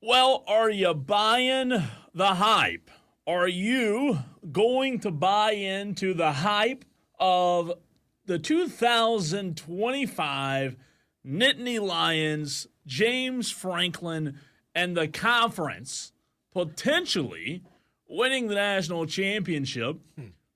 Well, are you buying the hype? Are you going to buy into the hype of the 2025 Nittany Lions, James Franklin, and the conference potentially winning the national championship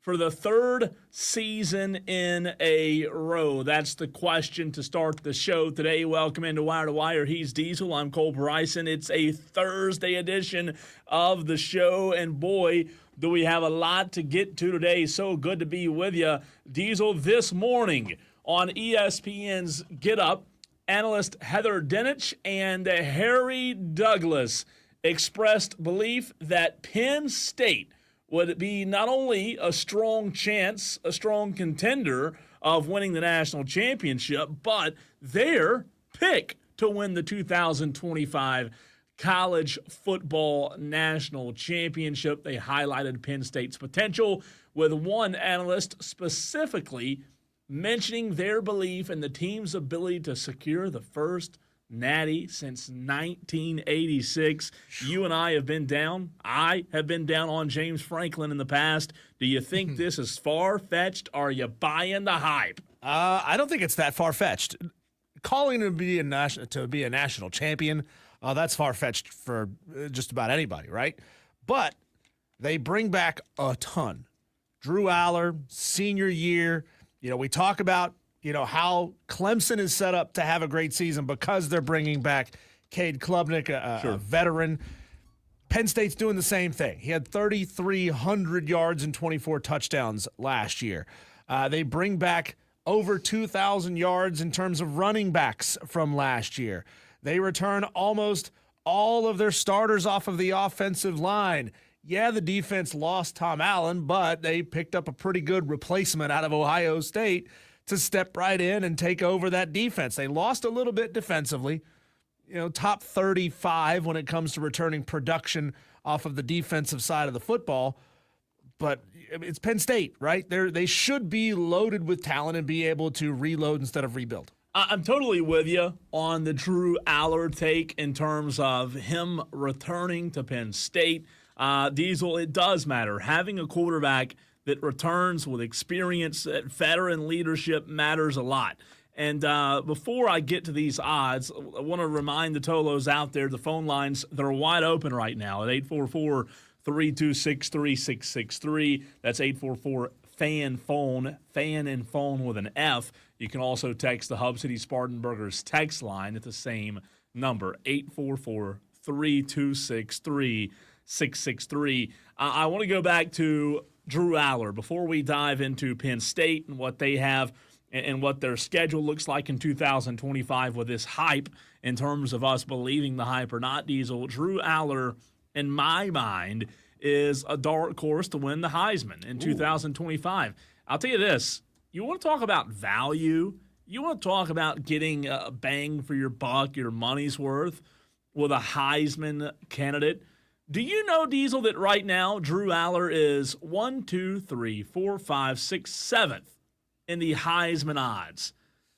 for the third season in a row? That's the question to start the show today. Welcome into Wire to Wire. He's Diesel. I'm Cole Bryson. It's a Thursday edition of the show, and boy, do we have a lot to get to today. So good to be with you. Diesel, this morning on ESPN's Get Up, analyst Heather Dinich and Harry Douglas expressed belief that Penn State would be not only a strong chance, a strong contender of winning the national championship, but their pick to win the 2025 college football national championship. They highlighted Penn State's potential, with one analyst specifically mentioning their belief in the team's ability to secure the first natty since 1986. You and I have been down. I have been down on James Franklin in the past. Do you think this is far-fetched? Are you buying the hype? I don't think it's that far-fetched. Calling to be a national champion, that's far-fetched for just about anybody, right? But they bring back a ton. Drew Aller, senior year. We talk about how Clemson is set up to have a great season because they're bringing back Cade Klubnik, a veteran. Penn State's doing the same thing. He had 3,300 yards and 24 touchdowns last year. They bring back over 2,000 yards in terms of running backs from last year. They return almost all of their starters off of the offensive line. Yeah, the defense lost Tom Allen, but they picked up a pretty good replacement out of Ohio State to step right in and take over that defense. They lost a little bit defensively, top 35 when it comes to returning production off of the defensive side of the football. But it's Penn State, right? They should be loaded with talent and be able to reload instead of rebuild. I'm totally with you on the Drew Aller take in terms of him returning to Penn State. Diesel, it does matter. Having a quarterback that returns with experience, veteran leadership matters a lot. And before I get to these odds, I want to remind the Tolos out there, the phone lines, they're wide open right now at 844-326-3663. That's 844-FAN-PHONE, fan and phone with an F. You can also text the Hub City Spartanburgers text line at the same number, 844-326-3663. I want to go back to Drew Aller before we dive into Penn State and what they have and what their schedule looks like in 2025 with this hype in terms of us believing the hype or not, Diesel. Drew Aller, in my mind, is a dark horse to win the Heisman in 2025. I'll tell you this. You want to talk about value? You want to talk about getting a bang for your buck, your money's worth with a Heisman candidate? Do you know, Diesel, that right now Drew Aller is 7th in the Heisman odds?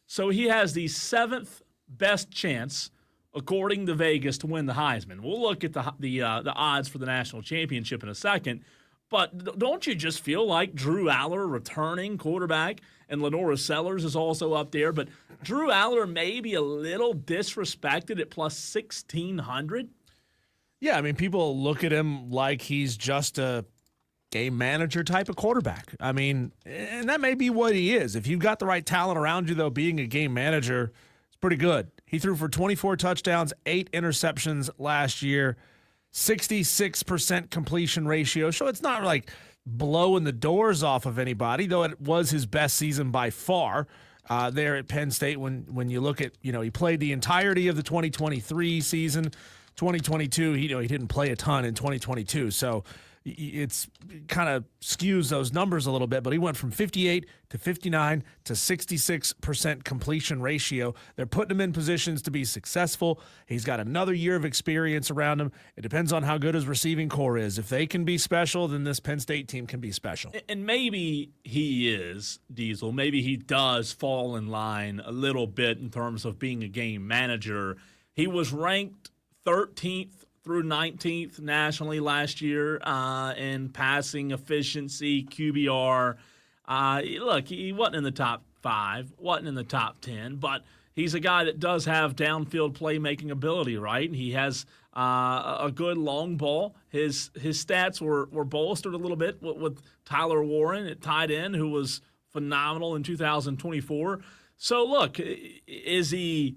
So he has the 7th best chance, according to Vegas, to win the Heisman. We'll look at the odds for the national championship in a second. But don't you just feel like Drew Aller, returning quarterback, and Lenora Sellers is also up there, but Drew Aller may be a little disrespected at plus 1,600? Yeah, I mean, people look at him like he's just a game manager type of quarterback. I mean, and that may be what he is. If you've got the right talent around you, though, being a game manager is pretty good. He threw for 24 touchdowns, 8 interceptions last year, 66% completion ratio. So it's not like blowing the doors off of anybody, though it was his best season by far there at Penn State when you look at, he played the entirety of the 2023 season. 2022, he didn't play a ton in 2022, so it's kind of skews those numbers a little bit, but he went from 58 to 59 to 66% completion ratio. They're putting him in positions to be successful. He's got another year of experience around him. It depends on how good his receiving core is. If they can be special, then this Penn State team can be special. And maybe he is, Diesel. Maybe he does fall in line a little bit in terms of being a game manager. He was ranked 13th through 19th nationally last year in passing efficiency, QBR. Look, he wasn't in the top 5, wasn't in the top 10, but he's a guy that does have downfield playmaking ability, right? He has a good long ball. His stats were bolstered a little bit with Tyler Warren at tight end, who was phenomenal in 2024. So look, is he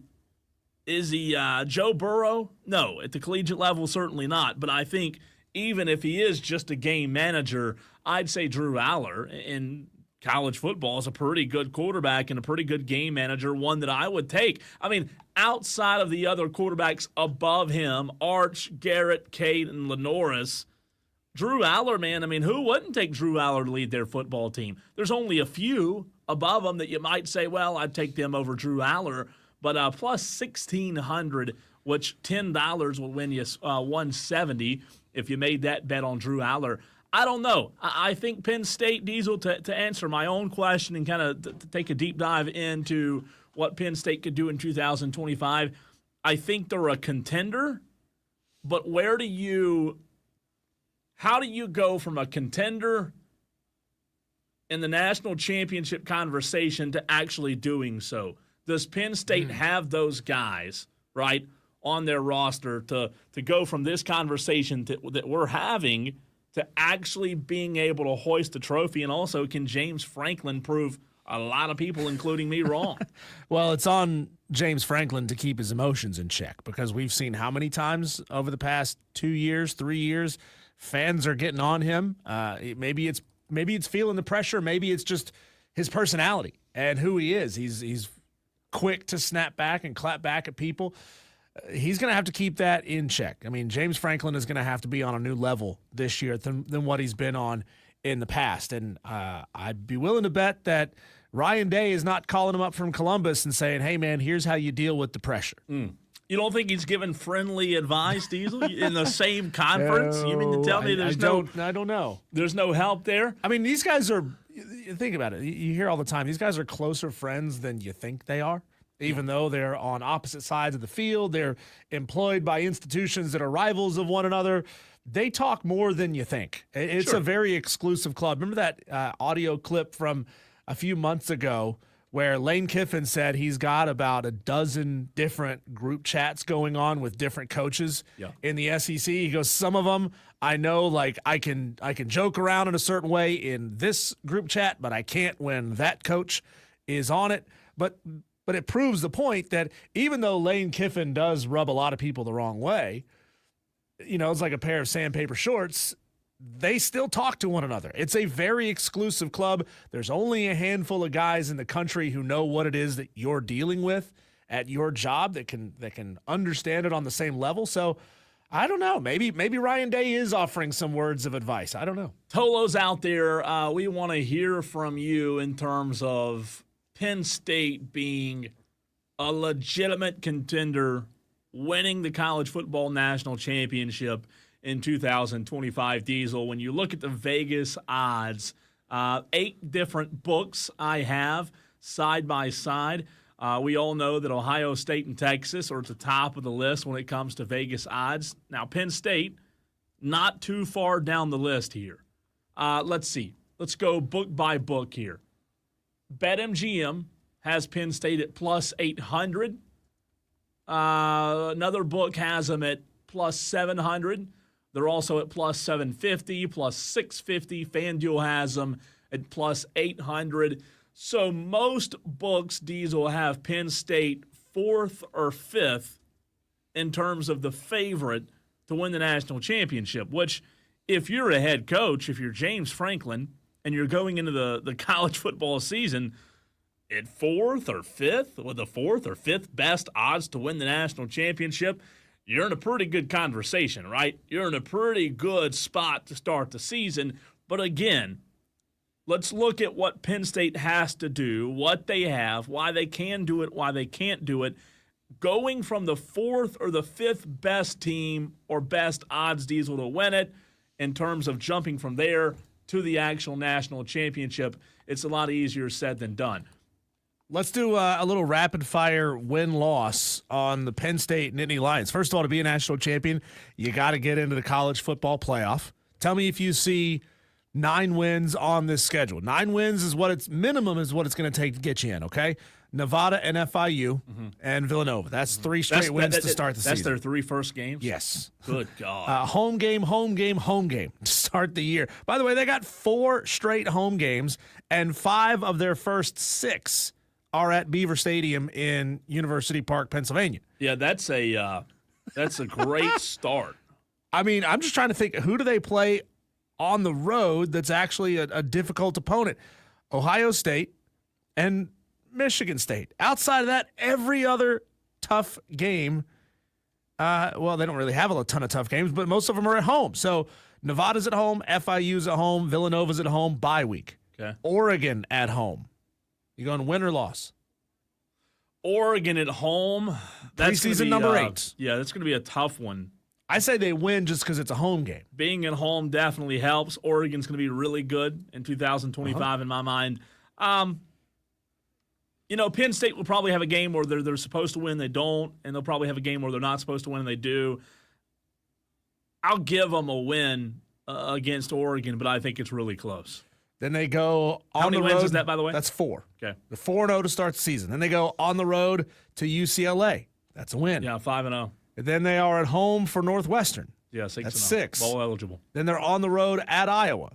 Joe Burrow? No, at the collegiate level, certainly not. But I think even if he is just a game manager, I'd say Drew Aller in college football is a pretty good quarterback and a pretty good game manager, one that I would take. I mean, outside of the other quarterbacks above him, Arch, Garrett, Cade, and Lenoris, Drew Aller, man, I mean, who wouldn't take Drew Aller to lead their football team? There's only a few above them that you might say, well, I'd take them over Drew Aller. But plus 1,600, which $10 will win you 170 if you made that bet on Drew Aller. I don't know. I think Penn State, Diesel, to answer my own question and kind of to take a deep dive into what Penn State could do in 2025, I think they're a contender. But how do you go from a contender in the national championship conversation to actually doing so? Does Penn State have those guys, right, on their roster to go from this conversation that we're having to actually being able to hoist the trophy? And also, can James Franklin prove a lot of people, including me, wrong? Well, it's on James Franklin to keep his emotions in check, because we've seen how many times over the past 2 years, 3 years, fans are getting on him. Maybe it's feeling the pressure. Maybe it's just his personality and who he is. He's quick to snap back and clap back at people. He's going to have to keep that in check. I mean, James Franklin is going to have to be on a new level this year than what he's been on in the past. And I'd be willing to bet that Ryan Day is not calling him up from Columbus and saying, hey, man, here's how you deal with the pressure. You don't think he's giving friendly advice, Diesel, in the same conference? You mean to tell me I don't know. There's no help there? I mean, these guys are – think about it. You hear all the time, these guys are closer friends than you think they are. Even though they're on opposite sides of the field, they're employed by institutions that are rivals of one another. They talk more than you think. It's a very exclusive club. Remember that audio clip from a few months ago where Lane Kiffin said he's got about a dozen different group chats going on with different coaches in the SEC. He goes, some of them I know, like I can joke around in a certain way in this group chat, but I can't when that coach is on it. But it proves the point that even though Lane Kiffin does rub a lot of people the wrong way, you know, it's like a pair of sandpaper shorts, they still talk to one another. It's a very exclusive club. There's only a handful of guys in the country who know what it is that you're dealing with at your job that can understand it on the same level. So I don't know. Maybe Ryan Day is offering some words of advice. I don't know. Tolo's out there. We want to hear from you in terms of Penn State being a legitimate contender, winning the college football national championship in 2025, Diesel. When you look at the Vegas odds, 8 different books I have side by side. We all know that Ohio State and Texas are at the top of the list when it comes to Vegas odds. Now, Penn State, not too far down the list here. Let's see. Let's go book by book here. BetMGM has Penn State at plus 800. Another book has them at plus 700. They're also at plus 750, plus 650. FanDuel has them at plus 800. So most books, Diesel, have Penn State 4th or 5th in terms of the favorite to win the national championship, which if you're a head coach, if you're James Franklin, and you're going into the college football season at 4th or 5th with the 4th or 5th best odds to win the national championship, you're in a pretty good conversation, right? You're in a pretty good spot to start the season. But again, let's look at what Penn State has to do, what they have, why they can do it, why they can't do it. Going from the 4th or the 5th best team or best odds, Diesel, to win it in terms of jumping from there to the actual national championship, it's a lot easier said than done. Let's do a little rapid-fire win-loss on the Penn State Nittany Lions. First of all, to be a national champion, you got to get into the college football playoff. Tell me if you see 9 wins on this schedule. 9 wins is what it's minimum is what it's going to take to get you in, okay? Nevada and FIU and Villanova. That's 3 straight wins to start the season. That's their 3 first games? Yes. Good God. Home game to start the year. By the way, they got 4 straight home games, and 5 of their first 6 are at Beaver Stadium in University Park, Pennsylvania. Yeah, that's a great start. I mean, I'm just trying to think, who do they play on the road that's actually a difficult opponent? Ohio State and Michigan State. Outside of that, every other tough game, well, they don't really have a ton of tough games, but most of them are at home. So Nevada's at home, FIU's at home, Villanova's at home, bye week. Okay. Oregon at home. You going win or loss? Oregon at home. That's preseason number 8. Yeah, that's going to be a tough one. I say they win just because it's a home game. Being at home definitely helps. Oregon's going to be really good in 2025 in my mind. Penn State will probably have a game where they're supposed to win, they don't, and they'll probably have a game where they're not supposed to win, and they do. I'll give them a win against Oregon, but I think it's really close. Then they go on How many the wins road. is that, by the way? That's 4. Okay. The 4-0 to start the season. Then they go on the road to UCLA. That's a win. Yeah, 5-0. And then they are at home for Northwestern. Yeah, 6-0. That's 6. Bowl eligible. Then they're on the road at Iowa.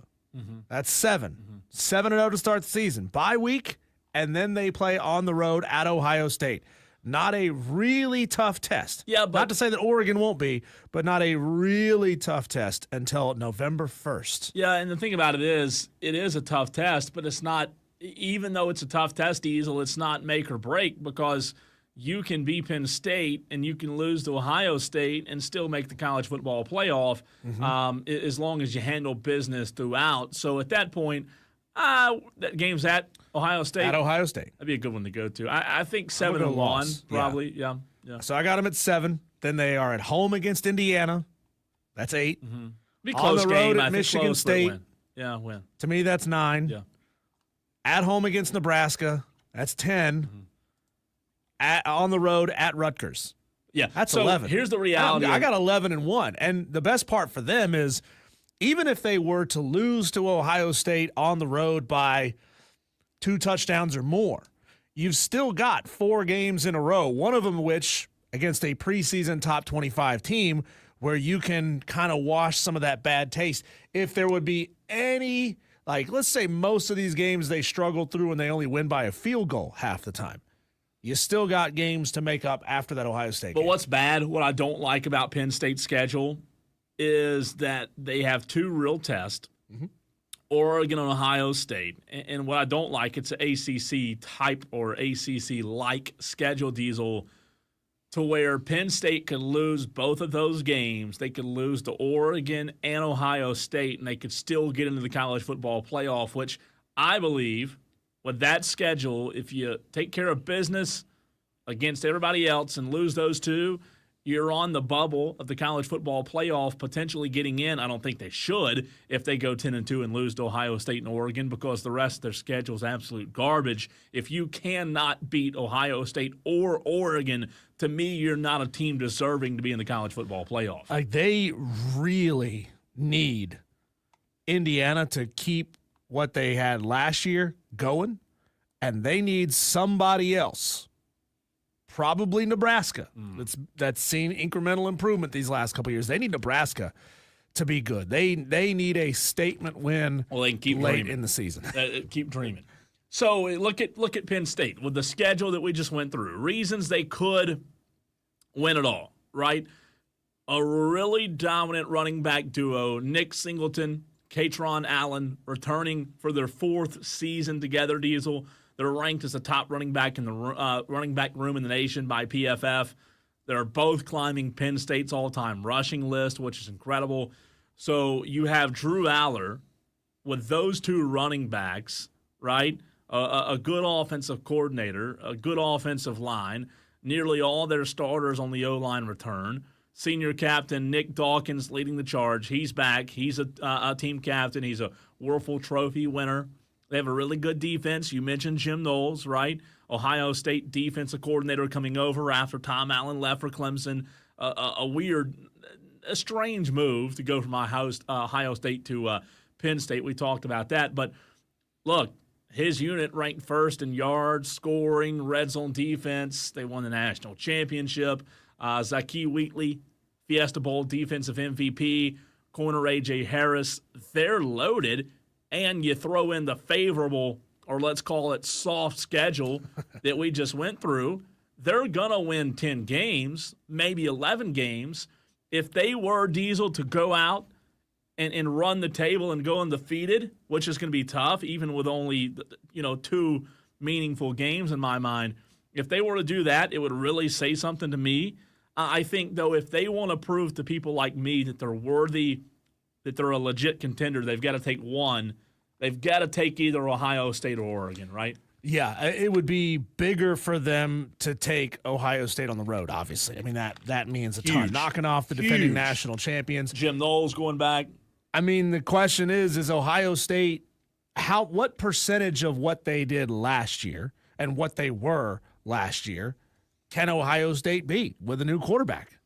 That's 7. 7-0 to start the season. Bye week, and then they play on the road at Ohio State. Not a really tough test. Yeah, but not to say that Oregon won't be, but not a really tough test until November 1st. Yeah, and the thing about it is a tough test, but it's not, even though it's a tough test, Diesel, it's not make or break, because you can beat Penn State and you can lose to Ohio State and still make the college football playoff as long as you handle business throughout. So at that point, that game's at Ohio State. At Ohio State. That'd be a good one to go to. I think 7-1 probably. Yeah. So I got them at 7. Then they are at home against Indiana. That's 8. Be close on the game. road I at think Michigan close, but State. win. Yeah, win. To me, that's 9. Yeah. At home against Nebraska. That's 10. On the road at Rutgers. Yeah, That's so 11. Here's the reality. I got 11-1. And the best part for them is, even if they were to lose to Ohio State on the road by 2 touchdowns or more, you've still got 4 games in a row, one of them which against a preseason top 25 team, where you can kind of wash some of that bad taste. If there would be any, like, let's say most of these games they struggle through and they only win by a field goal half the time, you still got games to make up after that Ohio State game. But what's bad, what I don't like about Penn State's schedule is that they have 2 real tests, Oregon and Ohio State. And what I don't like, it's an ACC type or ACC-like schedule, Diesel, to where Penn State could lose both of those games. They could lose to Oregon and Ohio State, and they could still get into the college football playoff, which I believe with that schedule, if you take care of business against everybody else and lose those 2, you're on the bubble of the college football playoff, potentially getting in. I don't think they should if they go 10-2 and lose to Ohio State and Oregon, because the rest of their schedule is absolute garbage. If you cannot beat Ohio State or Oregon, to me, you're not a team deserving to be in the college football playoff. Like, they really need Indiana to keep what they had last year going, and they need somebody else. Probably Nebraska. That's seen incremental improvement these last couple of years. They need Nebraska to be good. They need a statement win Well, they can keep late dreaming. in the season. Keep dreaming. So look at Penn State with the schedule that we just went through. Reasons they could win it all, right? A really dominant running back duo, Nick Singleton, Katron Allen, returning for their 4th season together, Diesel. They're ranked as the top running back in the running back room in the nation by PFF. They're both climbing Penn State's all-time rushing list, which is incredible. So you have Drew Aller with those 2 running backs, right? A good offensive coordinator, a good offensive line. Nearly all their starters on the O-line return. Senior captain Nick Dawkins leading the charge. He's back. He's a team captain. He's a Werfel Trophy winner They have a really good defense. You mentioned Jim Knowles, right? Ohio State defensive coordinator coming over after Tom Allen left for Clemson. A strange move to go from Ohio State to Penn State. We talked about that. But look, his unit ranked first in yards, scoring, red zone defense. They won the national championship. Zakee Wheatley, Fiesta Bowl defensive MVP, corner A.J. Harris. They're loaded, and you throw in the favorable, or let's call it soft schedule that we just went through. They're going to win 10 games, maybe 11 games. If they were Diesel to go out and run the table and go undefeated, which is going to be tough, even with only 2 meaningful games in my mind, if they were to do that, it would really say something to me. I think, though, if they want to prove to people like me that they're worthy, that they're a legit contender, they've got to take one. They've got to take either Ohio State or Oregon, right? Yeah, it would be bigger for them to take Ohio State on the road, obviously. I mean, that means a ton. Knocking off the defending national champions. Jim Knowles going back. I mean, the question is Ohio State, what percentage of what they did last year and what they were last year can Ohio State beat with a new quarterback?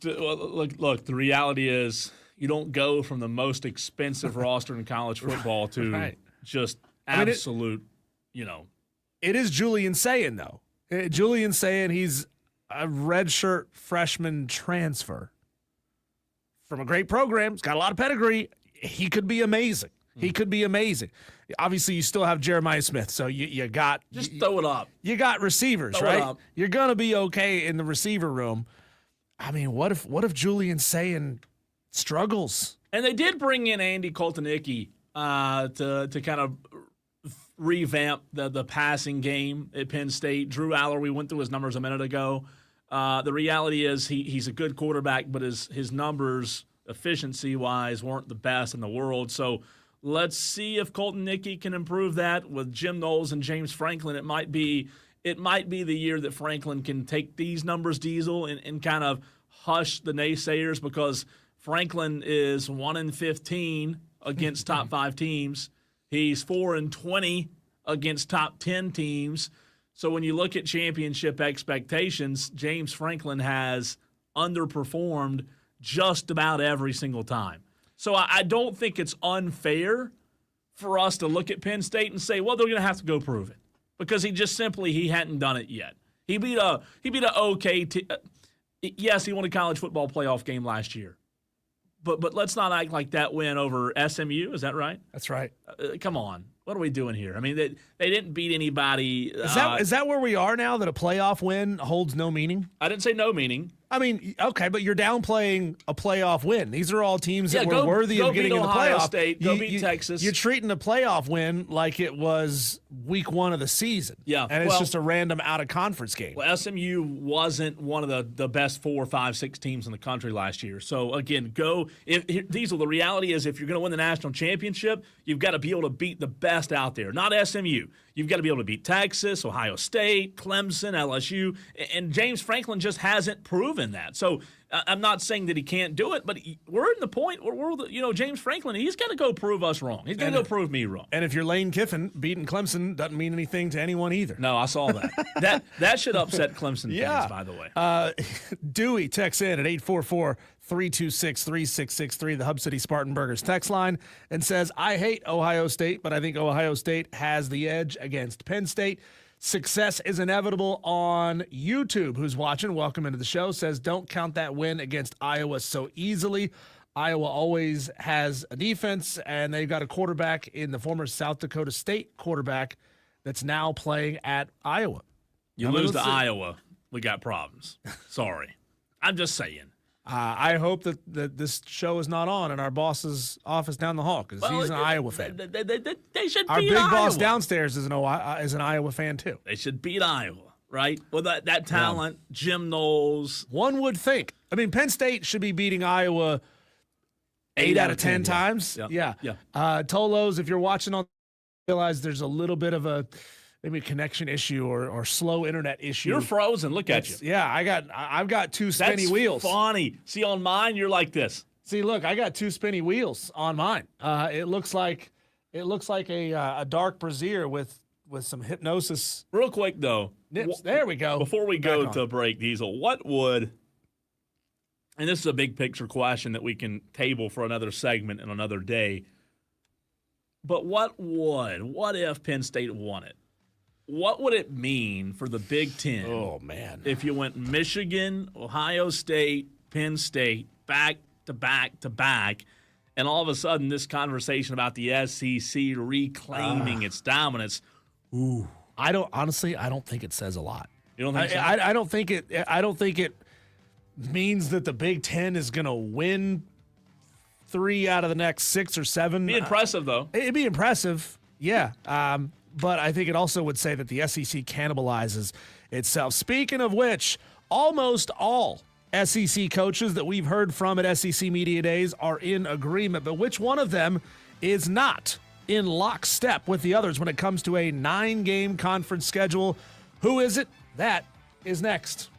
Look, the reality is you don't go from the most expensive roster in college football to just absolute, It is Julian Sayin, though. Julian Sayin, he's a redshirt freshman transfer from a great program. He's got a lot of pedigree. He could be amazing. He could be amazing. Obviously, you still have Jeremiah Smith, so you got throw it up. You got receivers, throw right? You're gonna be okay in the receiver room. I mean, what if Julian Sayin struggles? And they did bring in Andy Koltanicki to kind of revamp the passing game at Penn State. Drew Aller, we went through his numbers a minute ago. The reality is he's a good quarterback, but his numbers efficiency-wise weren't the best in the world. So let's see if Koltanicki can improve that. With Jim Knowles and James Franklin, it might be the year that Franklin can take these numbers, Diesel, and kind of hush the naysayers, because Franklin is 1-15 against top 5 teams. He's 4-20 against top 10 teams. So when you look at championship expectations, James Franklin has underperformed just about every single time. So I don't think it's unfair for us to look at Penn State and say, well, they're going to have to go prove it, because he hadn't done it yet. He beat a okay yes, he won a college football playoff game last year. But let's not act like that win over SMU. Is that right? That's right. Come on. What are we doing here? I mean, they didn't beat anybody. Is that where we are now, that a playoff win holds no meaning? I didn't say no meaning. I mean, okay, but you're downplaying a playoff win. These are all teams that were worthy of getting in the playoff. State, go beat Texas. You're treating a playoff win like it was week 1 of the season. Yeah. And it's just a random out-of-conference game. Well, SMU wasn't one of the best 4, 5, 6 teams in the country last year. So, again, Diesel, the reality is if you're going to win the national championship, you've got to be able to beat the best out there, not SMU. You've got to be able to beat Texas, Ohio State, Clemson, LSU, and James Franklin just hasn't proven that. So I'm not saying that he can't do it, but we're in the point where James Franklin, he's got to go prove us wrong. He's got to go prove me wrong. And if you're Lane Kiffin, beating Clemson doesn't mean anything to anyone either. No, I saw that. that should upset Clemson fans, by the way. Dewey texts in at 844-326-3663, the Hub City Spartanburgers text line, and says, I hate Ohio State, but I think Ohio State has the edge against Penn State. Success is inevitable on YouTube. Who's watching? Welcome into the show. Says, don't count that win against Iowa so easily. Iowa always has a defense, and they've got a quarterback in the former South Dakota State quarterback that's now playing at Iowa. You lose to Iowa, we got problems. Sorry. I'm just saying. I hope that this show is not on in our boss's office down the hall, because he's an Iowa fan. They should beat Iowa. Our big boss downstairs is an Iowa fan, too. They should beat Iowa, right? Well, that talent, Jim Knowles. One would think. I mean, Penn State should be beating Iowa 8 out of 10 times. Yeah. Tolos, if you're watching on, realize there's a little bit of maybe a connection issue or slow internet issue. You're frozen. Look at you. Yeah, I've got 2 spinny wheels. That's funny. See, on mine, you're like this. See, look, I got 2 spinny wheels on mine. It looks like It looks like a dark brassiere with some hypnosis Real quick, though. nips. There we go. Before we Back go on. to break, Diesel, what would, and this is a big picture question that we can table for another segment and another day, but what if Penn State won it? What would it mean for the Big Ten Oh, man. if you went Michigan, Ohio State, Penn State, back to back to back, and all of a sudden this conversation about the SEC reclaiming its dominance? Ooh. I don't think it says a lot. You don't think so? I don't think it means that the Big Ten is going to win 3 out of the next 6 or 7. Be impressive, though. It'd be impressive, yeah. But I think it also would say that the SEC cannibalizes itself. Speaking of which, almost all SEC coaches that we've heard from at SEC Media Days are in agreement. But which one of them is not in lockstep with the others when it comes to a 9-game conference schedule? Who is it? That is next.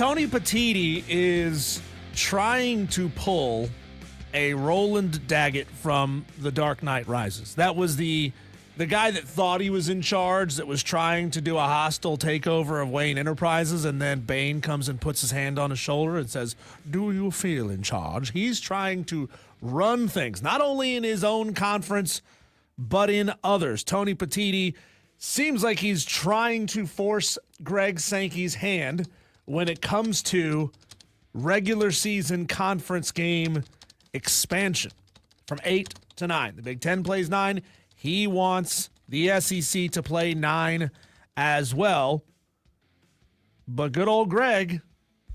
Tony Petitti is trying to pull a Roland Daggett from The Dark Knight Rises. That was the guy that thought he was in charge, that was trying to do a hostile takeover of Wayne Enterprises, and then Bane comes and puts his hand on his shoulder and says, "Do you feel in charge?" He's trying to run things, not only in his own conference, but in others. Tony Petitti seems like he's trying to force Greg Sankey's hand when it comes to regular season conference game expansion from 8 to 9. The Big Ten plays 9. He wants the SEC to play 9 as well. But good old Greg,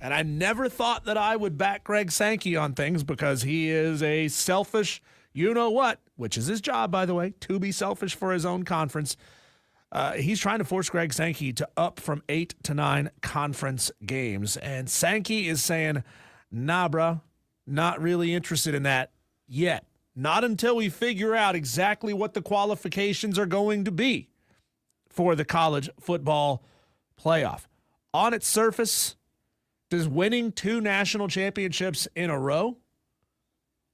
and I never thought that I would back Greg Sankey on things because he is a selfish you-know-what, which is his job, by the way, to be selfish for his own conference. He's trying to force Greg Sankey to up from 8 to 9 conference games. And Sankey is saying, nah, bro, not really interested in that yet. Not until we figure out exactly what the qualifications are going to be for the college football playoff. On its surface, does winning 2 national championships in a row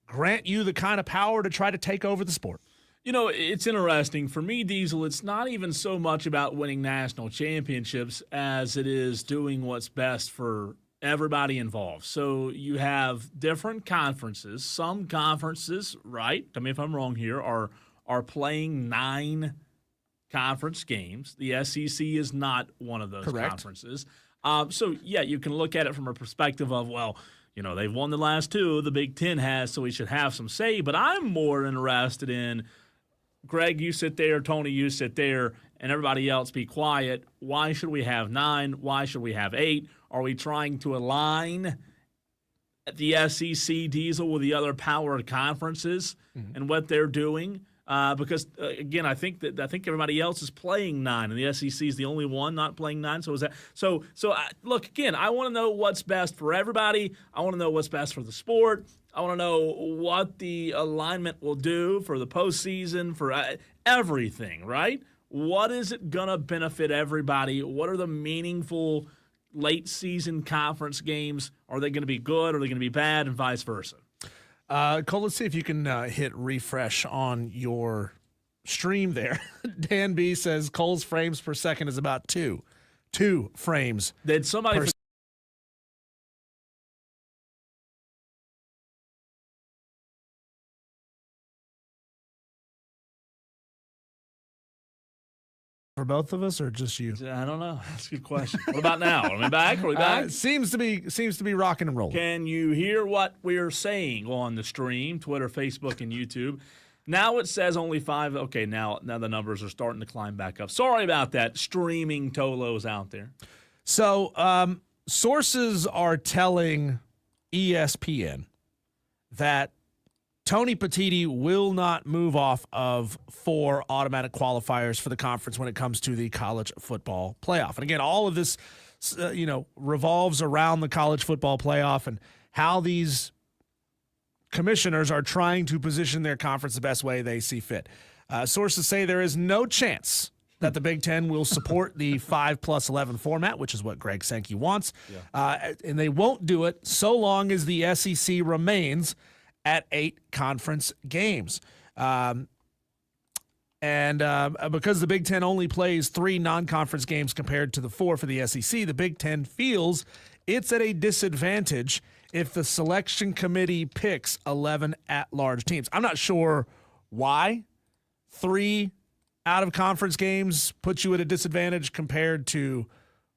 grant you the kind of power to try to take over the sport? You know, it's interesting. For me, Diesel, it's not even so much about winning national championships as it is doing what's best for everybody involved. So you have different conferences. Some conferences, right, tell me if I'm wrong here, are playing 9 conference games. The SEC is not one of those conferences. So, yeah, you can look at it from a perspective of, well, you know, they've won the last 2, the Big Ten has, so we should have some say. But I'm more interested in, Greg, you sit there, Tony, you sit there, and everybody else be quiet. Why should we have 9? Why should we have 8? Are we trying to align the SEC, Diesel, with the other power conferences and what they're doing? Because again, I think everybody else is playing 9, and the SEC is the only one not playing 9. So is that so? Look, again, I want to know what's best for everybody. I want to know what's best for the sport. I want to know what the alignment will do for the postseason, for everything. Right? What is it gonna benefit everybody? What are the meaningful late season conference games? Are they going to be good? Are they going to be bad, and vice versa? Cole, let's see if you can hit refresh on your stream there. Dan B says Cole's frames per second is about 2 frames. Did somebody for both of us, or just you? I don't know. That's a good question. What about now? Are we back? Are we back? Seems to be rocking and rolling. Can you hear what we're saying on the stream, Twitter, Facebook, and YouTube? Now it says only 5. Okay, now the numbers are starting to climb back up. Sorry about that, streaming Tolos out there. So sources are telling ESPN that Tony Petitti will not move off of 4 automatic qualifiers for the conference when it comes to the college football playoff. And again, all of this, revolves around the college football playoff and how these commissioners are trying to position their conference the best way they see fit. Sources say there is no chance that the Big Ten will support the 5+11 format, which is what Greg Sankey wants. Yeah. And they won't do it so long as the SEC remains at 8 conference games. And because the Big Ten only plays 3 non-conference games compared to the 4 for the SEC, the Big Ten feels it's at a disadvantage if the selection committee picks 11 at-large teams. I'm not sure why 3 out-of-conference games put you at a disadvantage compared to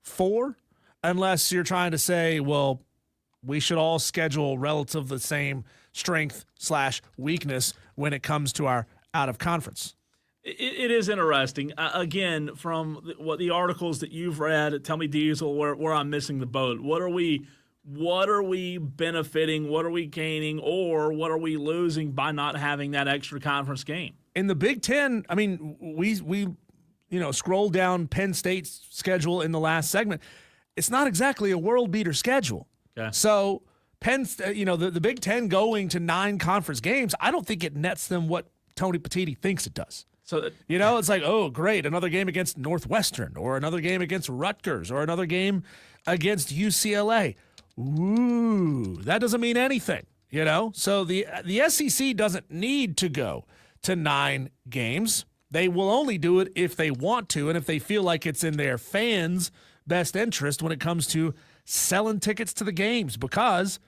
4, unless you're trying to say, well, we should all schedule relative the same strength/weakness when it comes to our out-of-conference. It is interesting. Again, from what the articles that you've read, tell me, Diesel, where I'm missing the boat. What are we benefiting? What are we gaining? Or what are we losing by not having that extra conference game? In the Big Ten, I mean, we scroll down Penn State's schedule in the last segment. It's not exactly a world beater schedule. Okay. So the Big Ten going to 9 conference games, I don't think it nets them what Tony Petitti thinks it does. So It's like, oh, great, another game against Northwestern or another game against Rutgers or another game against UCLA. Ooh, that doesn't mean anything, So the SEC doesn't need to go to 9 games. They will only do it if they want to and if they feel like it's in their fans' best interest when it comes to selling tickets to the games. Because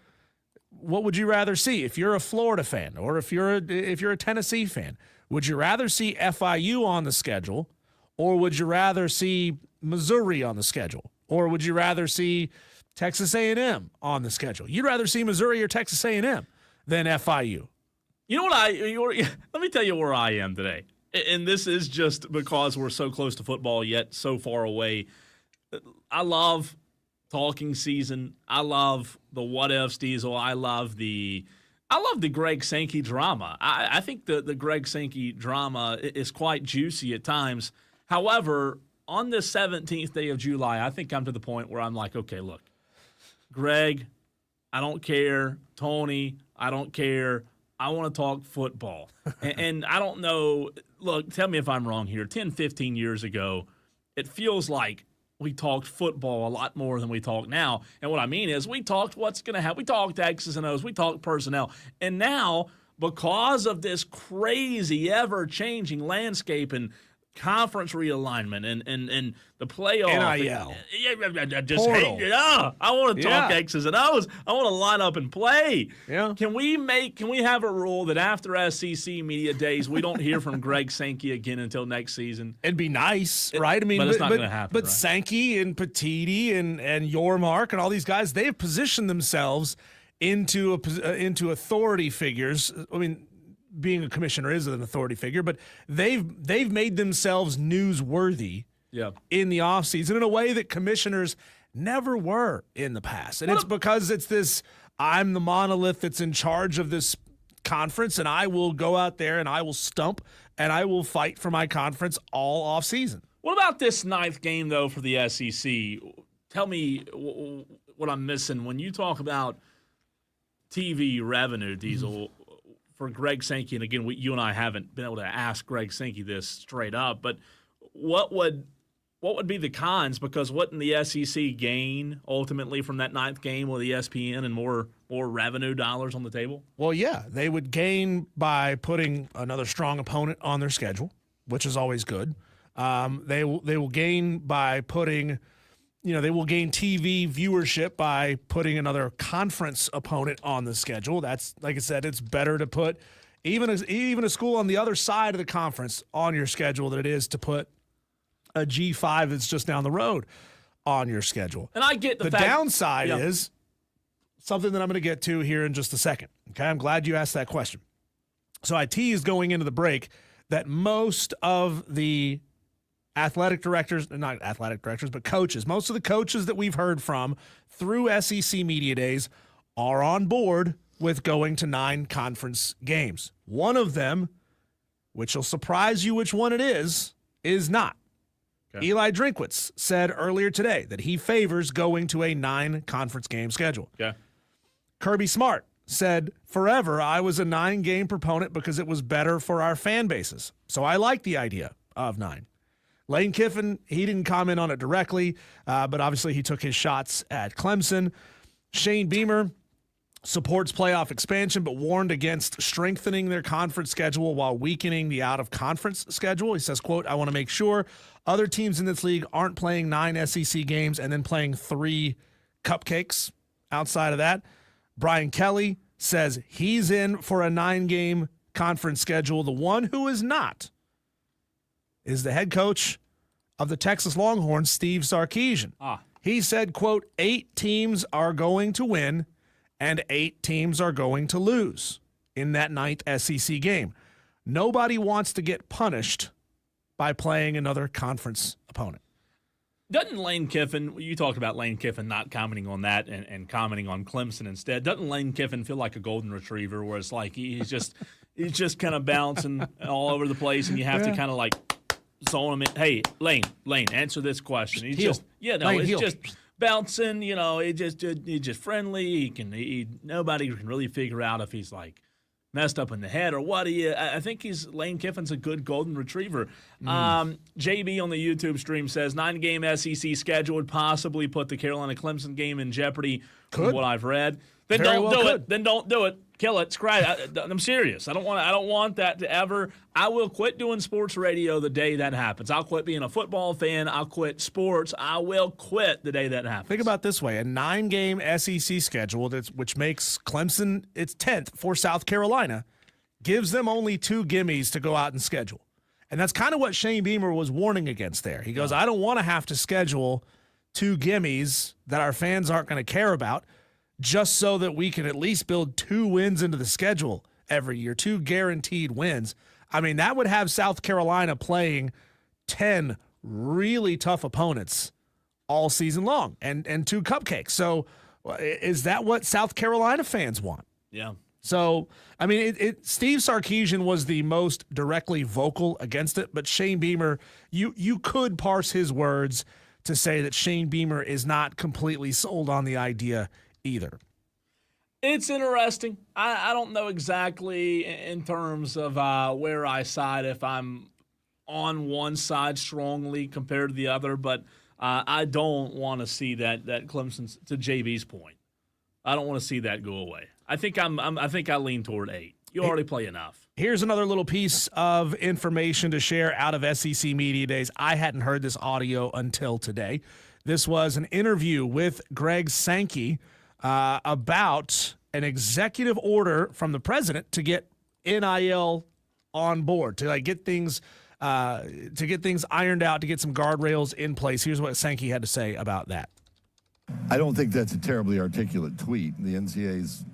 what would you rather see if you're a Florida fan or if you're a Tennessee fan? Would you rather see FIU on the schedule, or would you rather see Missouri on the schedule, or would you rather see Texas A&M on the schedule? You'd rather see Missouri or Texas A&M than FIU. You know what let me tell you where I am today. And this is just because we're so close to football yet so far away. I love talking season. I love the what ifs, Diesel. I love the Greg Sankey drama. I think the Greg Sankey drama is quite juicy at times. However, on the 17th day of July, I think I'm to the point where I'm like, okay, look, Greg, I don't care. Tony, I don't care. I want to talk football. and I don't know. Look, tell me if I'm wrong here. 10, 15 years ago, it feels like we talked football a lot more than we talk now. And what I mean is we talked what's going to happen. We talked X's and O's. We talked personnel. And now, because of this crazy, ever-changing landscape and conference realignment and the playoff. NIL. I just Portal. hate it. I want to talk X's and O's. I want to line up and play. Yeah. Can we have a rule that after SEC Media Days, we don't hear from Greg Sankey again until next season? It'd be nice, right? I mean, but it's not going to happen. But right? Sankey and Petiti and Yormark and all these guys, they have positioned themselves into authority figures. I mean, being a commissioner is an authority figure, but they've made themselves newsworthy in the offseason in a way that commissioners never were in the past. And it's because it's this, I'm the monolith that's in charge of this conference, and I will go out there and I will stump and I will fight for my conference all offseason. What about this 9th game, though, for the SEC? Tell me what I'm missing. When you talk about TV revenue, Diesel, for Greg Sankey, and again, you and I haven't been able to ask Greg Sankey this straight up, but what would be the cons? Because wouldn't the SEC gain ultimately from that 9th game with ESPN and more revenue dollars on the table? Well, yeah, they would gain by putting another strong opponent on their schedule, which is always good. They will gain by putting, they will gain TV viewership by putting another conference opponent on the schedule. That's, like I said, it's better to put even a school on the other side of the conference on your schedule than it is to put a G5 that's just down the road on your schedule. And I get the downside is something that I'm going to get to here in just a second. Okay, I'm glad you asked that question. So I teased going into the break that most of the not athletic directors, but coaches. Most of the coaches that we've heard from through SEC Media Days are on board with going to 9 conference games. One of them, which will surprise you which one it is not. Okay. Eli Drinkwitz said earlier today that he favors going to a 9 conference game schedule. Okay. Kirby Smart said, forever, I was a 9-game proponent because it was better for our fan bases. So I like the idea of 9. Lane Kiffin, he didn't comment on it directly, but obviously he took his shots at Clemson. Shane Beamer supports playoff expansion, but warned against strengthening their conference schedule while weakening the out-of-conference schedule. He says, quote, I want to make sure other teams in this league aren't playing 9 SEC games and then playing 3 cupcakes outside of that. Brian Kelly says he's in for a 9-game conference schedule. The one who is not is the head coach of the Texas Longhorns, Steve Sarkisian. He said, quote, 8 teams are going to win and 8 teams are going to lose in that 9th SEC game. Nobody wants to get punished by playing another conference opponent. Doesn't Lane Kiffin, you talked about Lane Kiffin not commenting on that and commenting on Clemson instead. Doesn't Lane Kiffin feel like a golden retriever where it's like he's just kind of bouncing all over the place and you have to kind of like zone him in? Hey, Lane, answer this question. He's heel. Just bouncing, he's just friendly. Nobody can really figure out if he's like messed up in the head or what? I think Lane Kiffin's a good golden retriever. JB on the YouTube stream says 9-game SEC schedule would possibly put the Carolina Clemson game in jeopardy. From what I've read. Then don't do it. Then don't do it. Kill it. Scratch it. I'm serious. I don't want that to ever. I will quit doing sports radio the day that happens. I'll quit being a football fan. I'll quit sports. I will quit the day that happens. Think about it this way: a 9-game SEC schedule, which makes Clemson its 10th for South Carolina, gives them only 2 gimmies to go out and schedule, and that's kind of what Shane Beamer was warning against there. He goes, "I don't want to have to schedule 2 gimmies that our fans aren't going to care about." Just so that we can at least build 2 wins into the schedule every year, 2 guaranteed wins. I mean, that would have South Carolina playing 10 really tough opponents all season long and 2 cupcakes. So is that what South Carolina fans want? Yeah. So, I mean, Steve Sarkisian was the most directly vocal against it, but Shane Beamer, you could parse his words to say that Shane Beamer is not completely sold on the idea either. It's interesting. I don't know exactly in terms of where I side, if I'm on one side strongly compared to the other, but I don't want to see that Clemson, to JB's point, I don't want to see that go away. I think I lean toward 8. You already play enough. Here's another little piece of information to share out of SEC Media Days. I hadn't heard this audio until today. This was an interview with Greg Sankey about an executive order from the president to get NIL on board, to get things ironed out, to get some guardrails in place. Here's what Sankey had to say about that. I don't think that's a terribly articulate tweet. The NCAA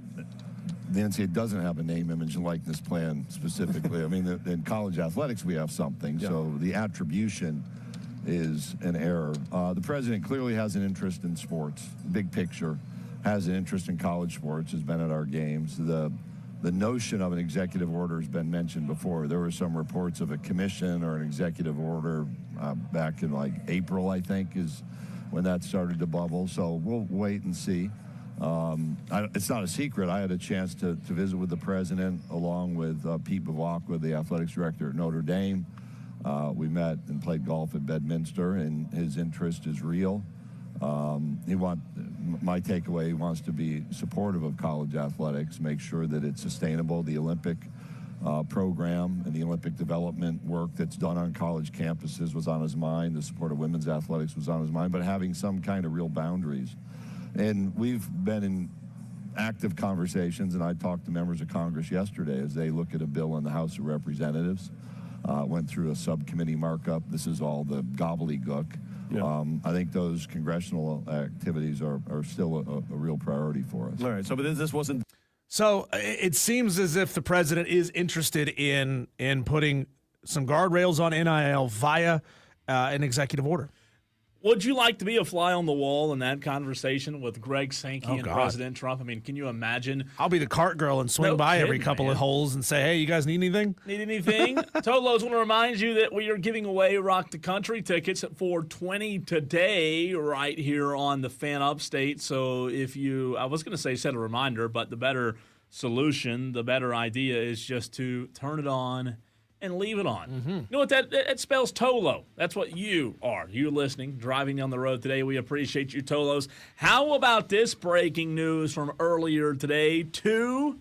doesn't have a name, image, and likeness plan specifically. I mean, in college athletics, we have something. Yeah. So the attribution is an error. The president clearly has an interest in sports, big picture, has an interest in college sports, has been at our games. The notion of an executive order has been mentioned before. There were some reports of a commission or an executive order back in April, I think, is when that started to bubble. So we'll wait and see. It's not a secret. I had a chance to visit with the president along with Pete Bavacqua, the athletics director at Notre Dame. We met and played golf at Bedminster, and his interest is real. My takeaway, he wants to be supportive of college athletics, make sure that it's sustainable. The Olympic program and the Olympic development work that's done on college campuses was on his mind. The support of women's athletics was on his mind, but having some kind of real boundaries. And we've been in active conversations, and I talked to members of Congress yesterday as they look at a bill in the House of Representatives. Went through a subcommittee markup. This is all the gobbledygook. Yeah. I think those congressional activities are still a real priority for us. All right, so but this wasn't. So it seems as if the president is interested in putting some guardrails on NIL via an executive order. Would you like to be a fly on the wall in that conversation with Greg Sankey and President Trump? I mean, can you imagine? I'll be the cart girl and swing by every couple of holes and say, hey, you guys need anything? Need anything? Tolos, want to remind you that we are giving away Rock the Country tickets at 4:20 today right here on the Fan Upstate. So if you, I was going to say set a reminder, but the better solution, the better idea is just to turn it on and leave it on. Mm-hmm. You know what that spells? Tolo. That's what you are. You listening, driving down the road today. We appreciate you, Tolos. How about this breaking news from earlier today? 2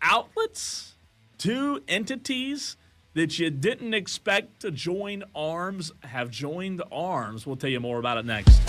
outlets, 2 entities that you didn't expect to join arms have joined arms. We'll tell you more about it next.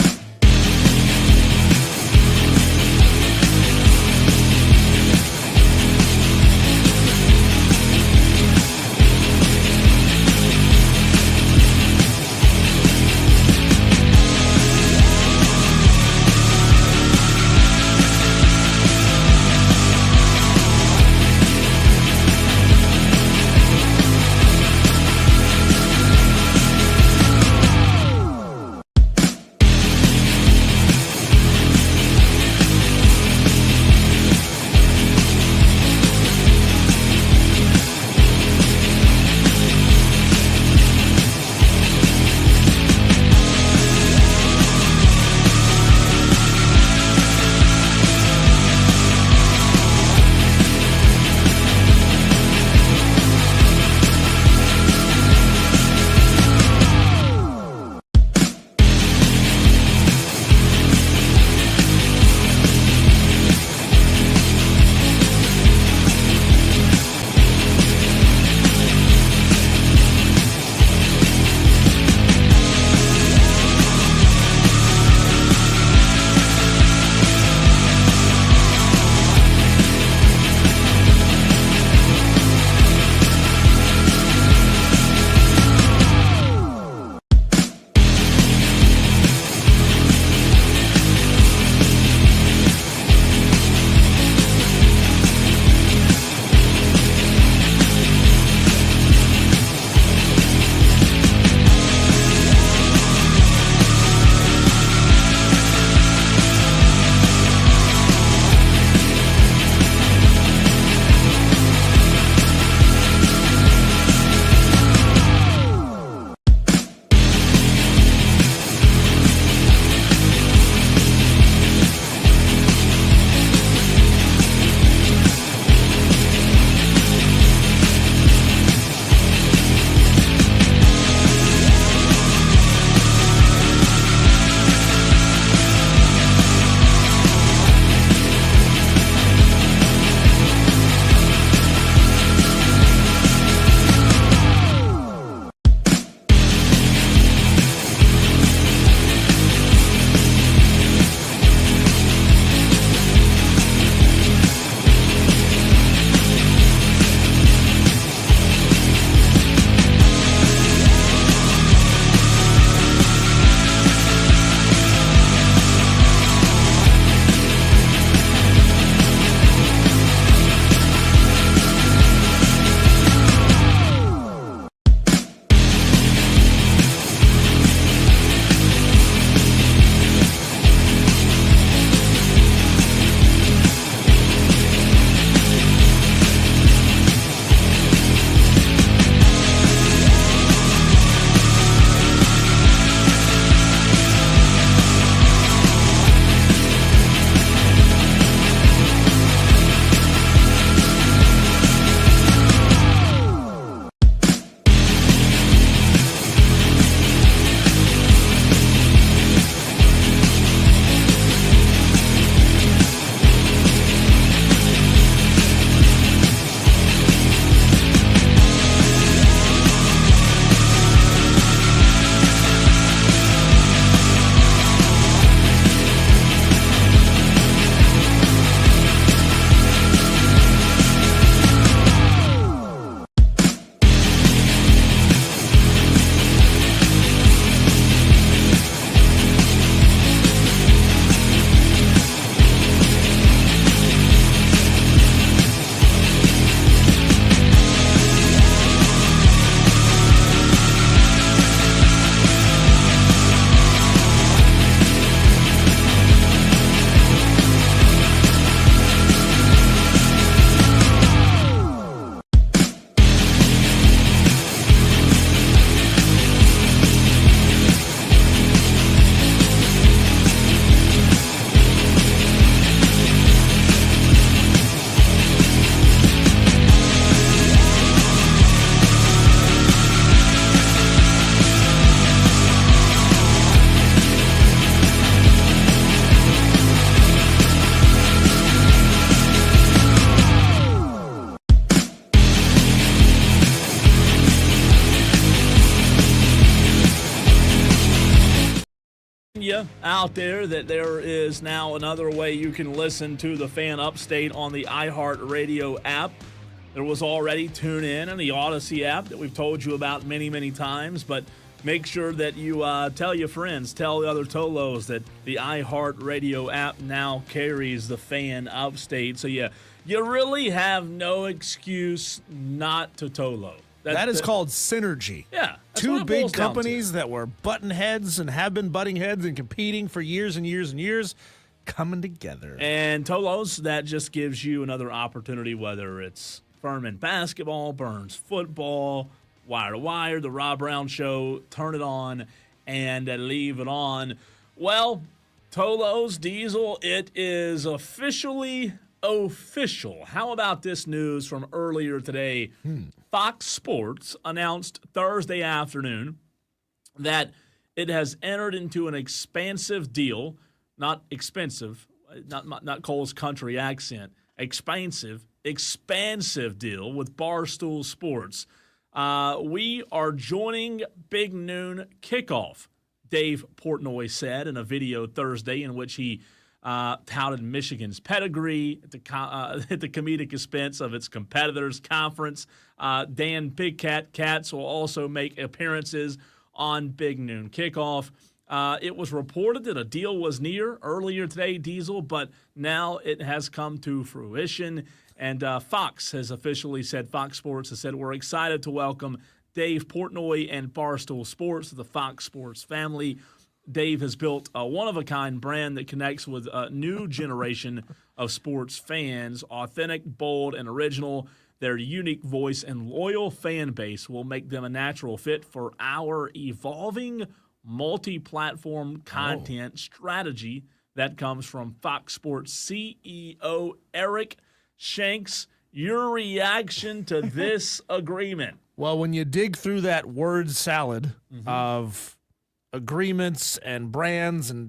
you out there that there is now another way you can listen to the Fan Upstate on the iHeartRadio app. There was already TuneIn and the Odyssey app that we've told you about many, many times, but make sure that you tell your friends, tell the other Tolos that the iHeartRadio app now carries the Fan Upstate. So you really have no excuse not to Tolo. That is called synergy. Yeah. Two big companies that were butting heads and have been butting heads and competing for years and years and years coming together. And Tolos, that just gives you another opportunity, whether it's Furman basketball, Burns football, Wire to Wire, the Rob Brown Show, turn it on and leave it on. Well, Tolos, Diesel, it is officially official. How about this news from earlier today? Fox Sports announced Thursday afternoon that it has entered into an expansive deal, not expensive, not Cole's country accent, expansive deal with Barstool Sports. We are joining Big Noon Kickoff, Dave Portnoy said in a video Thursday in which he touted Michigan's pedigree at the comedic expense of its competitors' conference. Dan Big Cat Katz will also make appearances on Big Noon Kickoff. It was reported that a deal was near earlier today, Diesel, but now it has come to fruition. And Fox has officially said, Fox Sports has said, we're excited to welcome Dave Portnoy and Barstool Sports to the Fox Sports family. Dave has built a one-of-a-kind brand that connects with a new generation of sports fans, authentic, bold, and original. Their unique voice and loyal fan base will make them a natural fit for our evolving multi-platform content strategy that comes from Fox Sports CEO Eric Shanks. Your reaction to this agreement? Well, when you dig through that word salad of agreements and brands and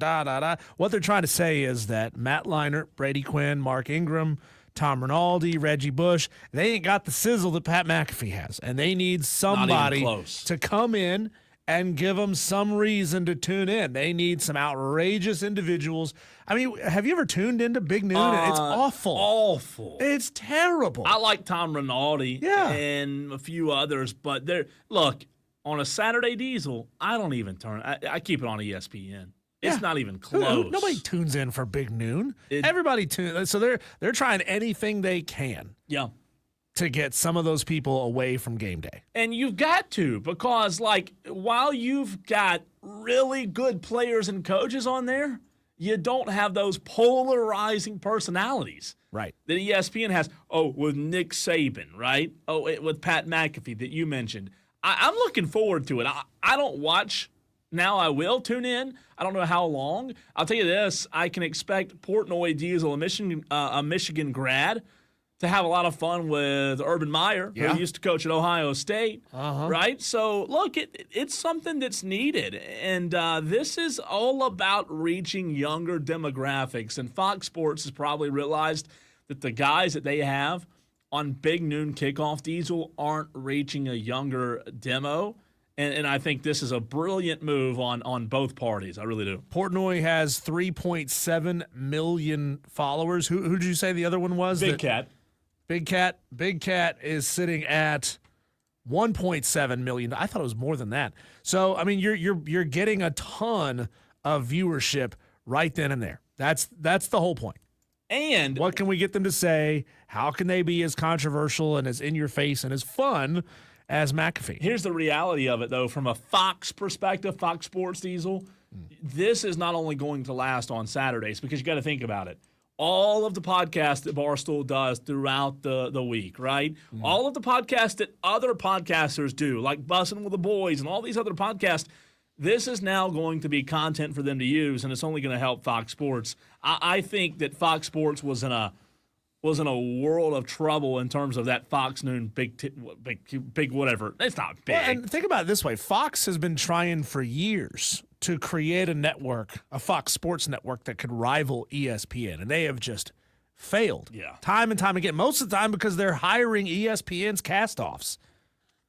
what they're trying to say is that Matt Leinart, Brady Quinn, Mark Ingram, Tom Rinaldi, Reggie Bush, they ain't got the sizzle that Pat McAfee has, and they need somebody to come in and give them some reason to tune in. They need some outrageous individuals. I mean, have you ever tuned into Big Noon? It's awful. Awful. It's terrible. I like Tom Rinaldi and a few others, but look, on a Saturday Diesel, I don't even turn. I keep it on ESPN. It's not even close. Nobody tunes in for Big Noon. Everybody tunes. So they're trying anything they can. Yeah. To get some of those people away from game day. And you've got to, because while you've got really good players and coaches on there, you don't have those polarizing personalities. Right. That ESPN has. Oh, with Nick Saban, right? Oh, with Pat McAfee that you mentioned. I'm looking forward to it. I don't watch. Now I will tune in. I don't know how long. I'll tell you this. I can expect Portnoy Diesel, a Michigan grad, to have a lot of fun with Urban Meyer, who used to coach at Ohio State, right? So, look, it's something that's needed. And this is all about reaching younger demographics. And Fox Sports has probably realized that the guys that they have on Big Noon Kickoff, Diesel, aren't reaching a younger demo. And I think this is a brilliant move on both parties. I really do. Portnoy has 3.7 million followers. Who did you say the other one was? Big Cat. Big Cat is sitting at 1.7 million. I thought it was more than that. So, I mean, you're getting a ton of viewership right then and there. That's the whole point. And what can we get them to say? How can they be as controversial and as in your face and as fun as McAfee? Here's the reality of it, though, from a Fox perspective, Fox Sports Diesel, this is not only going to last on Saturdays, because you got to think about it. All of the podcasts that Barstool does throughout the week, right? All of the podcasts that other podcasters do, like Bussin' with the Boys and all these other podcasts, this is now going to be content for them to use, and it's only going to help Fox Sports. I think that Fox Sports was in a world of trouble in terms of that Fox Noon big whatever. It's not big. Well, and think about it this way. Fox has been trying for years to create a network, a Fox Sports network that could rival ESPN, and they have just failed time and time again. Most of the time because they're hiring ESPN's cast-offs.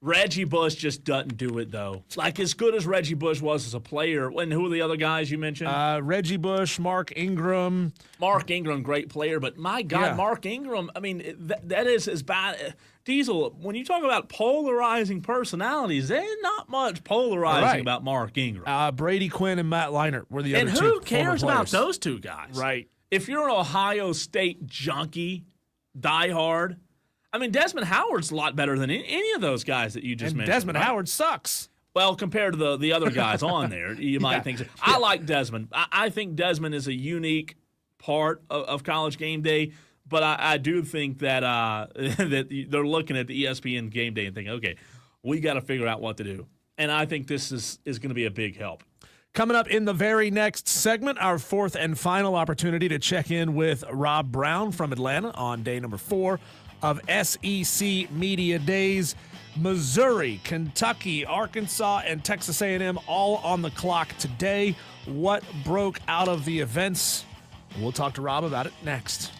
Reggie Bush just doesn't do it, though. Like, as good as Reggie Bush was as a player, and who are the other guys you mentioned? Reggie Bush, Mark Ingram. Mark Ingram, great player, but my God, Yeah. Mark Ingram, I mean, that is as bad. Diesel, when you talk about polarizing personalities, there's not much polarizing Right. about Mark Ingram. Brady Quinn and Matt Leinart were the And other two. who cares former about players. those two guys? Right. If you're an Ohio State junkie, diehard, I mean, Desmond Howard's a lot better than any of those guys that you just And mentioned. Desmond right? Howard sucks. Well, compared to the other guys on there, you might think so. I like Desmond. I think Desmond is a unique part of College Game Day, but I do think that that they're looking at the ESPN Game Day and thinking, okay, we got to figure out what to do. And I think this is going to be a big help. Coming up in the very next segment, our fourth and final opportunity to check in with Rob Brown from Atlanta on day number 4 of SEC Media Days. Missouri, Kentucky, Arkansas, and Texas A&M all on the clock today. What broke out of the events? We'll talk to Rob about it next.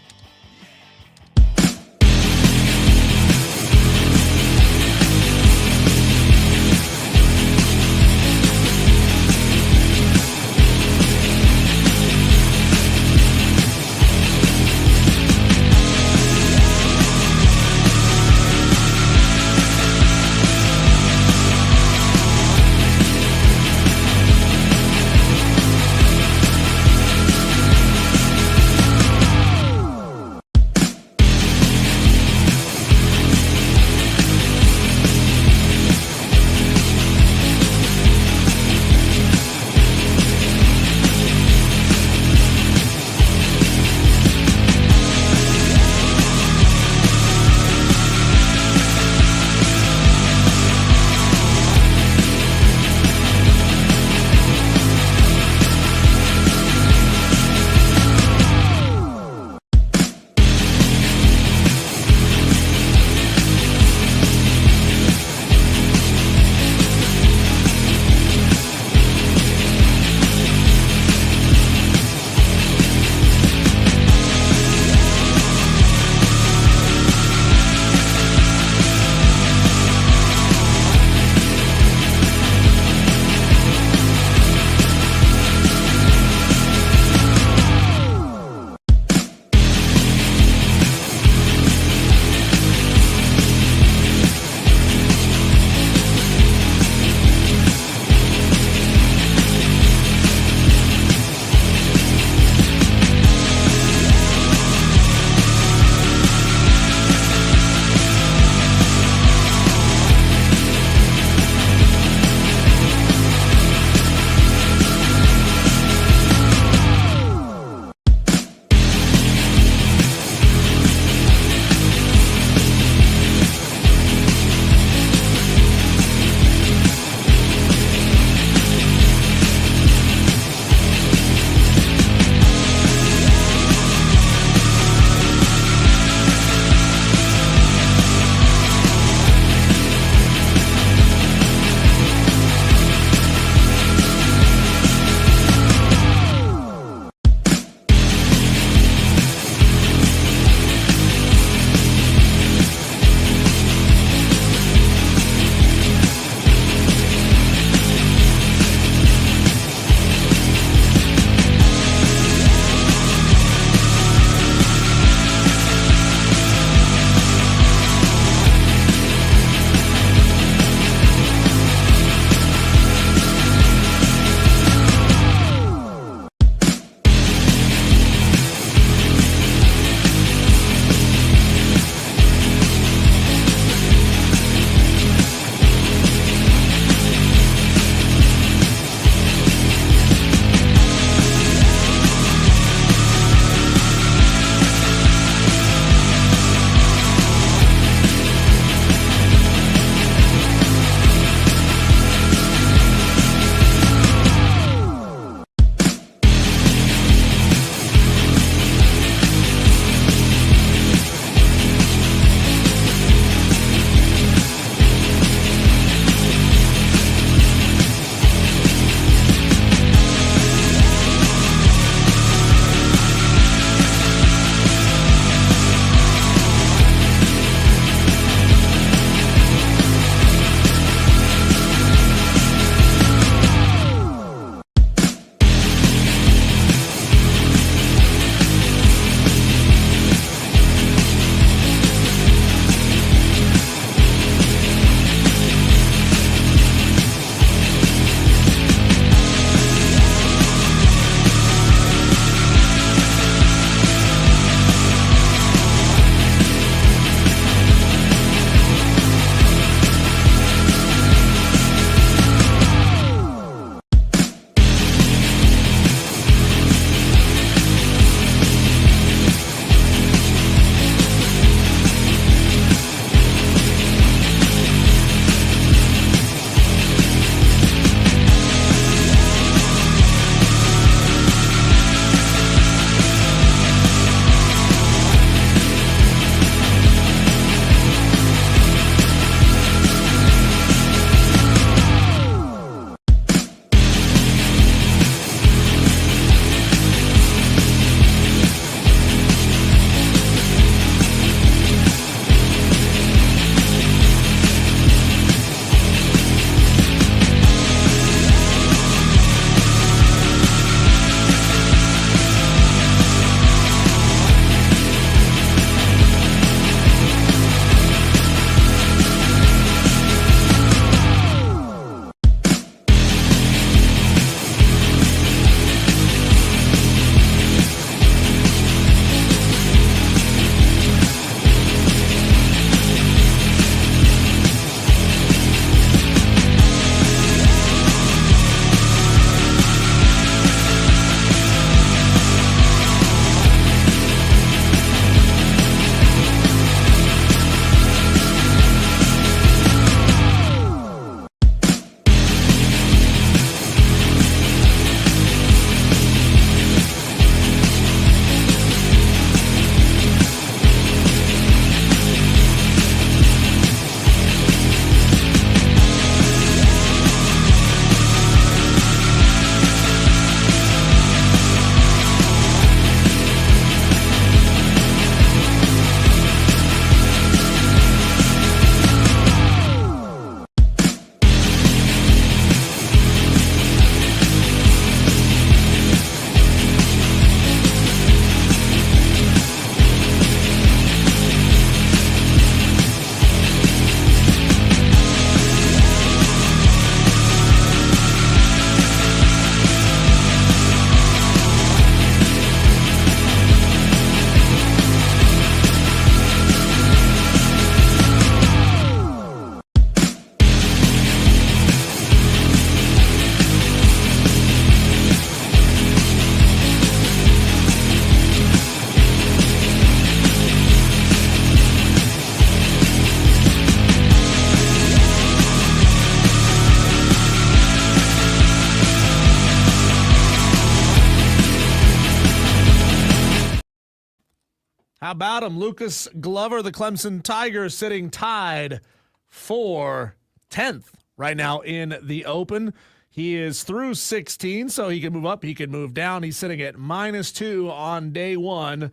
How about him? Lucas Glover, the Clemson Tigers, sitting tied for 10th right now in the Open. He is through 16, so he can move up, he can move down. He's sitting at -2 on day one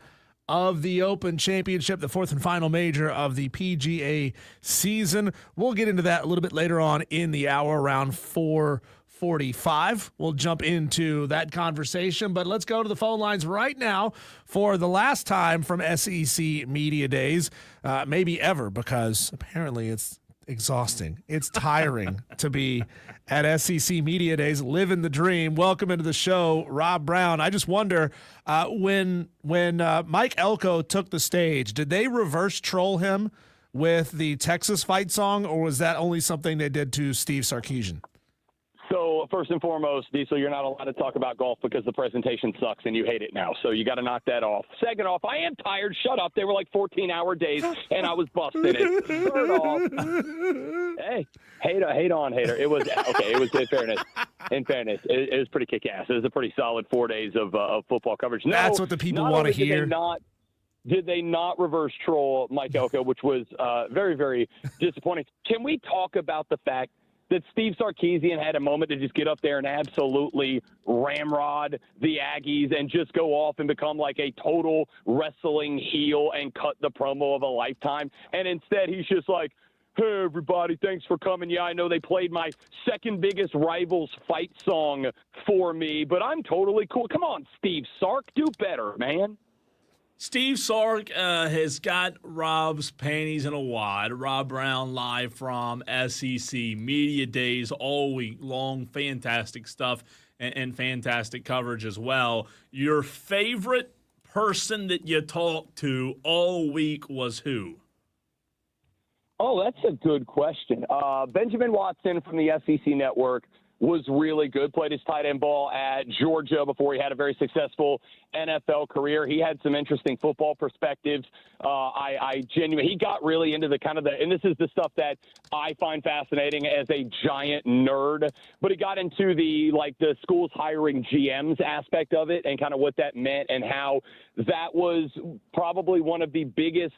of the Open Championship, the fourth and final major of the PGA season. We'll get into that a little bit later on in the hour, around 4:45. We'll jump into that conversation, but let's go to the phone lines right now for the last time from SEC Media Days, maybe ever, because apparently it's exhausting. It's tiring to be at SEC Media Days, living the dream. Welcome into the show, Rob Brown. I just wonder, when Mike Elko took the stage, did they reverse troll him with the Texas fight song, or was that only something they did to Steve Sarkisian? So first and foremost, Diesel, you're not allowed to talk about golf because the presentation sucks and you hate it now. So you got to knock that off. Second off, I am tired. Shut up. They were like 14-hour days, and I was busting it. Third off, hey, hate on, hater. It was okay. It was in fairness, it was pretty kick-ass. It was a pretty solid 4 days of football coverage. No, that's what the people want to hear. Did they not reverse troll Mike Elko, which was very, very disappointing? Can we talk about the fact that Steve Sarkisian had a moment to just get up there and absolutely ramrod the Aggies and just go off and become like a total wrestling heel and cut the promo of a lifetime? And instead, he's just like, hey, everybody, thanks for coming. Yeah, I know they played my second biggest rival's fight song for me, but I'm totally cool. Come on, Steve Sark, do better, man. Steve Sark has got Rob's panties in a wad. Rob Brown live from SEC Media Days all week long. Fantastic stuff and fantastic coverage as well. Your favorite person that you talked to all week was who? Oh, that's a good question. Benjamin Watson from the SEC Network was really good, played his tight end ball at Georgia before he had a very successful NFL career. He had some interesting football perspectives. He got really into and this is the stuff that I find fascinating as a giant nerd, but he got into the schools hiring GMs aspect of it and kind of what that meant and how that was probably one of the biggest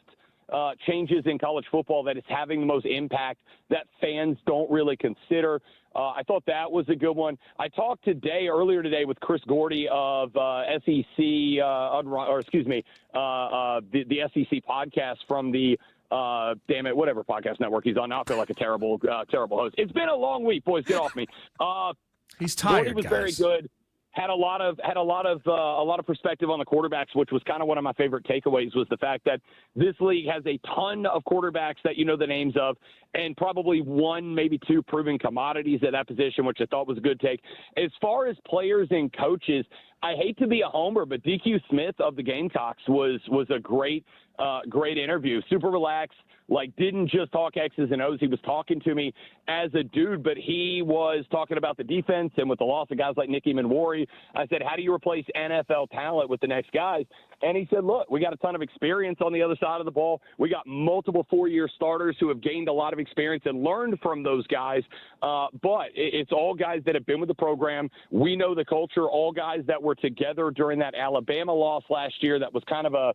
changes in college football that is having the most impact that fans don't really consider. I thought that was a good one. I talked earlier today with Chris Gordy of the SEC podcast from the whatever podcast network he's on. Now I feel like a terrible host. It's been a long week, boys. Get off me. He's tired. Gordy was guys. very good. Had a lot of perspective on the quarterbacks, which was kind of one of my favorite takeaways, was the fact that this league has a ton of quarterbacks that you know the names of, and probably one, maybe two proven commodities at that position, which I thought was a good take. As far as players and coaches, I hate to be a homer, but DQ Smith of the Gamecocks was a great interview. Super relaxed. Didn't just talk X's and O's. He was talking to me as a dude, but he was talking about the defense, and with the loss of guys like Nicky Manwari, I said, how do you replace NFL talent with the next guys? And he said, look, we got a ton of experience on the other side of the ball. We got multiple 4-year starters who have gained a lot of experience and learned from those guys. But it's all guys that have been with the program. We know the culture, all guys that were together during that Alabama loss last year. That was kind of a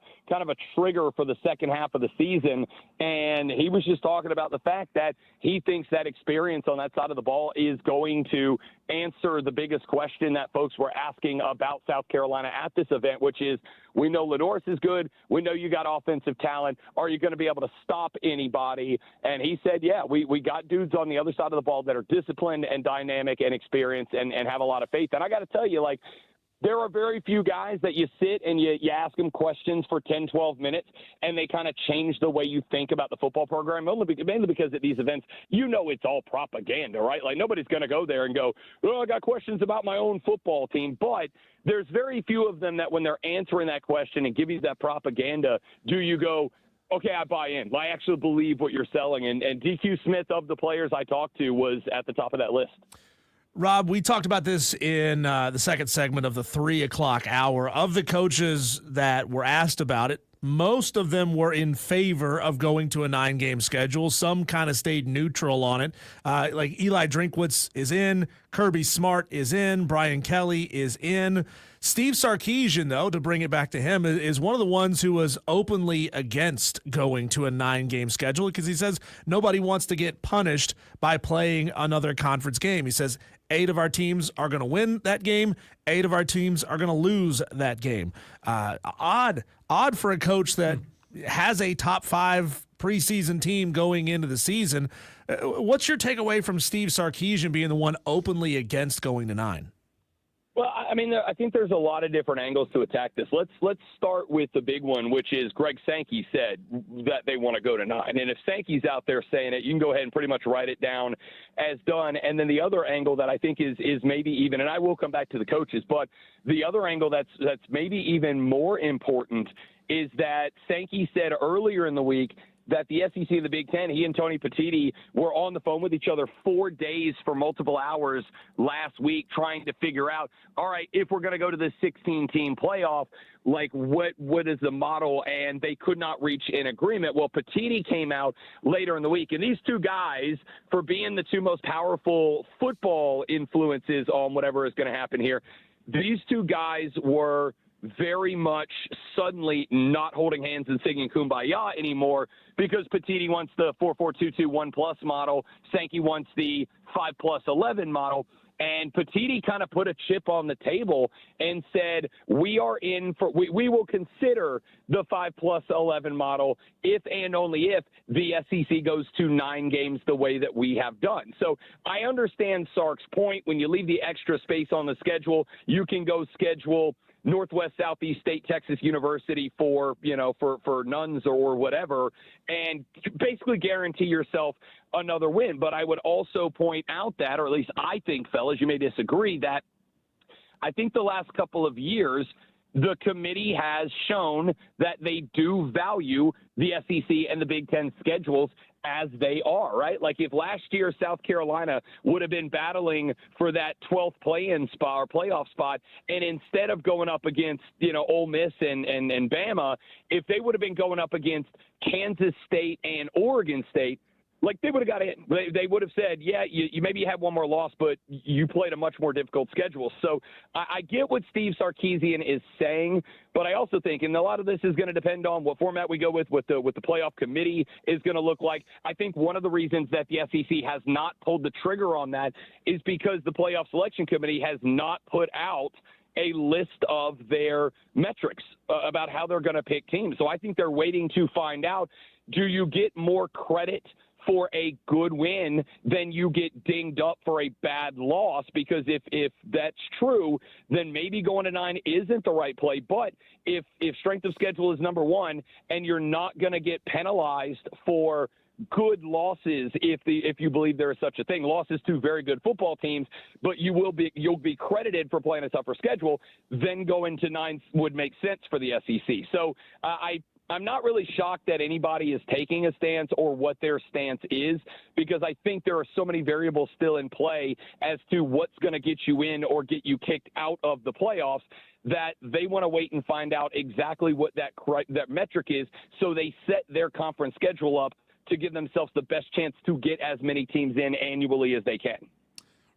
trigger for the second half of the season. And he was just talking about the fact that he thinks that experience on that side of the ball is going to answer the biggest question that folks were asking about South Carolina at this event, which is, we know Lenoris is good. We know you got offensive talent. Are you going to be able to stop anybody? And he said, yeah, we got dudes on the other side of the ball that are disciplined and dynamic and experienced and have a lot of faith. And I got to tell you, there are very few guys that you sit and you ask them questions for 10, 12 minutes, and they kind of change the way you think about the football program, mainly because at these events, it's all propaganda, right? Nobody's going to go there and go, oh, I got questions about my own football team. But there's very few of them that when they're answering that question and give you that propaganda, do you go, okay, I buy in. I actually believe what you're selling. And DQ Smith of the players I talked to was at the top of that list. Rob, we talked about this in the second segment of the 3 o'clock hour. Of the coaches that were asked about it, most of them were in favor of going to a 9-game schedule. Some kind of stayed neutral on it. Eli Drinkwitz is in, Kirby Smart is in, Brian Kelly is in. Steve Sarkisian, though, to bring it back to him, is one of the ones who was openly against going to a 9-game schedule because he says nobody wants to get punished by playing another conference game. He says 8 of our teams are going to win that game. 8 of our teams are going to lose that game. Odd for a coach that has a top 5 preseason team going into the season. What's your takeaway from Steve Sarkisian being the one openly against going to 9? Well, I mean, I think there's a lot of different angles to attack this. Let's start with the big one, which is Greg Sankey said that they want to go to 9. And if Sankey's out there saying it, you can go ahead and pretty much write it down as done. And then the other angle that I think is maybe even, and I will come back to the coaches, but the other angle that's maybe even more important is that Sankey said earlier in the week that the SEC and the Big Ten, he and Tony Petitti were on the phone with each other 4 days for multiple hours last week trying to figure out, all right, if we're going to go to this 16-team playoff, like what is the model? And they could not reach an agreement. Well, Petitti came out later in the week, and these two guys, for being the two most powerful football influences on whatever is going to happen here, these two guys were very much suddenly not holding hands and singing Kumbaya anymore because Petitti wants the 4-4-2-2 1+ model. Sankey wants the 5+11 model. And Petitti kind of put a chip on the table and said, we will consider the 5+11 model if and only if the SEC goes to 9 games the way that we have done. So I understand Sark's point. When you leave the extra space on the schedule, you can go schedule Northwest Southeast State Texas University for nuns or whatever, and basically guarantee yourself another win. But I would also point out that, or at least I think, fellas, you may disagree, that I think the last couple of years the committee has shown that they do value the SEC and the Big Ten schedules as they are, right? Like if last year South Carolina would have been battling for that 12th play-in spot or playoff spot, and instead of going up against, Ole Miss and Bama, if they would have been going up against Kansas State and Oregon State, like they would have got in. They would have said, yeah, you maybe had one more loss, but you played a much more difficult schedule. So I get what Steve Sarkisian is saying, but I also think, and a lot of this is going to depend on what format we go with the playoff committee is going to look like. I think one of the reasons that the SEC has not pulled the trigger on that is because the playoff selection committee has not put out a list of their metrics about how they're going to pick teams. So I think they're waiting to find out, do you get more credit for a good win than you get dinged up for a bad loss? Because if that's true, then maybe going to 9 isn't the right play. But if strength of schedule is number 1 and you're not going to get penalized for good losses, if you believe there is such a thing, losses to very good football teams, but you'll be credited for playing a tougher schedule, then going to 9 would make sense for the SEC. So I'm not really shocked that anybody is taking a stance or what their stance is, because I think there are so many variables still in play as to what's going to get you in or get you kicked out of the playoffs, that they want to wait and find out exactly what that metric is, so they set their conference schedule up to give themselves the best chance to get as many teams in annually as they can.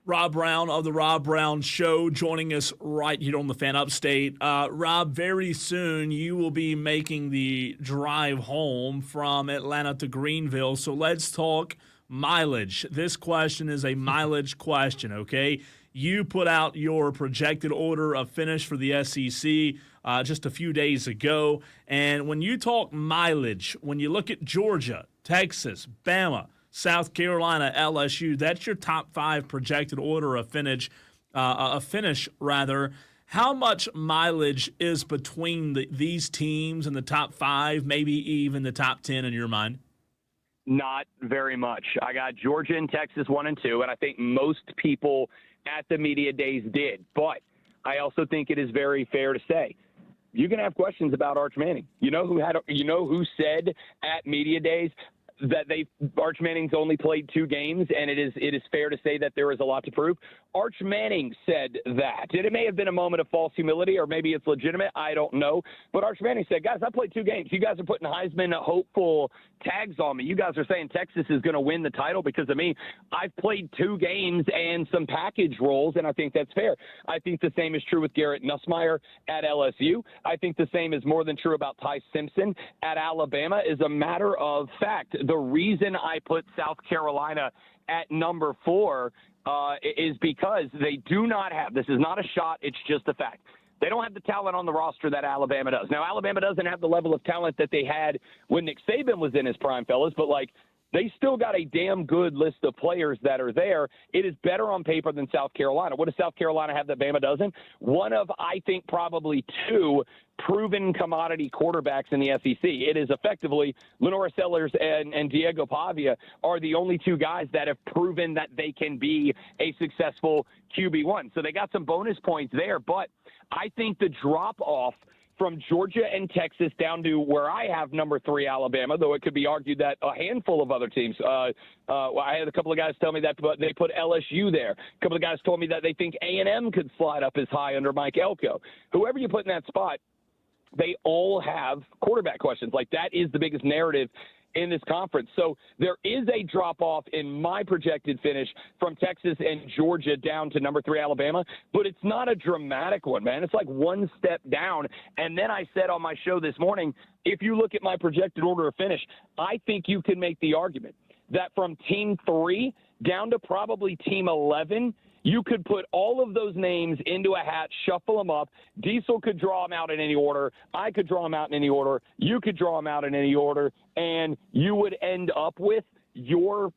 Rob Brown of the Rob Brown Show joining us right here on the Fan Upstate. Rob, very soon you will be making the drive home from Atlanta to Greenville, so let's talk mileage. This question is a mileage question, okay? You put out your projected order of finish for the SEC just a few days ago, and when you talk mileage, when you look at Georgia, Texas, Bama, South Carolina, LSU, that's your top 5 projected order of finish. How much mileage is between these teams in the top 5, maybe even the top 10 in your mind? Not very much. I got Georgia and Texas 1 and 2, and I think most people at the media days did. But I also think it is very fair to say you can have questions about Arch Manning. You know who said at media days, that Arch Manning's only played 2 games, and it is fair to say that there is a lot to prove. Arch Manning said that. And it may have been a moment of false humility, or maybe it's legitimate. I don't know. But Arch Manning said, guys, I played 2 games. You guys are putting Heisman hopeful tags on me. You guys are saying Texas is going to win the title because of me. I've played 2 games and some package roles, and I think that's fair. I think the same is true with Garrett Nussmeier at LSU. I think the same is more than true about Ty Simpson at Alabama. Is a matter of fact. The reason I put South Carolina at number 4 is because they do not have – this is not a shot, it's just a fact. They don't have the talent on the roster that Alabama does. Now, Alabama doesn't have the level of talent that they had when Nick Saban was in his prime, fellas, but, like, they still got a damn good list of players that are there. It is better on paper than South Carolina. What does South Carolina have that Bama doesn't? One of, I think, probably 2 proven commodity quarterbacks in the SEC. It is effectively Lenora Sellers and Diego Pavia are the only 2 guys that have proven that they can be a successful QB1. So they got some bonus points there, but I think the drop-off from Georgia and Texas down to where I have number 3 Alabama, though it could be argued that a handful of other teams. I had a couple of guys tell me that they put LSU there. A couple of guys told me that they think A&M could slide up as high under Mike Elko. Whoever you put in that spot, they all have quarterback questions. Like, that is the biggest narrative in this conference. So there is a drop-off in my projected finish from Texas and Georgia down to number 3 Alabama, but it's not a dramatic one, man. It's like one step down. And then I said on my show this morning, if you look at my projected order of finish, I think you can make the argument that from team 3 down to probably team 11, you could put all of those names into a hat, shuffle them up. Diesel could draw them out in any order. I could draw them out in any order. You could draw them out in any order. And you would end up with your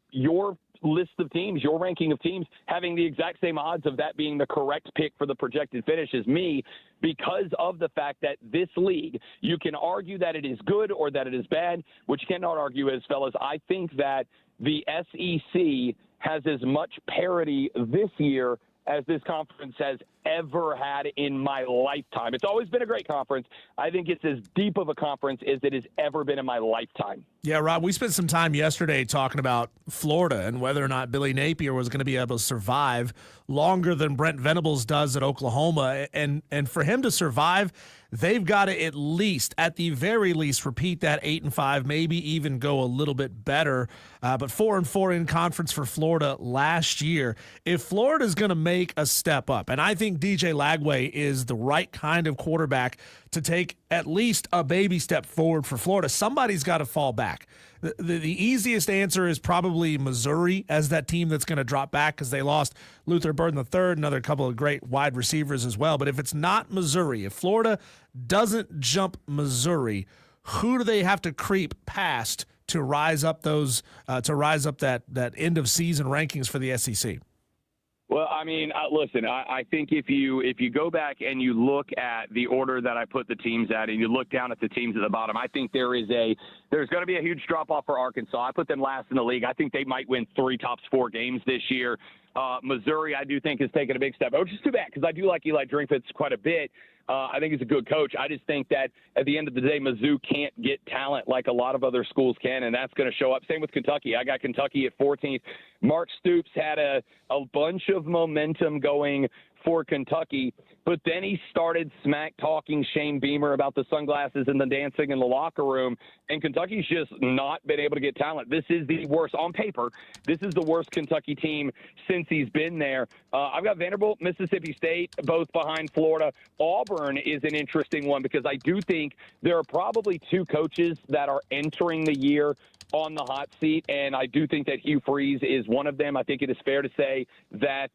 list of teams, your ranking of teams, having the exact same odds of that being the correct pick for the projected finish as me, because of the fact that this league, you can argue that it is good or that it is bad. What you cannot argue is, fellas, I think that the SEC has as much parity this year as this conference has ever had in my lifetime. It's always been a great conference. I think it's as deep of a conference as it has ever been in my lifetime. Yeah, Rob, we spent some time yesterday talking about Florida and whether or not Billy Napier was going to be able to survive longer than Brent Venables does at Oklahoma. And for him to survive, they've got to at the very least, repeat that 8-5, maybe even go a little bit better. But 4-4 in conference for Florida last year. If Florida's going to make a step up, and I think DJ Lagway is the right kind of quarterback to take at least a baby step forward for Florida, somebody's got to fall back. The easiest answer is probably Missouri as that team that's going to drop back because they lost Luther Burden III, another couple of great wide receivers as well. But if it's not Missouri, if Florida doesn't jump Missouri, who do they have to creep past to rise up that end of season rankings for the SEC? Well, I mean, listen, I think if you go back and you look at the order that I put the teams at and you look down at the teams at the bottom, I think there's going to be a huge drop-off for Arkansas. I put them last in the league. I think they might win 3 top 4 games this year. Missouri, I do think, has taken a big step, which is too bad because I do like Eli Drinkfitz quite a bit. I think he's a good coach. I just think that at the end of the day, Mizzou can't get talent like a lot of other schools can, and that's going to show up. Same with Kentucky. I got Kentucky at 14th. Mark Stoops had a bunch of momentum going for Kentucky, but then he started smack-talking Shane Beamer about the sunglasses and the dancing in the locker room, and Kentucky's just not been able to get talent. This is the worst, on paper, this is the worst Kentucky team since he's been there. I've got Vanderbilt, Mississippi State, both behind Florida. Auburn is an interesting one because I do think there are probably 2 coaches that are entering the year on the hot seat, and I do think that Hugh Freeze is one of them. I think it is fair to say that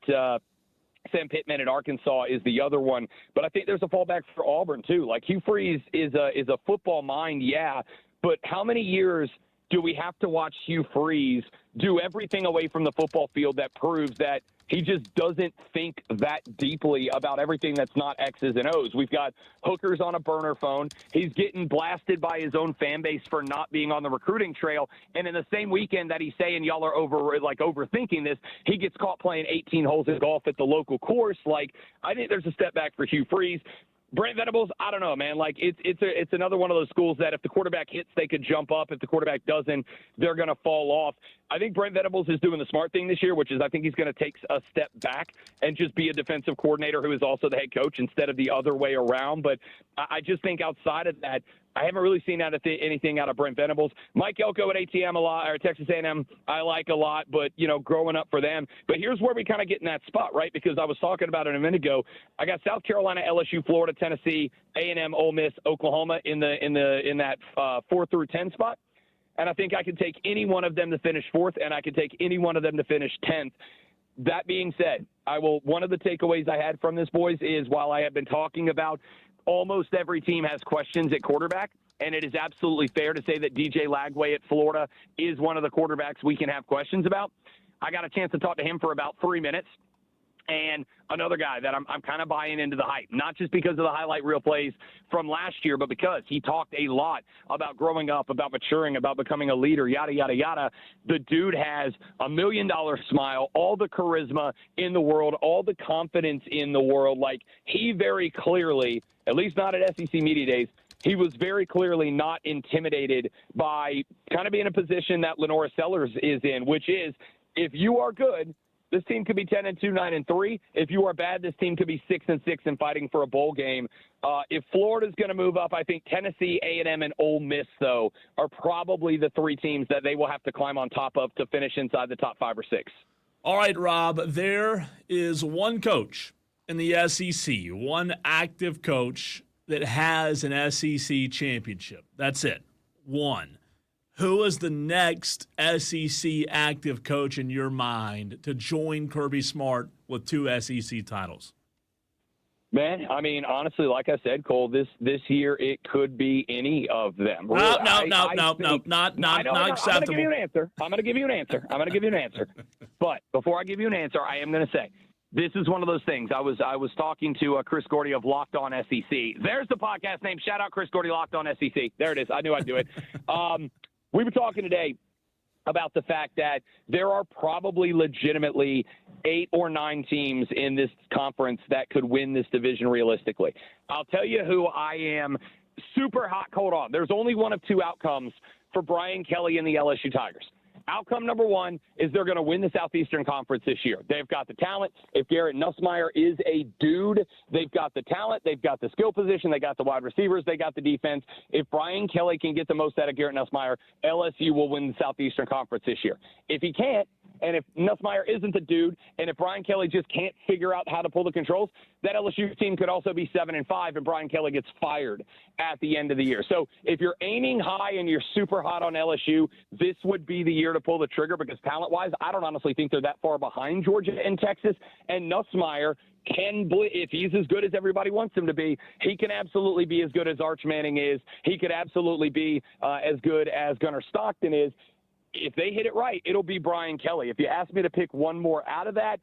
Sam Pittman at Arkansas is the other one, but I think there's a fallback for Auburn too. Like, Hugh Freeze is a football mind, yeah, but how many years do we have to watch Hugh Freeze do everything away from the football field that proves that he just doesn't think that deeply about everything that's not X's and O's? We've got hookers on a burner phone. He's getting blasted by his own fan base for not being on the recruiting trail. And in the same weekend that he's saying y'all are overthinking this, he gets caught playing 18 holes of golf at the local course. Like, I think there's a step back for Hugh Freeze. Brent Venables, I don't know, man. Like it's another one of those schools that if the quarterback hits, they could jump up. If the quarterback doesn't, they're going to fall off. I think Brent Venables is doing the smart thing this year, which is I think he's going to take a step back and just be a defensive coordinator who is also the head coach instead of the other way around. But I just think outside of that, I haven't really seen anything out of Brent Venables. Mike Elko at ATM a lot, or Texas A&M, I like a lot, but, growing up for them. But here's where we kind of get in that spot, right? Because I was talking about it a minute ago. I got South Carolina, LSU, Florida, Tennessee, A&M, Ole Miss, Oklahoma in that 4 through 10 spot. And I think I could take any one of them to finish 4th, and I could take any one of them to finish 10th. That being said, one of the takeaways I had from this, boys, is while I have been talking about almost every team has questions at quarterback, and it is absolutely fair to say that DJ Lagway at Florida is one of the quarterbacks we can have questions about. I got a chance to talk to him for about 3 minutes. And another guy that I'm kind of buying into the hype, not just because of the highlight reel plays from last year, but because he talked a lot about growing up, about maturing, about becoming a leader, yada, yada, yada. The dude has $1 million smile, all the charisma in the world, all the confidence in the world. Like, he very clearly, at least not at SEC Media Days, he was very clearly not intimidated by kind of being in a position that Lenora Sellers is in, which is, if you are good, this team could be 10-2, 9-3. If you are bad, this team could be 6-6 and fighting for a bowl game. If Florida's going to move up, I think Tennessee, A&M, and Ole Miss, though, are probably the 3 teams that they will have to climb on top of to finish inside the top 5 or 6. All right, Rob, there is one coach in the SEC, one active coach that has an SEC championship. That's it. One. Who is the next SEC active coach in your mind to join Kirby Smart with 2 SEC titles? Man, I mean, honestly, like I said, Cole, this year it could be any of them. No, not acceptable. I'm going to give you an answer. But before I give you an answer, I am going to say, this is one of those things. I was talking to Chris Gordy of Locked On SEC. There's the podcast name. Shout out Chris Gordy, Locked On SEC. There it is. I knew I'd do it. We were talking today about the fact that there are probably legitimately 8 or 9 teams in this conference that could win this division realistically. I'll tell you who I am super hot cold on. There's only one of 2 outcomes for Brian Kelly and the LSU Tigers. Outcome number 1 is they're going to win the Southeastern Conference this year. They've got the talent. If Garrett Nussmeier is a dude, they've got the talent. They've got the skill position. They got the wide receivers. They got the defense. If Brian Kelly can get the most out of Garrett Nussmeier, LSU will win the Southeastern Conference this year. If he can't, and if Nussmeier isn't the dude, and if Brian Kelly just can't figure out how to pull the controls, that LSU team could also be 7-5, and Brian Kelly gets fired at the end of the year. So if you're aiming high and you're super hot on LSU, this would be the year to pull the trigger, because talent-wise, I don't honestly think they're that far behind Georgia and Texas. And Nussmeier if he's as good as everybody wants him to be, he can absolutely be as good as Arch Manning is. He could absolutely be as good as Gunnar Stockton is. If they hit it right, it'll be Brian Kelly. If you ask me to pick one more out of that,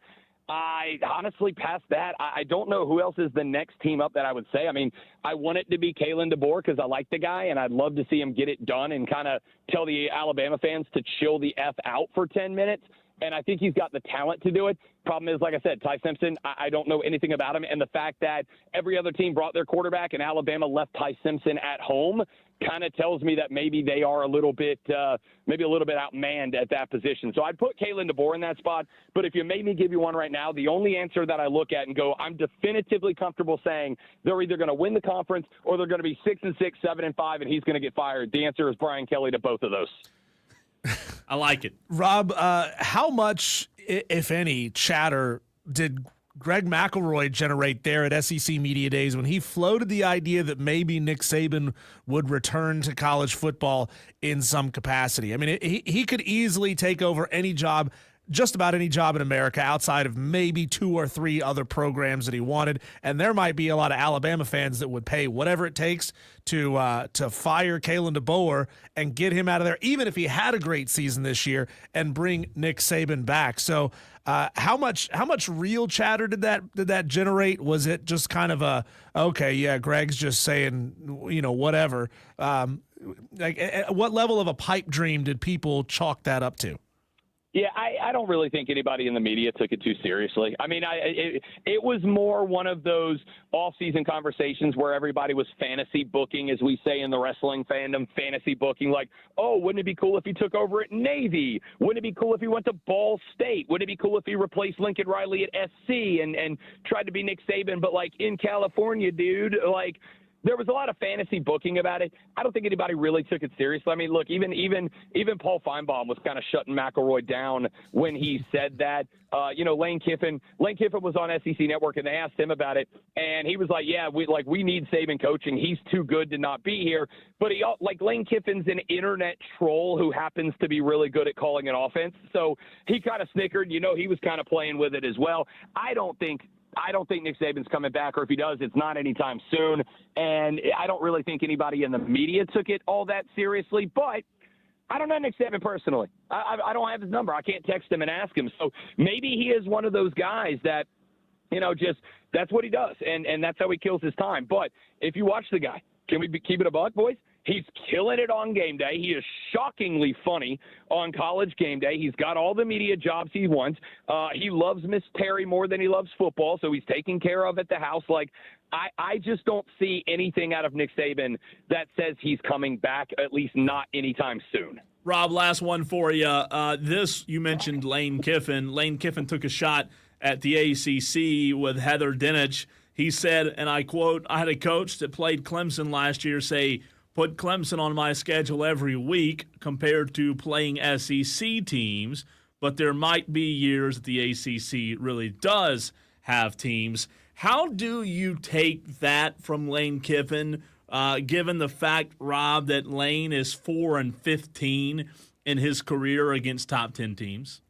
I honestly, past that, I don't know who else is the next team up that I would say. I mean, I want it to be Kalen DeBoer because I like the guy, and I'd love to see him get it done and kind of tell the Alabama fans to chill the F out for 10 minutes. And I think he's got the talent to do it. Problem is, like I said, Ty Simpson, I don't know anything about him. And the fact that every other team brought their quarterback and Alabama left Ty Simpson at home kind of tells me that maybe they are a little bit outmanned at that position. So I'd put Kalen DeBoer in that spot. But if you made me give you one right now, the only answer that I look at and go, I'm definitively comfortable saying they're either going to win the conference or they're going to be 6-6, 7-5, and he's going to get fired. The answer is Brian Kelly to both of those. I like it. Rob, how much, if any, chatter did Greg McElroy generate there at SEC Media Days when he floated the idea that maybe Nick Saban would return to college football in some capacity? I mean, he could easily take over any job, just about any job in America outside of maybe 2 or 3 other programs that he wanted. And there might be a lot of Alabama fans that would pay whatever it takes to fire Kalen DeBoer and get him out of there, even if he had a great season this year, and bring Nick Saban back. So how much real chatter did that generate? Was it just kind of a, okay, yeah, Greg's just saying, whatever. What level of a pipe dream did people chalk that up to? Yeah, I don't really think anybody in the media took it too seriously. I mean, it was more one of those off-season conversations where everybody was fantasy booking, as we say in the wrestling fandom, fantasy booking, like, oh, wouldn't it be cool if he took over at Navy? Wouldn't it be cool if he went to Ball State? Wouldn't it be cool if he replaced Lincoln Riley at SC and tried to be Nick Saban, but, like, in California, dude, like – there was a lot of fantasy booking about it. I don't think anybody really took it seriously. I mean, look, even Paul Feinbaum was kind of shutting McElroy down when he said that. Lane Kiffin was on SEC Network, and they asked him about it, and he was like, "Yeah, we need Saban coaching. He's too good to not be here." But Lane Kiffin's an internet troll who happens to be really good at calling an offense, so he kind of snickered. He was kind of playing with it as well. I don't think Nick Saban's coming back, or if he does, it's not anytime soon. And I don't really think anybody in the media took it all that seriously. But I don't know Nick Saban personally. I don't have his number. I can't text him and ask him. So maybe he is one of those guys that, just that's what he does, and that's how he kills his time. But if you watch the guy, can we keep it a buck, boys? He's killing it on game day. He is shockingly funny on College game day. He's got all the media jobs he wants. He loves Miss Terry more than he loves football, so he's taken care of at the house. Like, I just don't see anything out of Nick Saban that says he's coming back, at least not anytime soon. Rob, last one for you. You mentioned Lane Kiffin. Lane Kiffin took a shot at the ACC with Heather Dinich. He said, and I quote, "I had a coach that played Clemson last year say, put Clemson on my schedule every week compared to playing SEC teams, but there might be years that the ACC really does have teams." How do you take that from Lane Kiffin, given the fact, Rob, that Lane is 4-15 in his career against top 10 teams?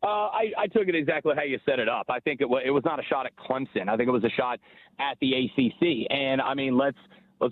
I took it exactly how you set it up. I think it was not a shot at Clemson. I think it was a shot at the ACC. And, I mean, let's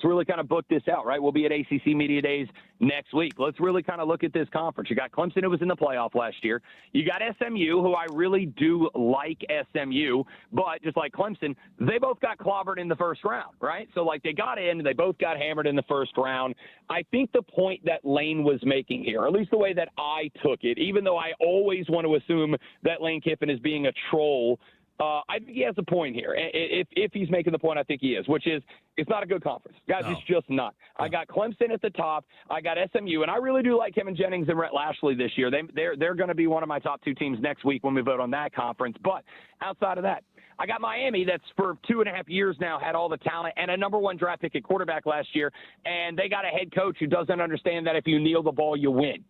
really kind of book this out, right? We'll be at ACC Media Days next week. Let's really kind of look at this conference. You got Clemson, who was in the playoff last year. You got SMU, who I really do like SMU, but just like Clemson, they both got clobbered in the first round, right? So, they got in, they both got hammered in the first round. I think the point that Lane was making here, or at least the way that I took it, even though I always want to assume that Lane Kiffin is being a troll, I think he has a point here. If he's making the point, I think he is, which is it's not a good conference. Guys, no. It's just not. No. I got Clemson at the top. I got SMU, and I really do like Kevin Jennings and Rhett Lashley this year. They're going to be one of my top two teams next week when we vote on that conference. But outside of that, I got Miami that's for 2.5 years now had all the talent and a number one draft pick at quarterback last year, and they got a head coach who doesn't understand that if you kneel the ball, you win.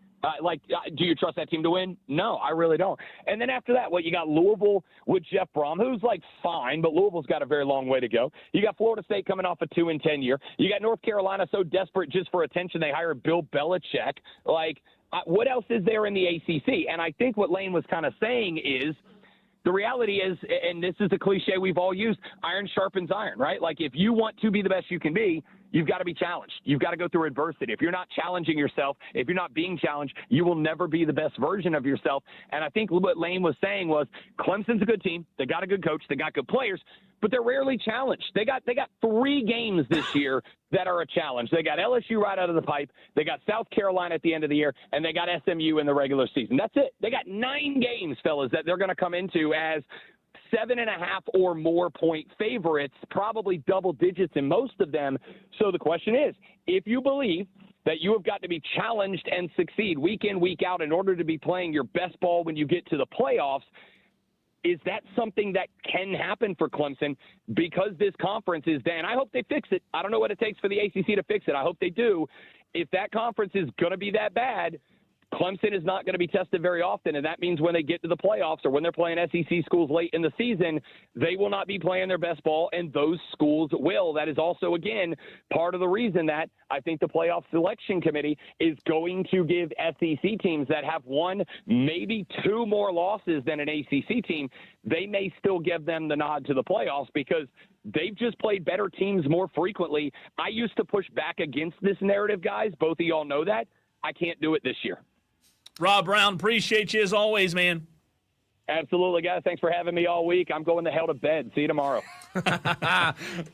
Do you trust that team to win? No, I really don't. And then after that, you got Louisville with Jeff Brom, who's fine, but Louisville's got a very long way to go. You got Florida State coming off a 2-10 year. You got North Carolina so desperate just for attention they hired Bill Belichick. What else is there in the ACC? And I think what Lane was kind of saying is, the reality is, and this is a cliche we've all used, iron sharpens iron, right? If you want to be the best you can be, you've got to be challenged. You've got to go through adversity. If you're not challenging yourself, if you're not being challenged, you will never be the best version of yourself. And I think what Lane was saying was Clemson's a good team. They got a good coach. They got good players, but they're rarely challenged. They got 3 games this year that are a challenge. They got LSU right out of the pipe. They got South Carolina at the end of the year, and they got SMU in the regular season. That's it. They got 9 games, fellas, that they're going to come into as 7.5 or more point favorites, probably double digits in most of them. So the question is, if you believe that you have got to be challenged and succeed week in, week out in order to be playing your best ball when you get to the playoffs, is that something that can happen for Clemson because this conference is there? And I hope they fix it. I don't know what it takes for the ACC to fix it. I hope they do. If that conference is going to be that bad, Clemson is not going to be tested very often, and that means when they get to the playoffs or when they're playing SEC schools late in the season, they will not be playing their best ball, and those schools will. That is also, again, part of the reason that I think the playoff selection committee is going to give SEC teams that have 1, maybe 2 more losses than an ACC team, they may still give them the nod to the playoffs because they've just played better teams more frequently. I used to push back against this narrative, guys. Both of y'all know that. I can't do it this year. Rob Brown, appreciate you as always, man. Absolutely, guys. Thanks for having me all week. I'm going the hell to bed. See you tomorrow.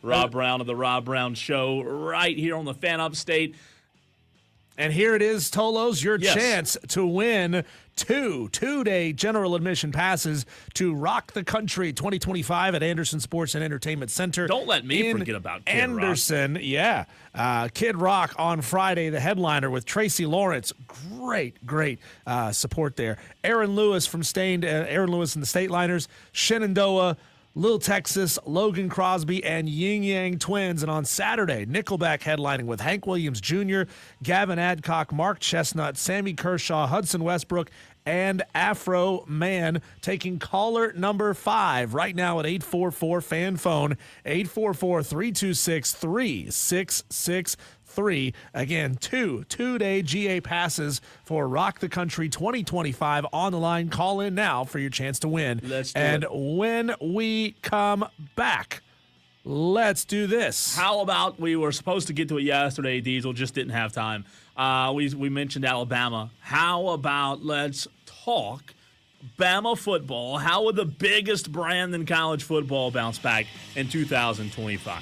Rob Brown of the Rob Brown Show right here on the Fan Upstate. And here it is, Tolos, your Yes. chance to win two-day general admission passes to Rock the Country 2025 at Anderson Sports and Entertainment Center. Don't let me in forget about Kid Rock. Anderson. Yeah. Kid Rock on Friday, the headliner with Tracy Lawrence. Great support there. Aaron Lewis from Stained, Aaron Lewis and the Stateliners, Shenandoah, Lil Texas, Logan Crosby, and Yin Yang Twins. And on Saturday, Nickelback headlining with Hank Williams Jr., Gavin Adcock, Mark Chestnut, Sammy Kershaw, Hudson Westbrook, and Afro Man, taking caller number 5 right now at 844-FAN phone, 844-326-3663. Again, two-day GA passes for Rock the Country 2025 on the line. Call in now for your chance to win. Let's do and it. when we come back, let's do this. How about we were supposed to get to it yesterday, Diesel, just didn't have time. We mentioned Alabama. How about let's talk Bama football? How would the biggest brand in college football bounce back in 2025?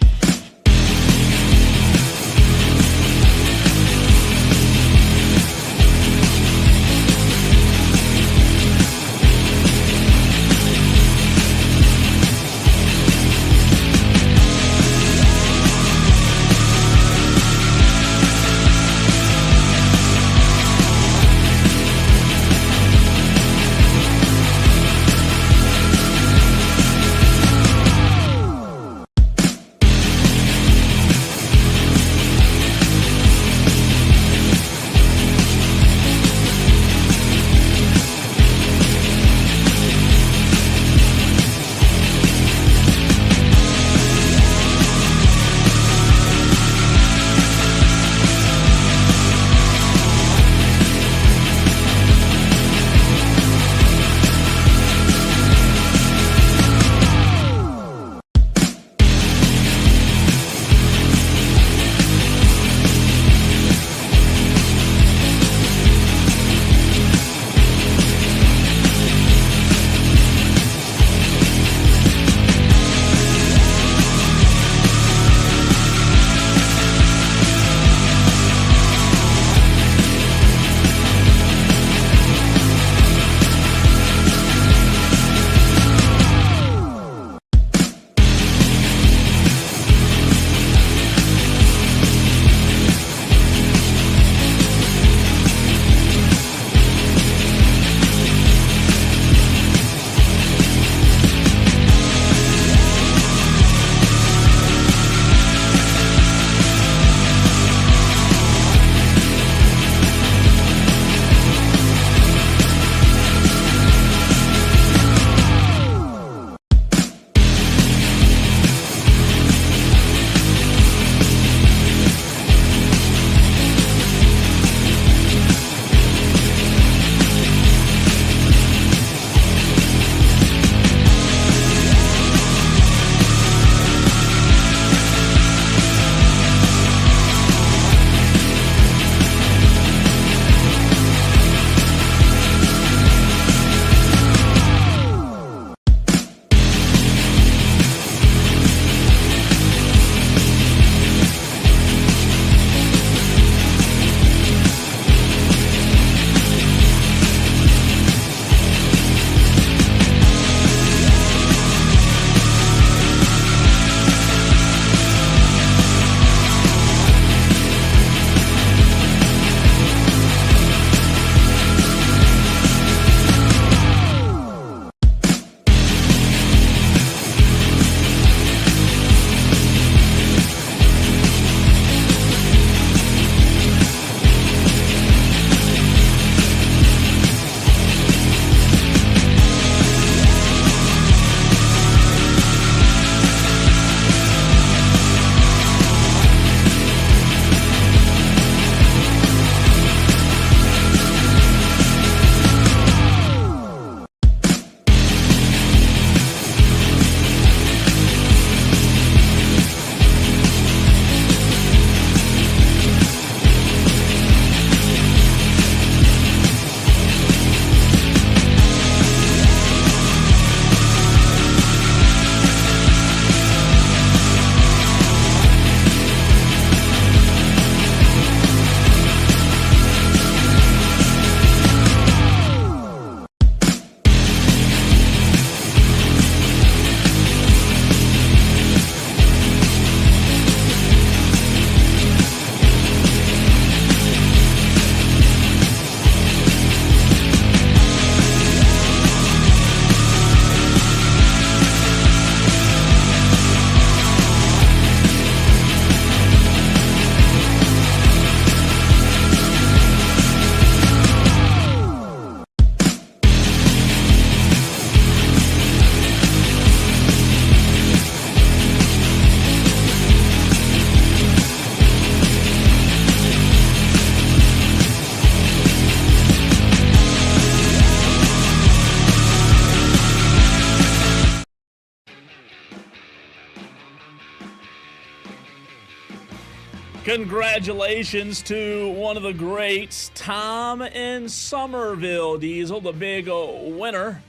Congratulations to one of the greats, Tom in Somerville, Diesel, the big winner.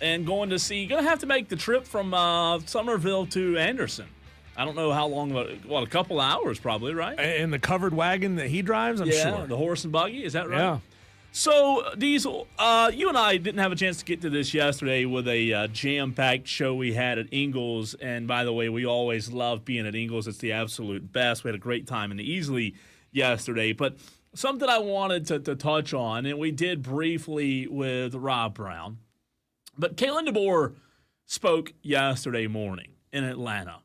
And going to have to make the trip from Somerville to Anderson. I don't know how long, a couple hours probably, right? In the covered wagon that he drives, I'm sure. The horse and buggy, is that right? Yeah. So, Diesel, you and I didn't have a chance to get to this yesterday with a jam-packed show we had at Ingles. And by the way, we always love being at Ingles. It's the absolute best. We had a great time in the Easley yesterday. But something I wanted to touch on, and we did briefly with Rob Brown, but Kalen DeBoer spoke yesterday morning in Atlanta.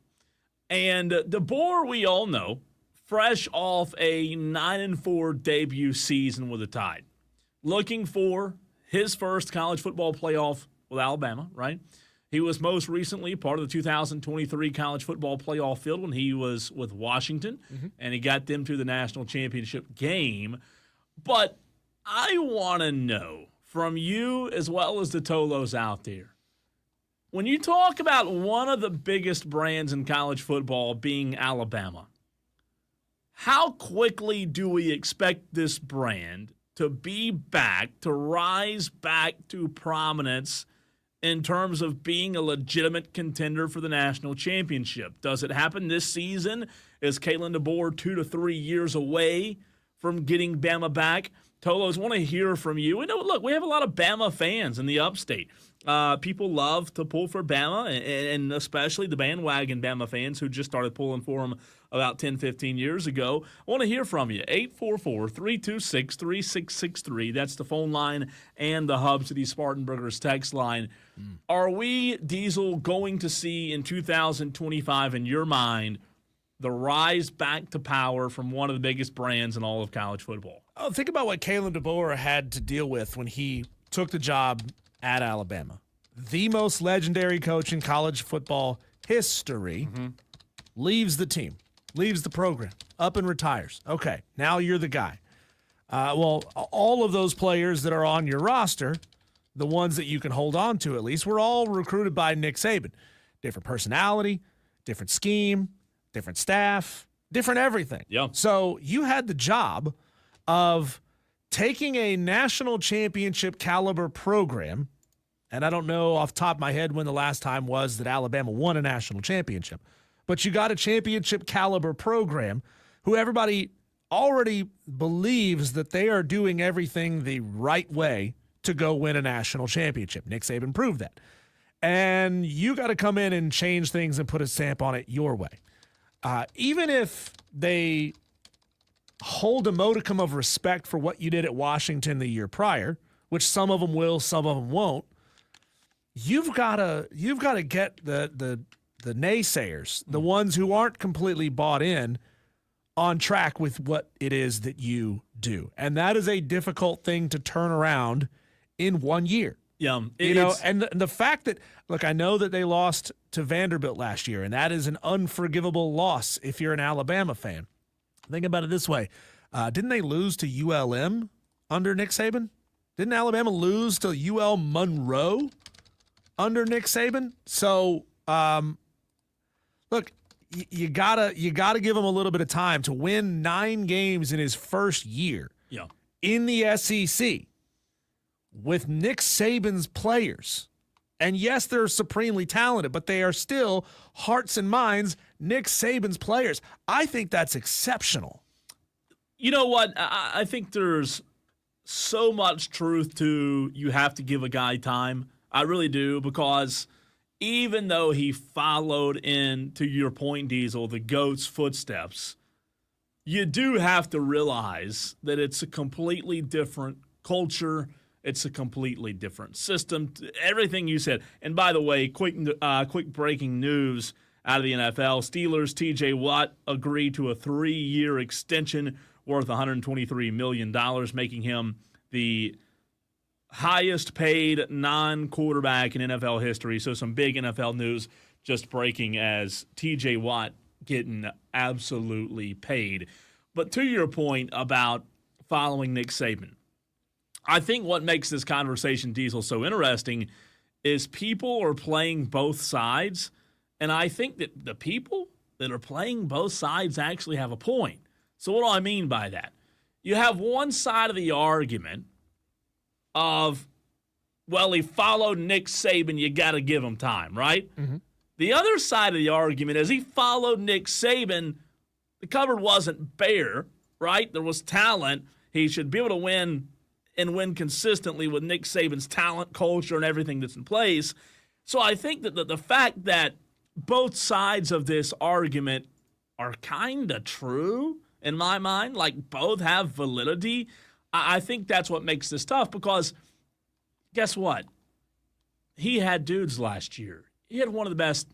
And DeBoer, we all know, fresh off a 9-4 debut season with the Tide. Looking for his first college football playoff with Alabama, right? He was most recently part of the 2023 college football playoff field when he was with Washington, and he got them to the national championship game. But I want to know from you as well as the Tolos out there, when you talk about one of the biggest brands in college football being Alabama, how quickly do we expect this brand to be back, to rise back to prominence in terms of being a legitimate contender for the national championship? Does it happen this season? Is Kalen DeBoer 2 to 3 years away from getting Bama back? Tolos, want to hear from you. We know, look, we have a lot of Bama fans in the upstate. People love to pull for Bama, and especially the bandwagon Bama fans who just started pulling for them about 10, 15 years ago. I want to hear from you. 844-326-3663. That's the phone line and the Hub City Spartanburgers text line. Are we, Diesel, going to see in 2025, in your mind, the rise back to power from one of the biggest brands in all of college football? Oh, think about what Kalen DeBoer had to deal with when he took the job at Alabama. The most legendary coach in college football history leaves the team, leaves the program, up and retires. Okay, now you're the guy. Well, all of those players that are on your roster, the ones that you can hold on to at least, were all recruited by Nick Saban. Different personality, different scheme, different staff, different everything. Yeah. So you had the job of taking a national championship caliber program, and I don't know off the top of my head when the last time was that Alabama won a national championship, but you got a championship caliber program who everybody already believes that they are doing everything the right way to go win a national championship. Nick Saban proved that. And you got to come in and change things and put a stamp on it your way. Even if they hold a modicum of respect for what you did at Washington the year prior, which some of them will, some of them won't, you've got to get the naysayers, the ones who aren't completely bought in, on track with what it is that you do. And that is a difficult thing to turn around in 1 year. Yeah. And the fact that, look, I know that they lost to Vanderbilt last year, and that is an unforgivable loss if you're an Alabama fan. Think about it this way. Didn't they lose to ULM under Nick Saban? Didn't Alabama lose to UL Monroe under Nick Saban? So, look, you gotta give him a little bit of time to win 9 games in his first year in the SEC with Nick Saban's players. And yes, they're supremely talented, but they are still hearts and minds Nick Saban's players. I think that's exceptional. You know what? I think there's so much truth to you have to give a guy time. I really do, because even though he followed in, to your point, Diesel, the GOAT's footsteps, you do have to realize that it's a completely different culture. It's a completely different system. Everything you said. And by the way, quick breaking news out of the NFL. Steelers T.J. Watt agreed to a 3-year extension worth $123 million, making him the highest paid non-quarterback in NFL history. So some big NFL news just breaking as T.J. Watt getting absolutely paid. But to your point about following Nick Saban, I think what makes this conversation, Diesel, so interesting is people are playing both sides, and I think that the people that are playing both sides actually have a point. So what do I mean by that? You have one side of the argument of, well, he followed Nick Saban, you got to give him time, right? Mm-hmm. The other side of the argument is he followed Nick Saban. The cupboard wasn't bare, right? There was talent. He should be able to win and win consistently with Nick Saban's talent, culture, and everything that's in place. So I think that the fact that both sides of this argument are kind of true in my mind, like both have validity, I think that's what makes this tough because guess what? He had dudes last year. He had one of the best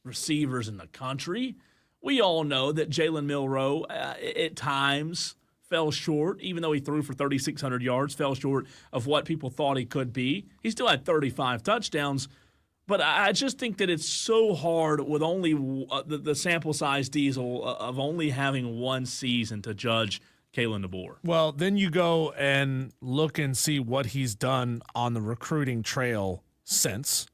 receivers in the country. We all know that Jalen Milroe at times fell short, even though he threw for 3,600 yards, fell short of what people thought he could be. He still had 35 touchdowns, but I just think that it's so hard with only the sample size, Diesel, of only having one season to judge Kalen DeBoer. Well, then you go and look and see what he's done on the recruiting trail since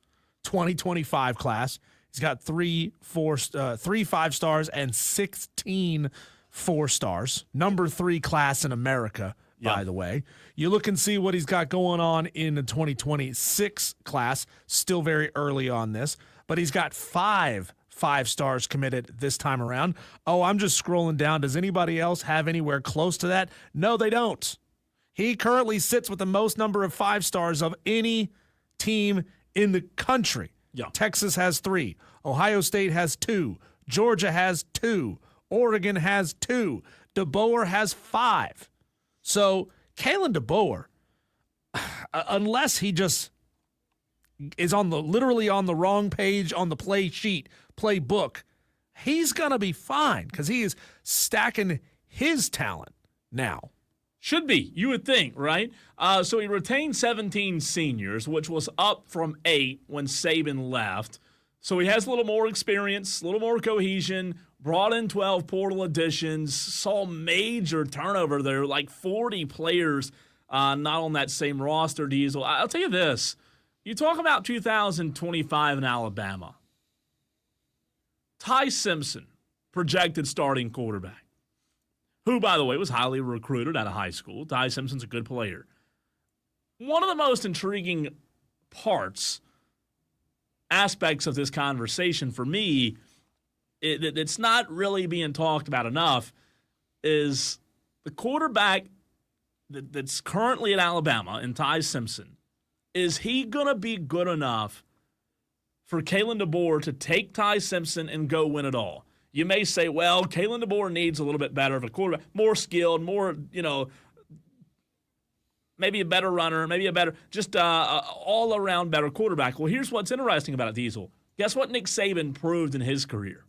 2025 class. He's got 3 5-stars and 16 4-stars. Number 3 class in America, by the way. You look and see what he's got going on in the 2026 class. Still very early on this, but he's got 5 5-stars committed this time around. Oh, I'm just scrolling down. Does anybody else have anywhere close to that? No, they don't. He currently sits with the most number of 5-stars of any team in the country. Yeah. Texas has 3. Ohio State has 2. Georgia has 2. Oregon has 2. DeBoer has 5. So Kalen DeBoer, unless he just is literally on the wrong page on the play sheet, playbook, he's going to be fine because he is stacking his talent now. Should be, you would think, right? So he retained 17 seniors, which was up from 8 when Saban left. So he has a little more experience, a little more cohesion, brought in 12 portal additions, saw major turnover there, like 40 players not on that same roster, Diesel. I'll tell you this. You talk about 2025 in Alabama. Ty Simpson, projected starting quarterback, who, by the way, was highly recruited out of high school. Ty Simpson's a good player. One of the most intriguing aspects of this conversation for me, it's not really being talked about enough, is the quarterback that's currently at Alabama, in Ty Simpson. Is he going to be good enough for Kalen DeBoer to take Ty Simpson and go win it all? You may say, well, Kalen DeBoer needs a little bit better of a quarterback, more skilled, more, maybe a better runner, maybe a better, just all-around better quarterback. Well, here's what's interesting about it, Diesel. Guess what Nick Saban proved in his career?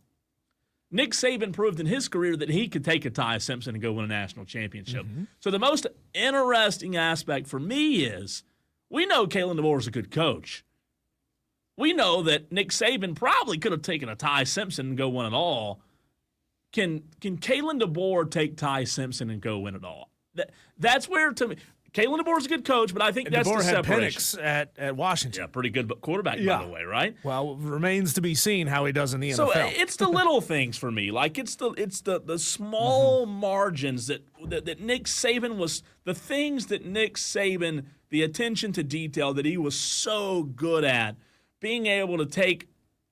Nick Saban proved in his career that he could take a Ty Simpson and go win a national championship. Mm-hmm. So the most interesting aspect for me is we know Kalen DeBoer is a good coach. We know that Nick Saban probably could have taken a Ty Simpson and go win it all. Can Kalen DeBoer take Ty Simpson and go win it all? That's where, to me, Kalen DeBoer's a good coach, but I think that's DeBoer the had separation. Penix at Washington. Yeah, pretty good quarterback, by the way, right? Well, remains to be seen how he does in the NFL. So it's the little things for me. Like it's the small margins that Nick Saban was, the things that Nick Saban, the attention to detail that he was so good at, being able to take,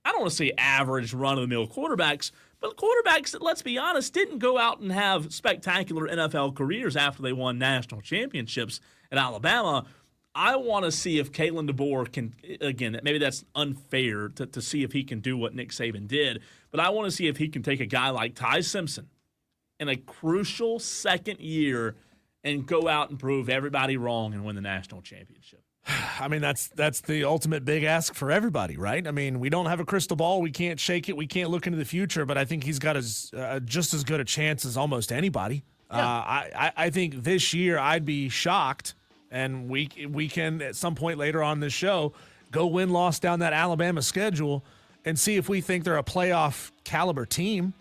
I don't want to say average run-of-the-mill quarterbacks, but quarterbacks that, let's be honest, didn't go out and have spectacular NFL careers after they won national championships at Alabama. I want to see if Kalen DeBoer can, again, maybe that's unfair to see if he can do what Nick Saban did, but I want to see if he can take a guy like Ty Simpson in a crucial second year and go out and prove everybody wrong and win the national championship. I mean, that's the ultimate big ask for everybody, right? I mean, we don't have a crystal ball. We can't shake it. We can't look into the future, but I think he's got just as good a chance as almost anybody. Yeah. I think this year I'd be shocked, and we can, at some point later on this show, go win-loss down that Alabama schedule and see if we think they're a playoff caliber team,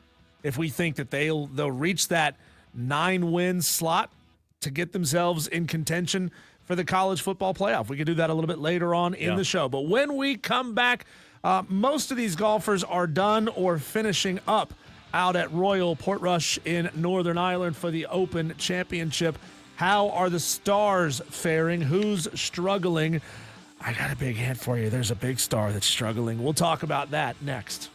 if we think that they'll reach that 9-win slot to get themselves in contention for the college football playoff. We could do that a little bit later on in the show. But when we come back, most of these golfers are done or finishing up out at Royal Portrush in Northern Ireland for the Open Championship. How are the Stars faring? Who's struggling? I got a big hint for you. There's a big star that's struggling. We'll talk about that next.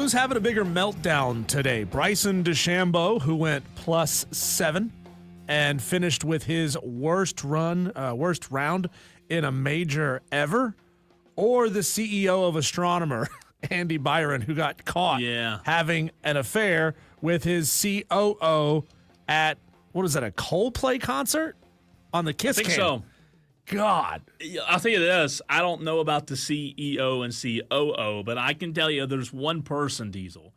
Who's having a bigger meltdown today? Bryson DeChambeau, who went +7 and finished with his worst round in a major ever, or the CEO of Astronomer, Andy Byron, who got caught having an affair with his COO at, what is that, a Coldplay concert on the Kiss Cam? I think so. God. I'll tell you this. I don't know about the CEO and COO, but I can tell you there's one person, Diesel,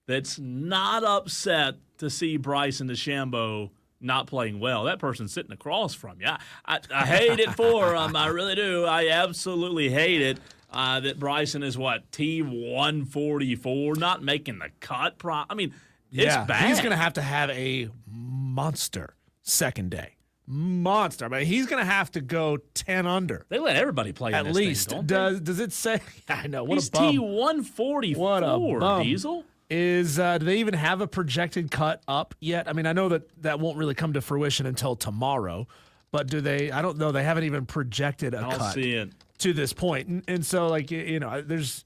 that's not upset to see Bryson DeChambeau not playing well. That person's sitting across from you. I hate it for him. I really do. I absolutely hate it that Bryson is, T144, not making the cut. I mean, it's bad. He's going to have a monster second day. Monster. I mean, he's going to have to go 10 under. They let everybody play at in this least. thing, don't they? Does it say? I know. What he's a bum. T144. What a bum. Diesel. Do they even have a projected cut up yet? I mean, I know that won't really come to fruition until tomorrow, but do they? I don't know. They haven't even projected a cut to this point. And so, there's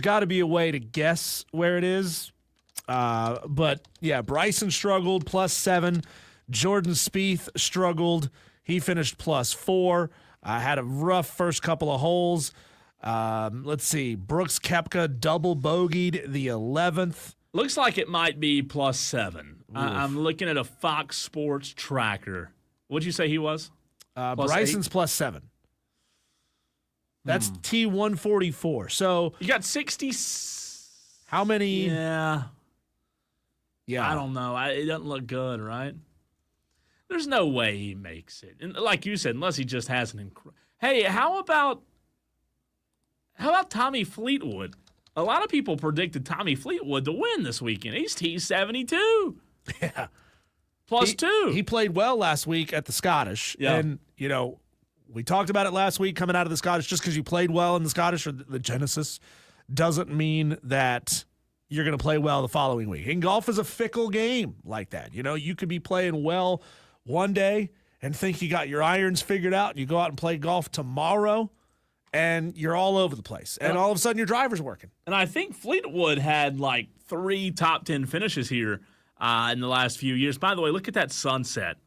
got to be a way to guess where it is. But yeah, Bryson struggled +7. Jordan Spieth struggled. He finished +4. Had a rough first couple of holes. Let's see. Brooks Koepka double bogeyed the 11th. Looks like it might be +7. I'm looking at a Fox Sports tracker. What'd you say he was? Bryson's +7. That's T144. So you got 60. How many? Yeah. I don't know. It doesn't look good, right? There's no way he makes it. And like you said, unless he just has an Hey, how about Tommy Fleetwood? A lot of people predicted Tommy Fleetwood to win this weekend. He's T72. Yeah. +2. He played well last week at the Scottish. Yeah. And, we talked about it last week coming out of the Scottish. Just because you played well in the Scottish or the Genesis doesn't mean that you're going to play well the following week. And golf is a fickle game like that. You could be playing well one day and think you got your irons figured out, and you go out and play golf tomorrow, and you're all over the place. And all of a sudden, your driver's working. And I think Fleetwood had 3 top 10 finishes here in the last few years. By the way, look at that sunset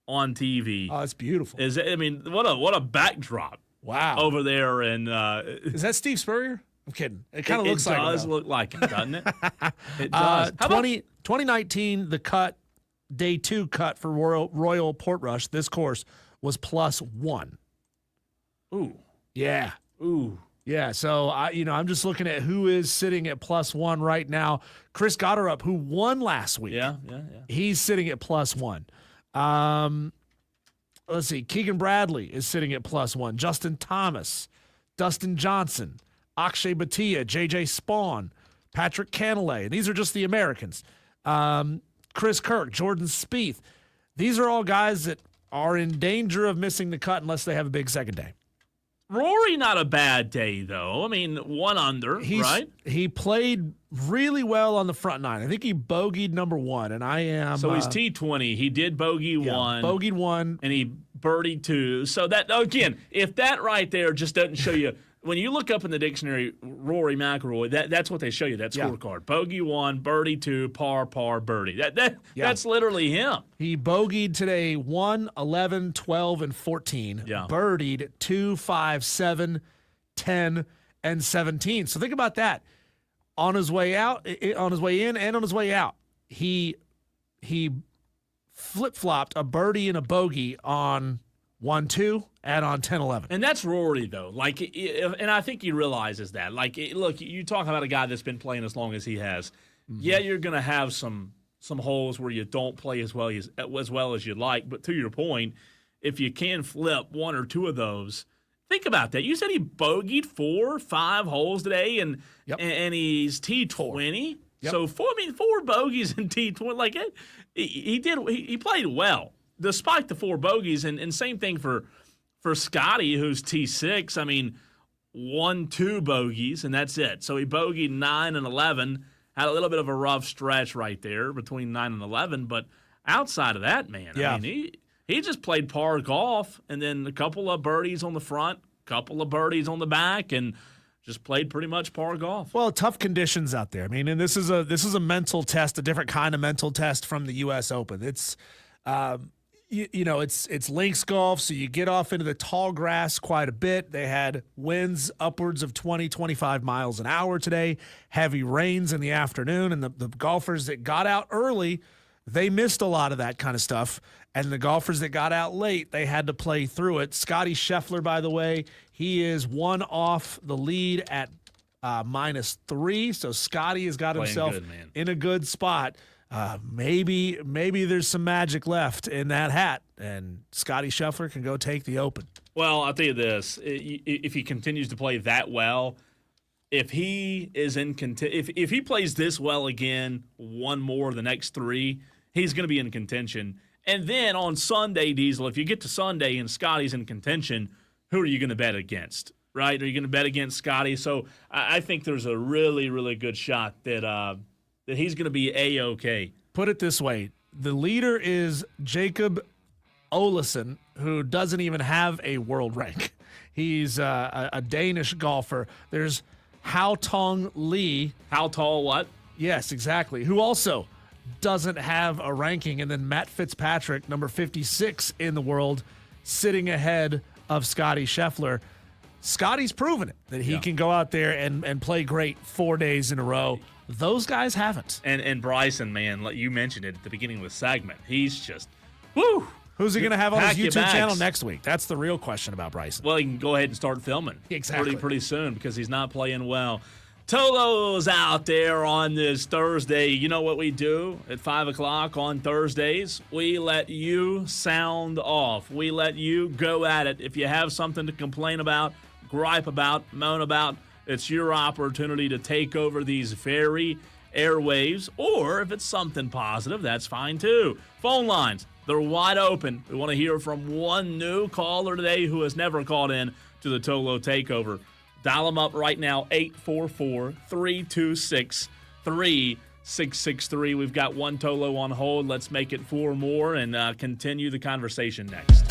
on TV. Oh, it's beautiful. What a backdrop. Wow. Over there. And is that Steve Spurrier? I'm kidding. It kind of looks like it. It does look like it, doesn't it? It does. 2019, the cut, day 2 cut for Royal Portrush, this course was +1. Ooh. Yeah. Ooh. Yeah, so I'm just looking at who is sitting at +1 right now. Chris Gotterup, who won last week. Yeah. He's sitting at +1. Let's see. Keegan Bradley is sitting at +1. Justin Thomas, Dustin Johnson, Akshay Bhatia, J.J. Spawn, Patrick Cantlay. These are just the Americans. Chris Kirk, Jordan Spieth. These are all guys that are in danger of missing the cut unless they have a big second day. Rory, not a bad day, though. I mean, 1 under, right? He played really well on the front 9. I think he bogeyed number 1, and I am. So he's T20. He did bogey 1. Bogeyed 1. And he birdied 2. So that, again, if that right there just doesn't show you, when you look up in the dictionary, Rory McIlroy, that's what they show you, that scorecard. Bogey 1, birdie 2, par, birdie. That's literally him. He bogeyed today 1, 11, 12, and 14. Yeah. Birdied 2, 5, 7, 10, and 17. So think about that. On his way out, on his way in, and on his way out, he flip-flopped a birdie and a bogey on 1, 2, and on 10, 11. And that's Rory, though. And I think he realizes that. Look, you talk about a guy that's been playing as long as he has. Mm-hmm. Yeah, you're going to have some holes where you don't play as well as you'd like. But to your point, if you can flip 1 or 2 of those, think about that. You said he bogeyed 4, 5 holes today, and he's T20. Yep. So 4 bogeys in T20. He played well despite the 4 bogeys, and same thing for Scotty, who's T6. I mean, 1, 2 bogeys, and that's it. So he bogeyed 9 and 11, had a little bit of a rough stretch right there between 9 and 11. But outside of that, man, I mean, he just played par golf, and then a couple of birdies on the front, couple of birdies on the back, and just played pretty much par golf. Well, tough conditions out there. I mean, and this is a mental test, a different kind of mental test from the U.S. Open. It's it's links golf, so you get off into the tall grass quite a bit. They had winds upwards of 20, 25 miles an hour today, heavy rains in the afternoon, and the golfers that got out early, they missed a lot of that kind of stuff. And the golfers that got out late, they had to play through it. Scotty Scheffler, by the way, he is one off the lead at -3. So Scotty has got himself in a good spot. Maybe there's some magic left in that hat, and Scotty Scheffler can go take the Open. Well, I'll tell you this: if he continues to play that well, if he is if he plays this well again, one more of the next 3, he's going to be in contention. And then on Sunday, Diesel, if you get to Sunday and Scotty's in contention, who are you going to bet against? Right? Are you going to bet against Scotty? So I think there's a really, really good shot that he's going to be A-OK. Put it this way. The leader is Jacob Olesen, who doesn't even have a world rank. He's a Danish golfer. There's Hao Tong Lee. How tall what? Yes, exactly. Who also doesn't have a ranking. And then Matt Fitzpatrick, number 56 in the world, sitting ahead of Scotty Scheffler. Scotty's proven it, that he can go out there and play great 4 days in a row. Those guys haven't. And Bryson, man, like you mentioned it at the beginning of the segment, he's just, woo! Who's he going to have on his Pack your YouTube channel bags. next week? That's the real question about Bryson. Well, he can go ahead and start filming Exactly. pretty soon because he's not playing well. Tolo's out there on this Thursday. You know what we do at 5 o'clock on Thursdays? We let you sound off. We let you go at it. If you have something to complain about, gripe about, moan about, it's your opportunity to take over these very airwaves. Or if it's something positive, that's fine too. Phone lines, they're wide open. We want to hear from one new caller today who has never called in to the Tolo Takeover. Dial them up right now, 844-326-3663. We've got one Tolo on hold. Let's make it 4 more and continue the conversation next.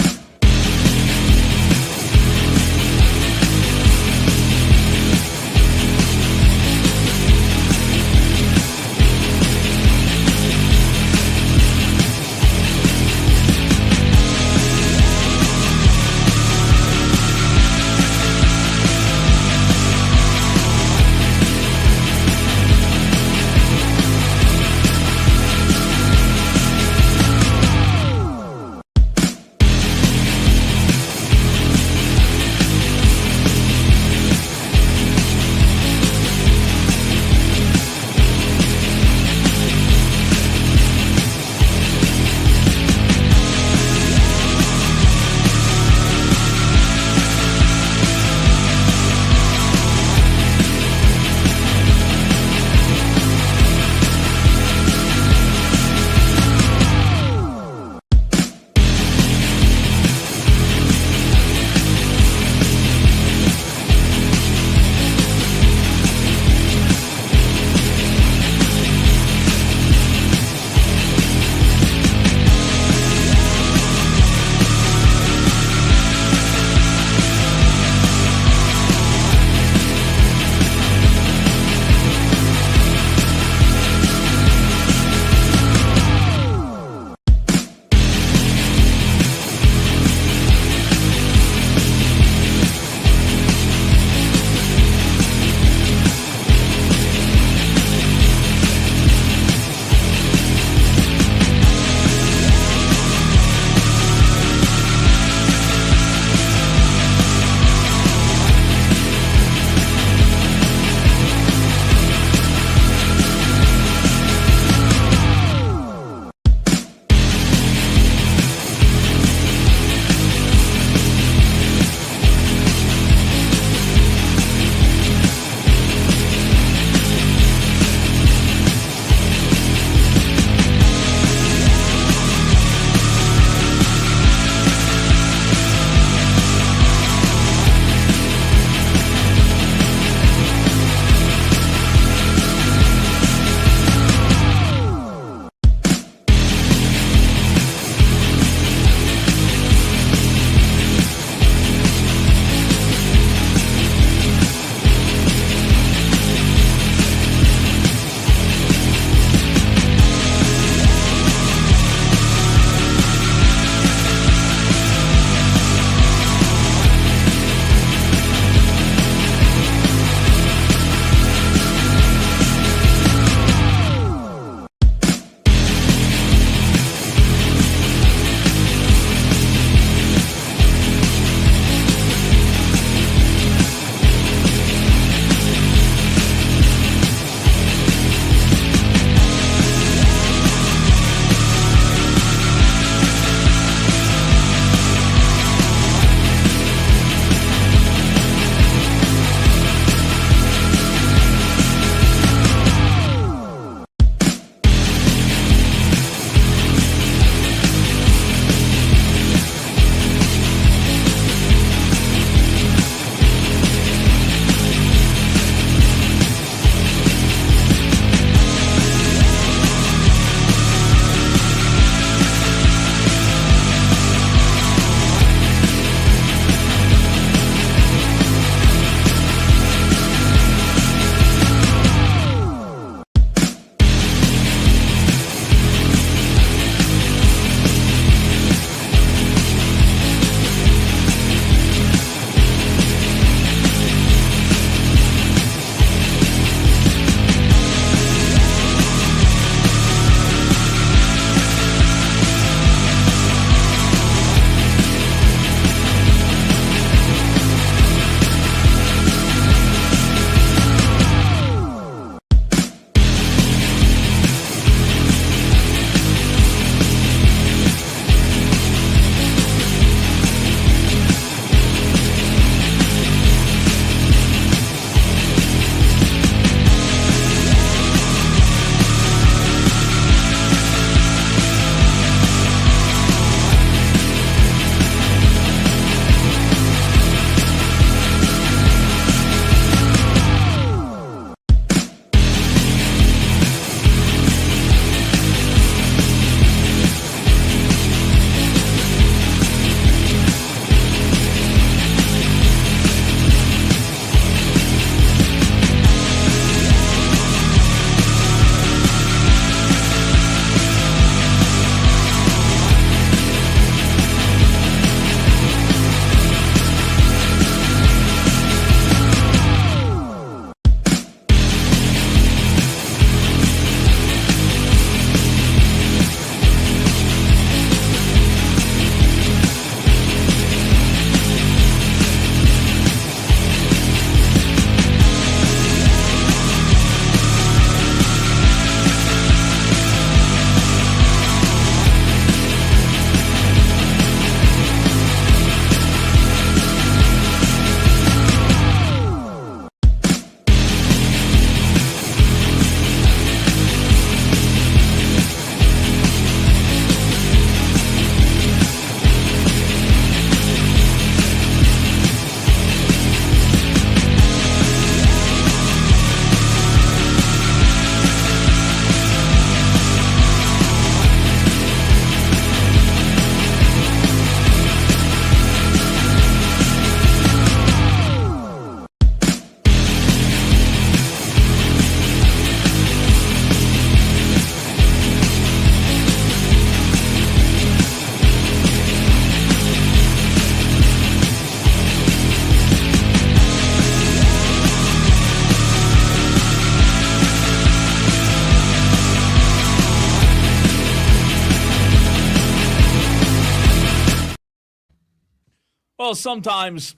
sometimes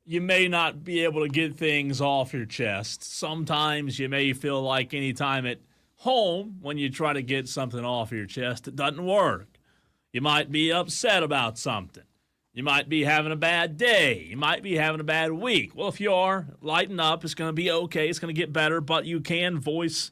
you may not be able to get things off your chest. Sometimes you may feel like anytime at home when you try to get something off your chest, it doesn't work. You might be upset about something. You might be having a bad day. You might be having a bad week. Well, if you are, lighten up. It's going to be okay. It's going to get better, but you can voice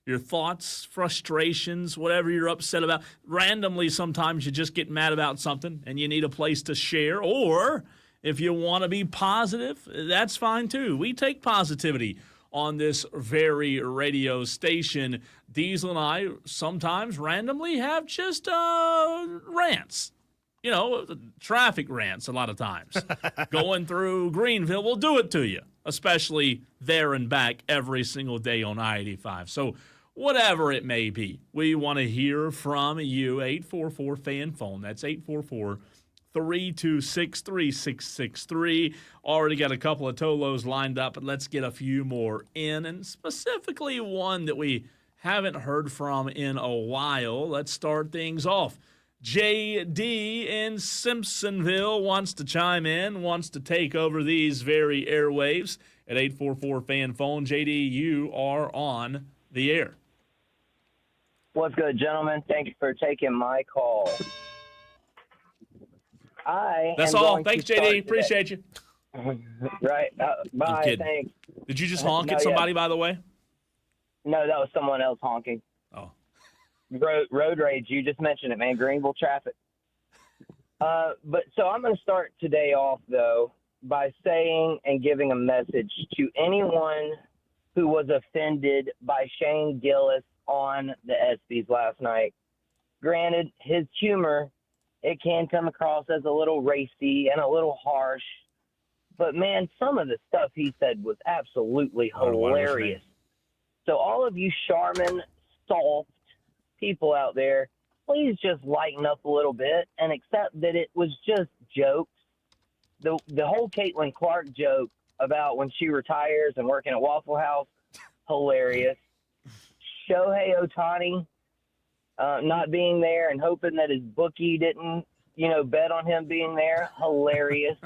your thoughts, frustrations, whatever you're upset about. Randomly, sometimes you just get mad about something and you need a place to share. Or if you want to be positive, that's fine too. We take positivity on this very radio station. Diesel and I sometimes randomly have just rants. You know, traffic rants a lot of times. Going through Greenville will do it to you, especially there and back every single day on I-85. So whatever it may be, we want to hear from you. 844-FAN-PHONE. That's 844-326-3663. Already got a couple of Tolos lined up, but let's get a few more in, and specifically one that we haven't heard from in a while. Let's start things off. JD in Simpsonville wants to chime in, wants to take over these very airwaves at 844-FAN-PHONE. JD, you are on the air. What's good, gentlemen? Thank you for taking my call. That's all. Thanks, JD. Appreciate you. Right. Bye. Thanks. Did you just honk at somebody, by the way? No, that was someone else honking. Oh. Road rage. You just mentioned it, man. Greenville traffic. But so I'm going to start today off, though, by saying and giving a message to anyone who was offended by Shane Gillis on the ESPYs last night. Granted, his humor, it can come across as a little racy and a little harsh. But, man, some of the stuff he said was absolutely hilarious. So all of you Charmin, soft people out there, please just lighten up a little bit and accept that it was just jokes. The whole Caitlin Clark joke about when she retires and working at Waffle House, hilarious. Shohei Ohtani not being there and hoping that his bookie didn't, bet on him being there, hilarious.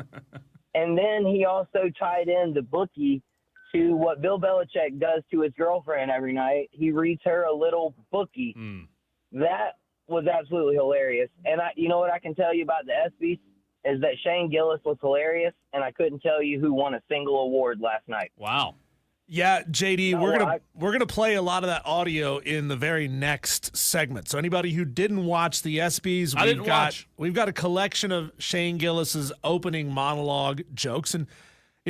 And then he also tied in the bookie to what Bill Belichick does to his girlfriend every night. He reads her a little bookie. That was absolutely hilarious. And you know what I can tell you about the ESPYs is that Shane Gillis was hilarious, and I couldn't tell you who won a single award last night. Wow. Yeah, JD, we're gonna play a lot of that audio in the very next segment. So anybody who didn't watch the ESPYs, we've got a collection of Shane Gillis's opening monologue jokes, and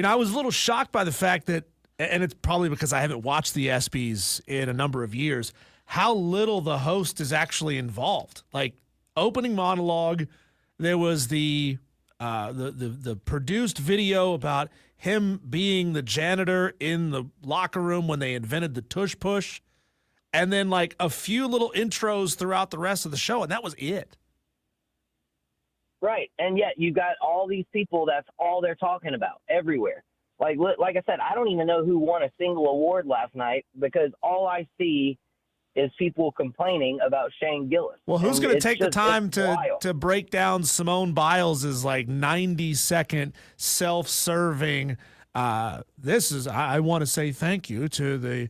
I was a little shocked by the fact that, and it's probably because I haven't watched the ESPYs in a number of years, how little the host is actually involved. Like opening monologue, there was the produced video about him being the janitor in the locker room when they invented the tush push, and then like a few little intros throughout the rest of the show, and that was it. Right, and yet you got all these people, that's all they're talking about everywhere. Like I said, I don't even know who won a single award last night because all I see is people complaining about Shane Gillis. Well, who's going to take the time to break down Simone Biles' like 90-second self-serving, I want to say thank you to the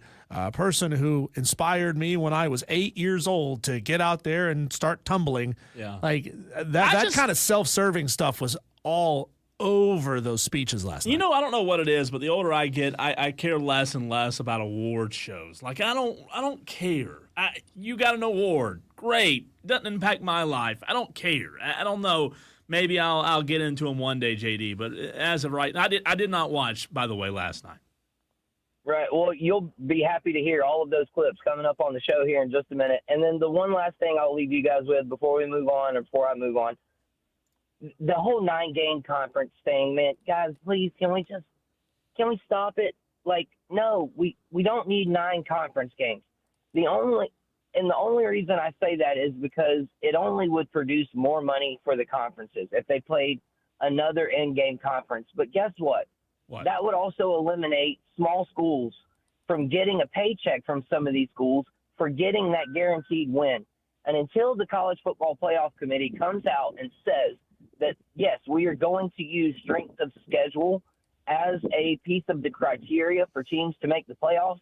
person who inspired me when I was 8 years old to get out there and start tumbling. Yeah. Like that kind of self-serving stuff was all over those speeches last night. I don't know what it is, but the older I get, I care less and less about award shows. Like I don't care. You got an award, great. Doesn't impact my life. I don't care. I don't know. Maybe I'll get into them one day, JD. But as of right, I did not watch, by the way, last night. Right. Well, you'll be happy to hear all of those clips coming up on the show here in just a minute. And then the one last thing I'll leave you guys with before I move on, the whole 9-game conference thing, man, guys, please, can we stop it? Like, no, we don't need 9 conference games. The only reason I say that is because it only would produce more money for the conferences if they played another in-game conference. But guess what? That would also eliminate small schools from getting a paycheck from some of these schools for getting that guaranteed win. And until the College Football Playoff Committee comes out and says that, yes, we are going to use strength of schedule as a piece of the criteria for teams to make the playoffs.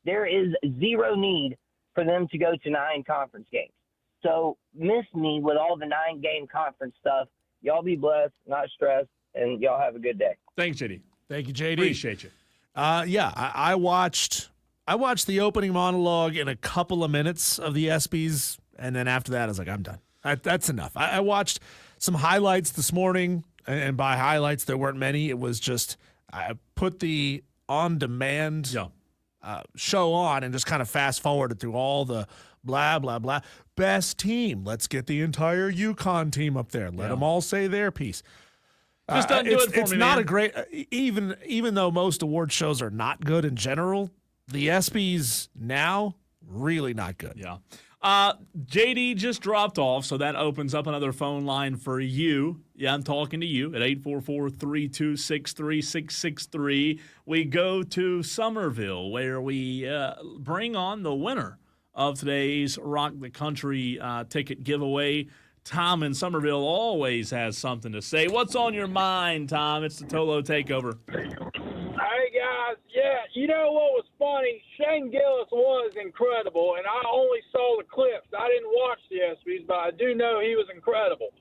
There is zero need for them to go to 9 conference games. So miss me with all the 9-game conference stuff. Y'all be blessed, not stressed, and y'all have a good day. Thanks, JD. Thank you, JD. Appreciate you. I watched the opening monologue in a couple of minutes of the ESPYs, and then after that, I was like, I'm done. That's enough. I watched some highlights this morning, and by highlights, there weren't many. It was just I put the on-demand show on and just kind of fast-forwarded through all the blah, blah, blah. Best team. Let's get the entire UConn team up there. Let them all say their piece. Just doesn't do it for it's me, not man. a great even though most award shows are not good in general, the ESPYs now really not good. Yeah. JD just dropped off, so that opens up another phone line for you. Yeah, I'm talking to you at 844-326-3663. We go to Somerville, where we bring on the winner of today's Rock the Country ticket giveaway. Tom in Somerville always has something to say. What's on your mind, Tom? It's the Tolo Takeover. Hey, guys. Yeah, you know what was funny? Shane Gillis was incredible, and I only saw the clips. I didn't watch the ESPYs, but I do know he was incredible.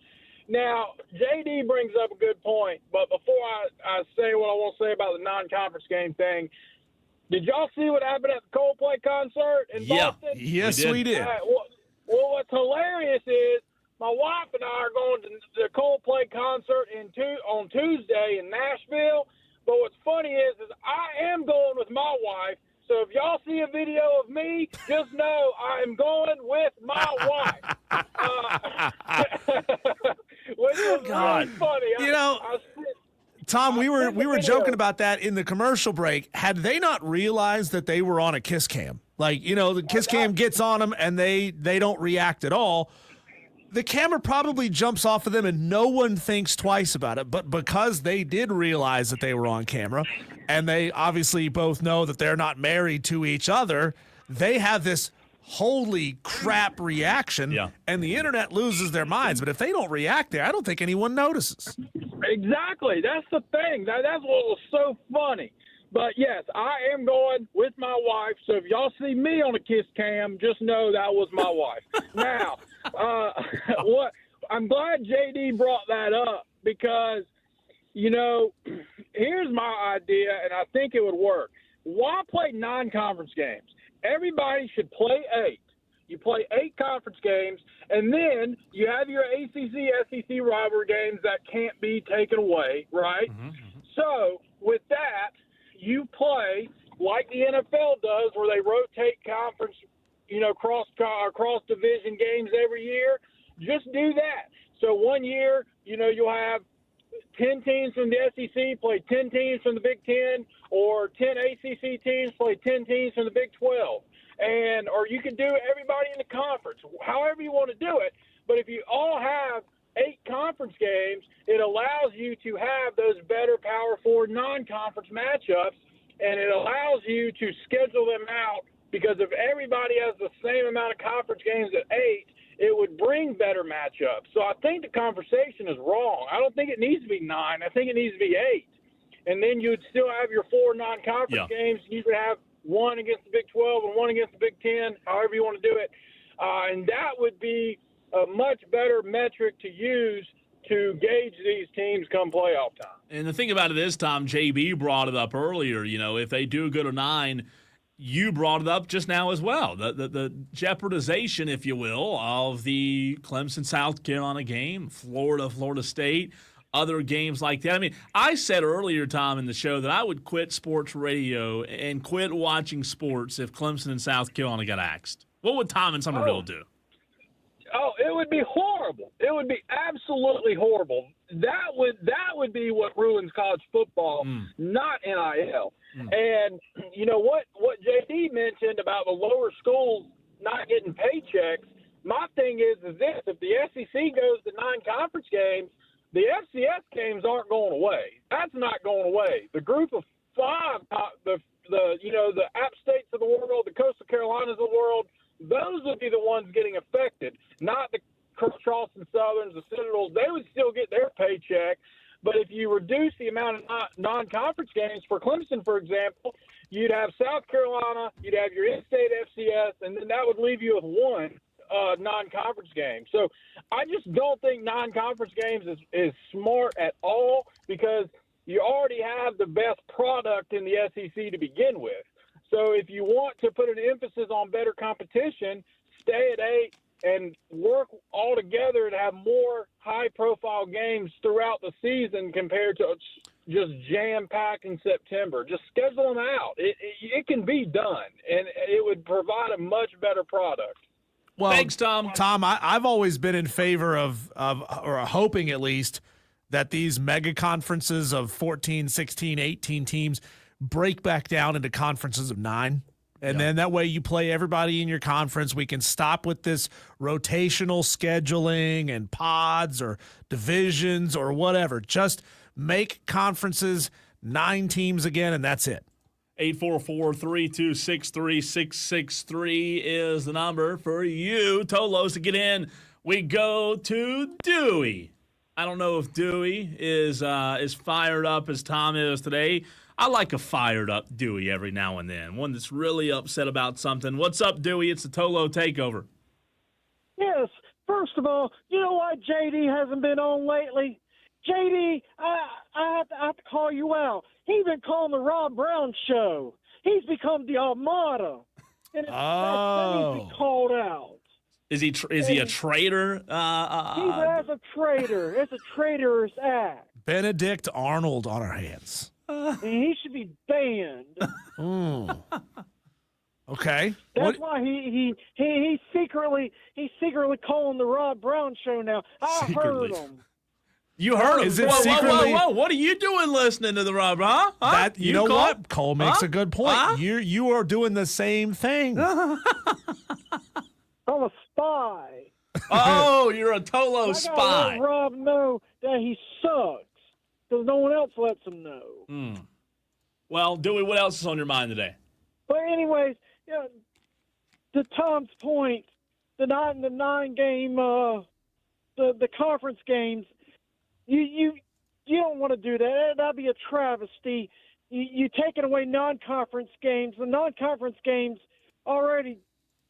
Now, JD brings up a good point, but before I say what I want to say about the non-conference game thing, did y'all see what happened at the Coldplay concert in Boston? Yes, we did. Well, what's hilarious is my wife and I are going to the Coldplay concert on Tuesday in Nashville. But what's funny is I am going with my wife. So if y'all see a video of me, just know I am going with my wife. Which was really funny. Tom, we were joking about that in the commercial break. Had they not realized that they were on a kiss cam, the kiss cam gets on them and they don't react at all, the camera probably jumps off of them and no one thinks twice about it. But because they did realize that they were on camera and they obviously both know that they're not married to each other, they have this holy crap reaction and the internet loses their minds. But if they don't react there, I don't think anyone notices. Exactly. That's the thing. That's what was so funny. But, yes, I am going with my wife. So if y'all see me on a kiss cam, just know that was my wife. Now, I'm glad JD brought that up because, here's my idea, and I think it would work. Why play non-conference games? Everybody should play 8. You play 8 conference games, and then you have your ACC, SEC rivalry games that can't be taken away, right? Mm-hmm. So with that, you play like the NFL does where they rotate conference, cross division games every year. Just do that. So one year, you'll have 10 teams from the SEC play 10 teams from the Big Ten, or 10 ACC teams play 10 teams from the Big 12. Or you can do everybody in the conference, however you want to do it. But if you all have 8 conference games, it allows you to have those better Power 4 non-conference matchups, and it allows you to schedule them out because if everybody has the same amount of conference games at 8, it would bring better matchups. So I think the conversation is wrong. I don't think it needs to be 9. I think it needs to be 8. And then you'd still have your 4 non-conference games. You could have one against the Big 12 and one against the Big 10, however you want to do it. And that would be a much better metric to use to gauge these teams come playoff time. And the thing about it is, Tom, JB brought it up earlier, if they do go to 9, you brought it up just now as well. The jeopardization, if you will, of the Clemson-South Carolina game, Florida State, other games like that. I mean, I said earlier, Tom, in the show that I would quit sports radio and quit watching sports if Clemson and South Carolina got axed. What would Tom in Somerville do? Oh, it would be horrible. It would be absolutely horrible. That would be what ruins college football, not NIL. And you know what JD mentioned about the lower schools not getting paychecks. My thing is this: if the SEC goes to 9 conference games, the FCS games aren't going away. That's not going away. The group of 5, the App States of the world, the Coastal Carolinas of the world, those would be the ones getting affected, not the Charleston Southerns, the Citadels, they would still get their paycheck. But if you reduce the amount of non-conference games for Clemson, for example, you'd have South Carolina, you'd have your in-state FCS, and then that would leave you with one non-conference game. So I just don't think non-conference games is smart at all, because you already have the best product in the SEC to begin with. So if you want to put an emphasis on better competition, stay at 8 and work all together to have more high-profile games throughout the season compared to just jam-packed in September. Just schedule them out. It can be done, and it would provide a much better product. Well, Thanks, Tom. Tom, I've always been in favor of or hoping at least that these mega conferences of 14, 16, 18 teams break back down into conferences of 9. And then that way you play everybody in your conference. We can stop with this rotational scheduling and pods or divisions or whatever. Just make conferences 9 teams again, and that's it. 844-326-3663 is the number for you, Tolos, to get in. We go to Dewey. I don't know if Dewey is fired up as Tom is today. I like a fired up Dewey every now and then, one that's really upset about something. What's up, Dewey? It's the Tolo Takeover. Yes. First of all, you know why JD hasn't been on lately? JD, I have to call you out. He's been calling the Rob Brown show. He's become the Armada. And it's that needs to be called out. Is he a traitor? He's as a traitor. It's a traitorous act. Benedict Arnold on our hands. And he should be banned. Okay. That's why he's secretly calling the Rob Brown show now. I heard him. You heard him? Is it whoa, secretly? Whoa. What are you doing listening to the Rob? Huh? That you know call? what? Cole makes a good point. Huh? You are doing the same thing. I'm a spy. Oh, you're a Tolo I spy. gotta let Rob know that he sucks, because no one else lets him know. Well, Dewey, what else is on your mind today? But anyways, to Tom's point, the 9 game, the conference games, you don't want to do that. That'd be a travesty. You taking away non-conference games. The non-conference games already.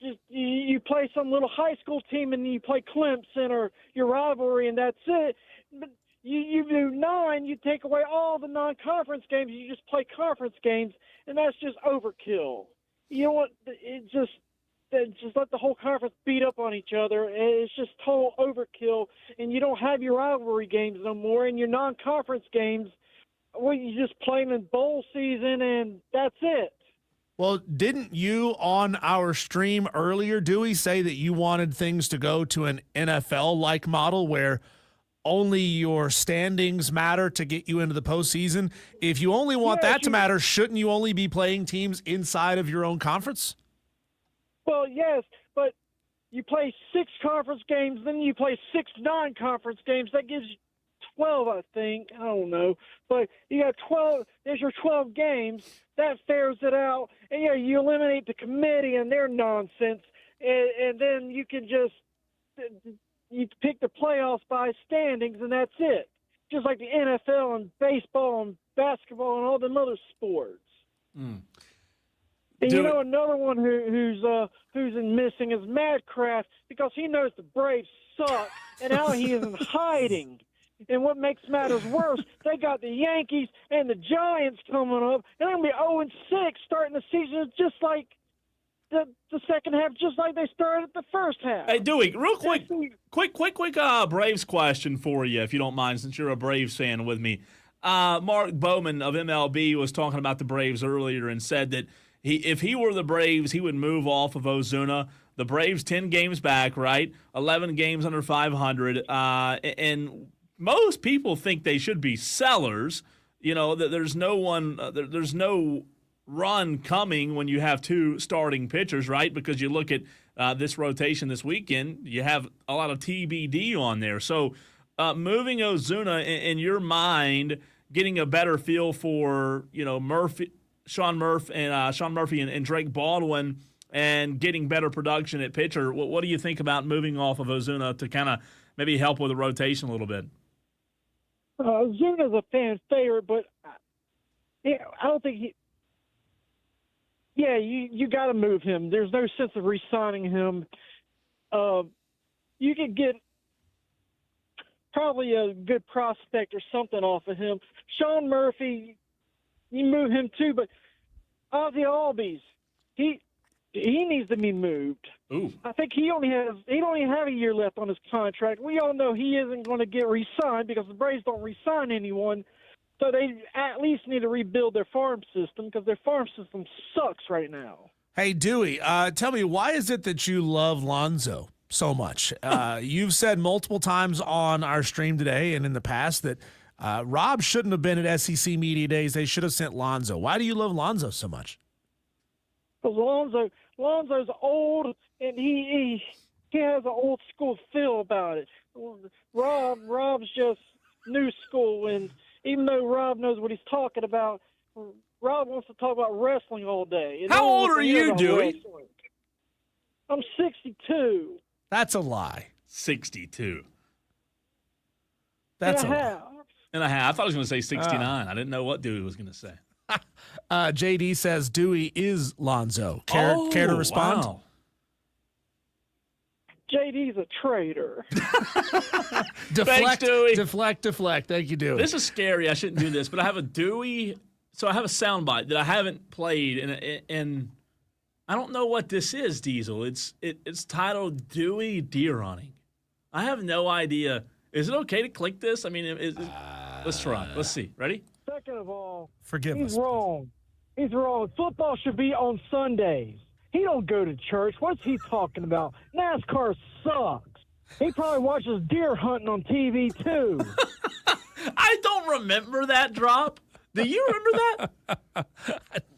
Just you play some little high school team and you play Clemson or your rivalry, and that's it. But you do 9, you take away all the non-conference games, you just play conference games, and that's just overkill. You know what? Just let the whole conference beat up on each other. It's just total overkill, and you don't have your rivalry games no more, and your non-conference games, well, you just play them in bowl season, and that's it. Well, didn't you on our stream earlier, Dewey, say that you wanted things to go to an NFL-like model where only your standings matter to get you into the postseason? If you only want that to matter, shouldn't you only be playing teams inside of your own conference? Well, yes, but you play 6 conference games, then you play 6 non-conference games. That gives you 12, I think. I don't know. But you got 12. There's your 12 games. That fares it out. And, you eliminate the committee and their nonsense. And then you can just you pick the playoffs by standings, and that's it. Just like the NFL and baseball and basketball and all them other sports. And another one who's missing is Madcraft, because he knows the Braves suck, and now he is in hiding. And what makes matters worse, they got the Yankees and the Giants coming up. They're going to be 0-6 starting the season, just like the second half, just like they started the first half. Hey, Dewey, real quick Braves question for you, if you don't mind, since you're a Braves fan with me. Mark Bowman of MLB was talking about the Braves earlier and said that if he were the Braves, he would move off of Ozuna. The Braves 10 games back, right? 11 games under 500, and most people think they should be sellers. That there's no run coming when you have 2 starting pitchers, right? Because you look at this rotation this weekend, you have a lot of TBD on there. So moving Ozuna, in your mind, getting a better feel for Sean Murphy and Drake Baldwin, and getting better production at pitcher. What do you think about moving off of Ozuna to kind of maybe help with the rotation a little bit? Ozuna's a fan favorite, but I don't think he. Yeah, you got to move him. There's no sense of re-signing him. You could get probably a good prospect or something off of him. Sean Murphy, you move him too, but Ozzie Albies, he needs to be moved. Ooh. I think he don't even have a year left on his contract. We all know he isn't going to get re-signed because the Braves don't re-sign anyone. So they at least need to rebuild their farm system because their farm system sucks right now. Hey, Dewey, tell me, why is it that you love Lonzo so much? You've said multiple times on our stream today and in the past that Rob shouldn't have been at SEC Media Days. They should have sent Lonzo. Why do you love Lonzo so much? Because Lonzo's old, and he has an old school feel about it. Rob's just new school, and even though Rob knows what he's talking about, Rob wants to talk about wrestling all day. How old are you, Dewey? I'm 62. That's a lie. 62. That's and a a lie. half. And a half. I thought I was going to say 69. I didn't know what Dewey was going to say. JD says Dewey is Lonzo. Care to respond? Wow. JD's a traitor. Deflect, Dewey. deflect. Thank you, Dewey. This is scary. I shouldn't do this, but I have a Dewey. So I have a soundbite that I haven't played, and I don't know what this is, Diesel. It's titled Dewey Deer Hunting. I have no idea. Is it okay to click this? I mean, let's try. Let's see. Ready? Second of all, Forgive he's us. wrong. He's wrong. Football should be on Sundays. He don't go to church. What's he talking about? NASCAR sucks. He probably watches deer hunting on TV, too. I don't remember that drop. Do you remember that?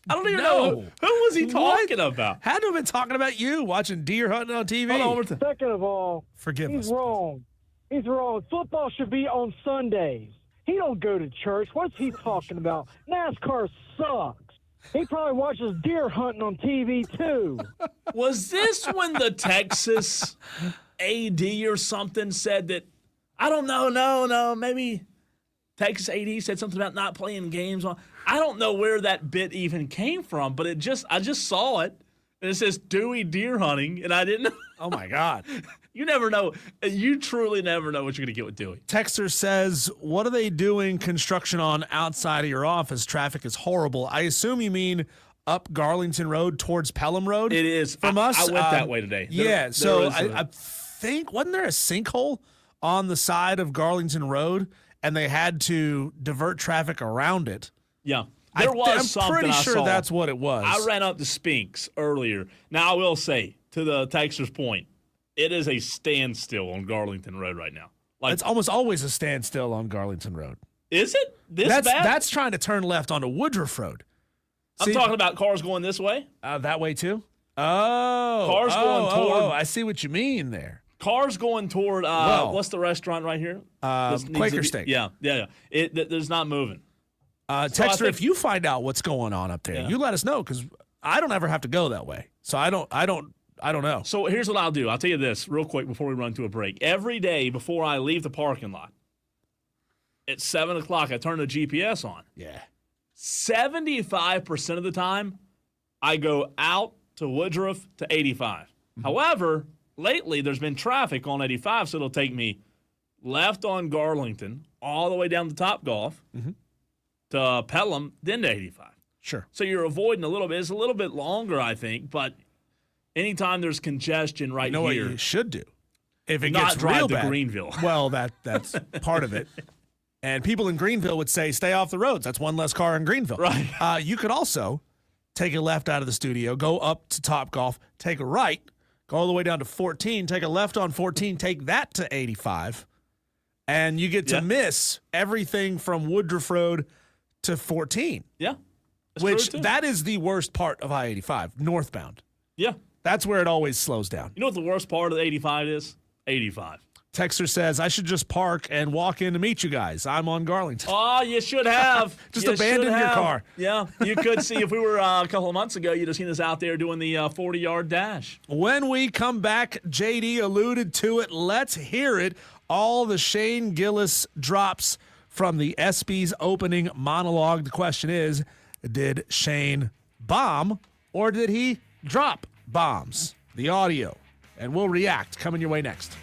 I don't even know. Who was he talking about? Had to have been talking about you watching deer hunting on TV. Hold on, one more time. Second of all, Forgive he's us. wrong. He's wrong. Football should be on Sundays. He don't go to church. What's he talking about? NASCAR sucks. He probably watches deer hunting on TV, too. Was this when the Texas AD or something said that, I don't know, no, maybe Texas AD said something about not playing games on. I don't know where that bit even came from, but I just saw it, and it says Dewey deer hunting, and I didn't know. Oh, my God. You never know. You truly never know what you're going to get with Dewey. Texter says, what are they doing construction on outside of your office? Traffic is horrible. I assume you mean up Garlington Road towards Pelham Road? It is. From us. I went that way today. Yeah, I think, wasn't there a sinkhole on the side of Garlington Road, and they had to divert traffic around it? Yeah. There was something I'm pretty sure I saw. that's what it was. I ran up to Spinks earlier. Now, I will say, to the texter's point, it is a standstill on Garlington Road right now. Like, It's almost always a standstill on Garlington Road. is it this That's bad? that's trying to turn left onto Woodruff Road. I'm talking about cars going this way. That way too. Oh, Cars going toward- I see what you mean there. Cars going toward what's the restaurant right here? This needs Quaker to be- Steak. Yeah. There's not moving. Texter, think- if you find out what's going on up there, Yeah. you let us know because I don't ever have to go that way, so I don't know. So here's what I'll do. I'll tell you this real quick before we run to a break. Every day before I leave the parking lot, at 7 o'clock, I turn the GPS on. Yeah. 75% of the time, I go out to Woodruff to 85. However, lately there's been traffic on 85, so it'll take me left on Garlington all the way down to Topgolf to Pelham, then to 85. Sure. So you're avoiding a little bit. It's a little bit longer, I think, but anytime there's congestion right You know here, what you should do if it not gets drive real to bad. Greenville. Well, that's part of it. And people in Greenville would say, stay off the roads. That's one less car in Greenville. Right. You could also take a left out of the studio, go up to Topgolf, take a right, go all the way down to 14, take a left on 14, take that to 85, and you get to miss everything from Woodruff Road to 14, Yeah. That's which true, too. that is the worst part of I-85, northbound. Yeah. That's where it always slows down. You know what the worst part of the 85 is? 85. Texter says, I should just park and walk in to meet you guys. I'm on Garlington. Oh, you should have. Just You abandon should your have. car. Yeah, you could see if we were a couple of months ago, you'd have seen us out there doing the 40-yard dash. When we come back, JD alluded to it. Let's hear it. All the Shane Gillis drops from the ESPY's opening monologue. The question is, did Shane bomb or did he drop bombs? The audio. And we'll react. Coming your way next.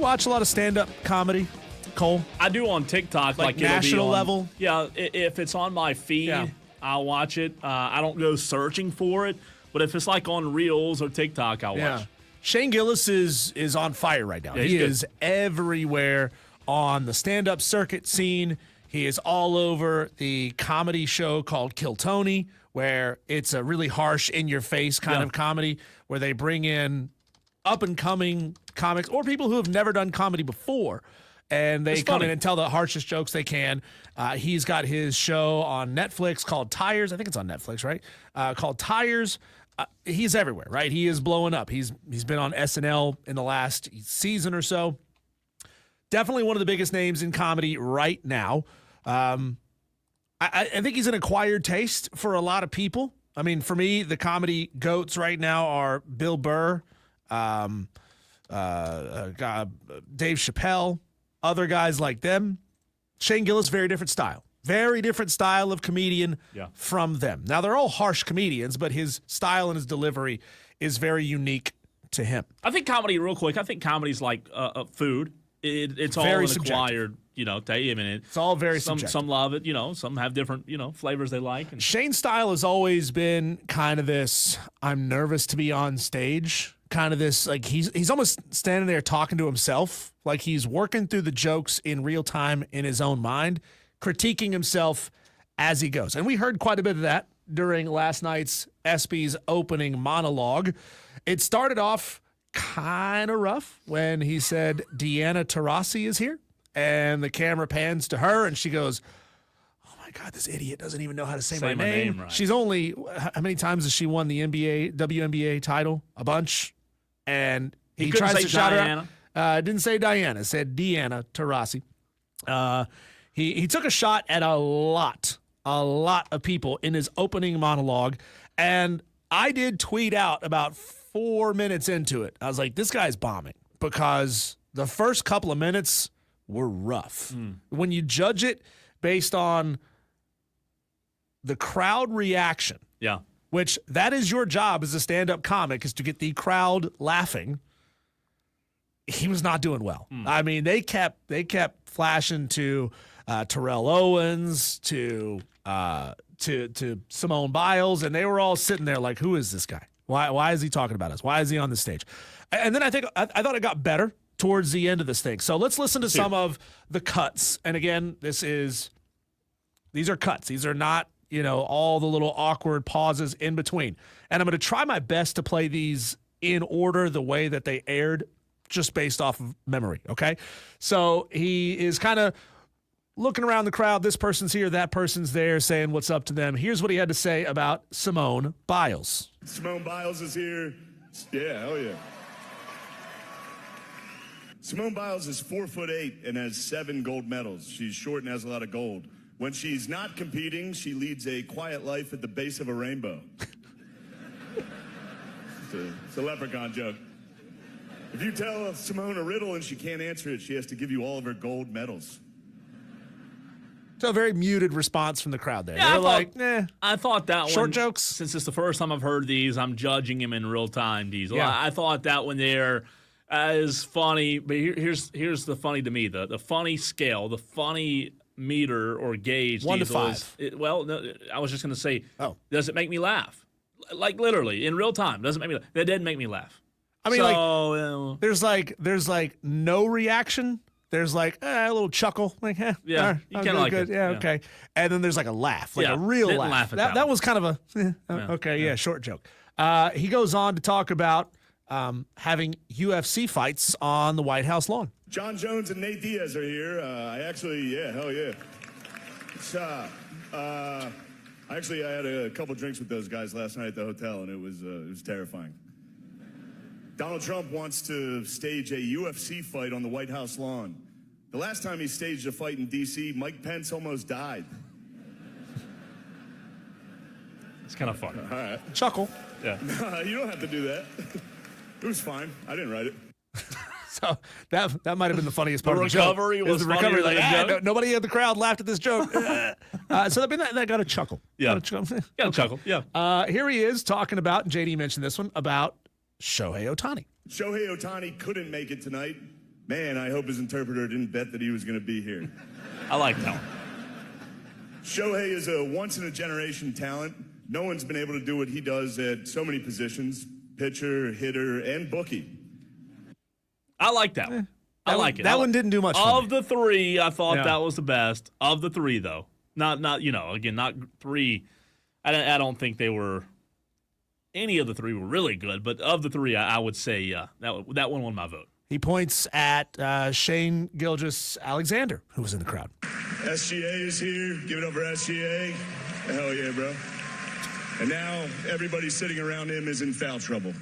watch a lot of stand-up comedy, Cole? I do on TikTok, Like it'll be national on- level? Yeah, if it's on my feed, Yeah. I'll watch it. I don't go searching for it, but if it's like on Reels or TikTok, I'll watch. Shane Gillis is on fire right now. Yeah, he he's good. is everywhere on the stand-up circuit scene. He is all over the comedy show called Kill Tony, where it's a really harsh, in-your-face kind of comedy where they bring in up-and-coming comics or people who have never done comedy before, and they come in and tell the harshest jokes they can. He's got his show on Netflix called Tires. I think it's on Netflix, right? Called Tires. He's everywhere, right? He is blowing up. He's been on SNL in the last season or so. Definitely one of the biggest names in comedy right now. I think he's an acquired taste for a lot of people. I mean, for me, the comedy goats right now are Bill Burr, Dave Chappelle, other guys like them. Shane Gillis, very different style. Very different style of comedian from them. Now, they're all harsh comedians, but his style and his delivery is very unique to him. I think comedy, real quick, I think comedy's like food. It's all Very an subjective. acquired, I mean, It's all very subjective. some love it, some have different, flavors they like. And Shane's style has always been kind of this, I'm nervous to be on stage, kind of this, like he's almost standing there talking to himself, like he's working through the jokes in real time in his own mind, critiquing himself as he goes. And we heard quite a bit of that during last night's ESPY's opening monologue. It started off kind of rough when he said, Deanna Taurasi is here. And the camera pans to her and she goes, oh my God, this idiot doesn't even know how to say my name. Right. She's only, how many times has she won the WNBA title? A bunch. And he couldn't tries say to shout Diana. her out. Didn't say Diana, said Deanna Taurasi. He took a shot at a lot of people in his opening monologue. And I did tweet out about 4 minutes into it. I was like, this guy's bombing, because the first couple of minutes were rough. When you judge it based on the crowd reaction, which that is your job as a stand-up comic, is to get the crowd laughing, he was not doing well. I mean, they kept flashing to Terrell Owens, to Simone Biles, and they were all sitting there like, who is this guy? Why is he talking about us? Why is he on the stage? And then I thought it got better towards the end of this thing. So let's listen to some of the cuts. And again, these are cuts. These are not, all the little awkward pauses in between. And I'm going to try my best to play these in order the way that they aired, just based off of memory, okay? So he is kind of looking around the crowd. This person's here, that person's there, saying what's up to them. Here's what he had to say about Simone Biles. Simone Biles is here. Yeah, hell yeah. Simone Biles is 4'8" and has 7 gold medals. She's short and has a lot of gold. When she's not competing, she leads a quiet life at the base of a rainbow. It's a leprechaun joke. If you tell Simone a riddle and she can't answer it, she has to give you all of her gold medals. So a very muted response from the crowd there. Yeah, They're like, I thought that short one, jokes. Since it's the first time I've heard these, I'm judging him in real time, Diesel. Yeah. I thought that one there is funny, but here's the funny to me. The funny scale, the funny meter or gauge. 1 to Diesel 5. No, I was just going to say, does it make me laugh? Like literally, in real time, doesn't make me laugh. That didn't make me laugh. I mean, so, there's like no reaction. There's like a little chuckle, like, Yeah, you oh, kinda like good. it. Yeah, Yeah. okay. And then there's like a laugh, like Yeah, a real didn't laugh. laugh at that That one. was kind of a okay, short joke. He goes on to talk about having UFC fights on the White House lawn. John Jones and Nate Diaz are here. Hell yeah. I had a couple drinks with those guys last night at the hotel, and it was terrifying. Donald Trump wants to stage a UFC fight on the White House lawn. The last time he staged a fight in D.C., Mike Pence almost died. it's kind of funny. All right. Chuckle. Yeah. You don't have to do that. It was fine. I didn't write it. So that might have been the funniest part The of the joke. recovery Is was the recovery. funnier Like, than the joke? nobody in the crowd laughed at this joke. So that got a chuckle. Yeah. Got a chuckle. Yeah, chuckle. Yeah. Here he is talking about, and JD mentioned this one, about Shohei Ohtani. Shohei Ohtani couldn't make it tonight. Man, I hope his interpreter didn't bet that he was going to be here. I like that one. Shohei is a once-in-a-generation talent. No one's been able to do what he does at so many positions, pitcher, hitter, and bookie. I like that one. I like it. That one didn't do much for Of me. the three, I thought Yeah. that was the best. Of the three, though. Not not three. I don't think they were, any of the three were really good, but of the three, I would say that one won my vote. He points at Shane Gilgeous-Alexander, who was in the crowd. SGA is here. Give it up for SGA. Hell yeah, bro. And now everybody sitting around him is in foul trouble.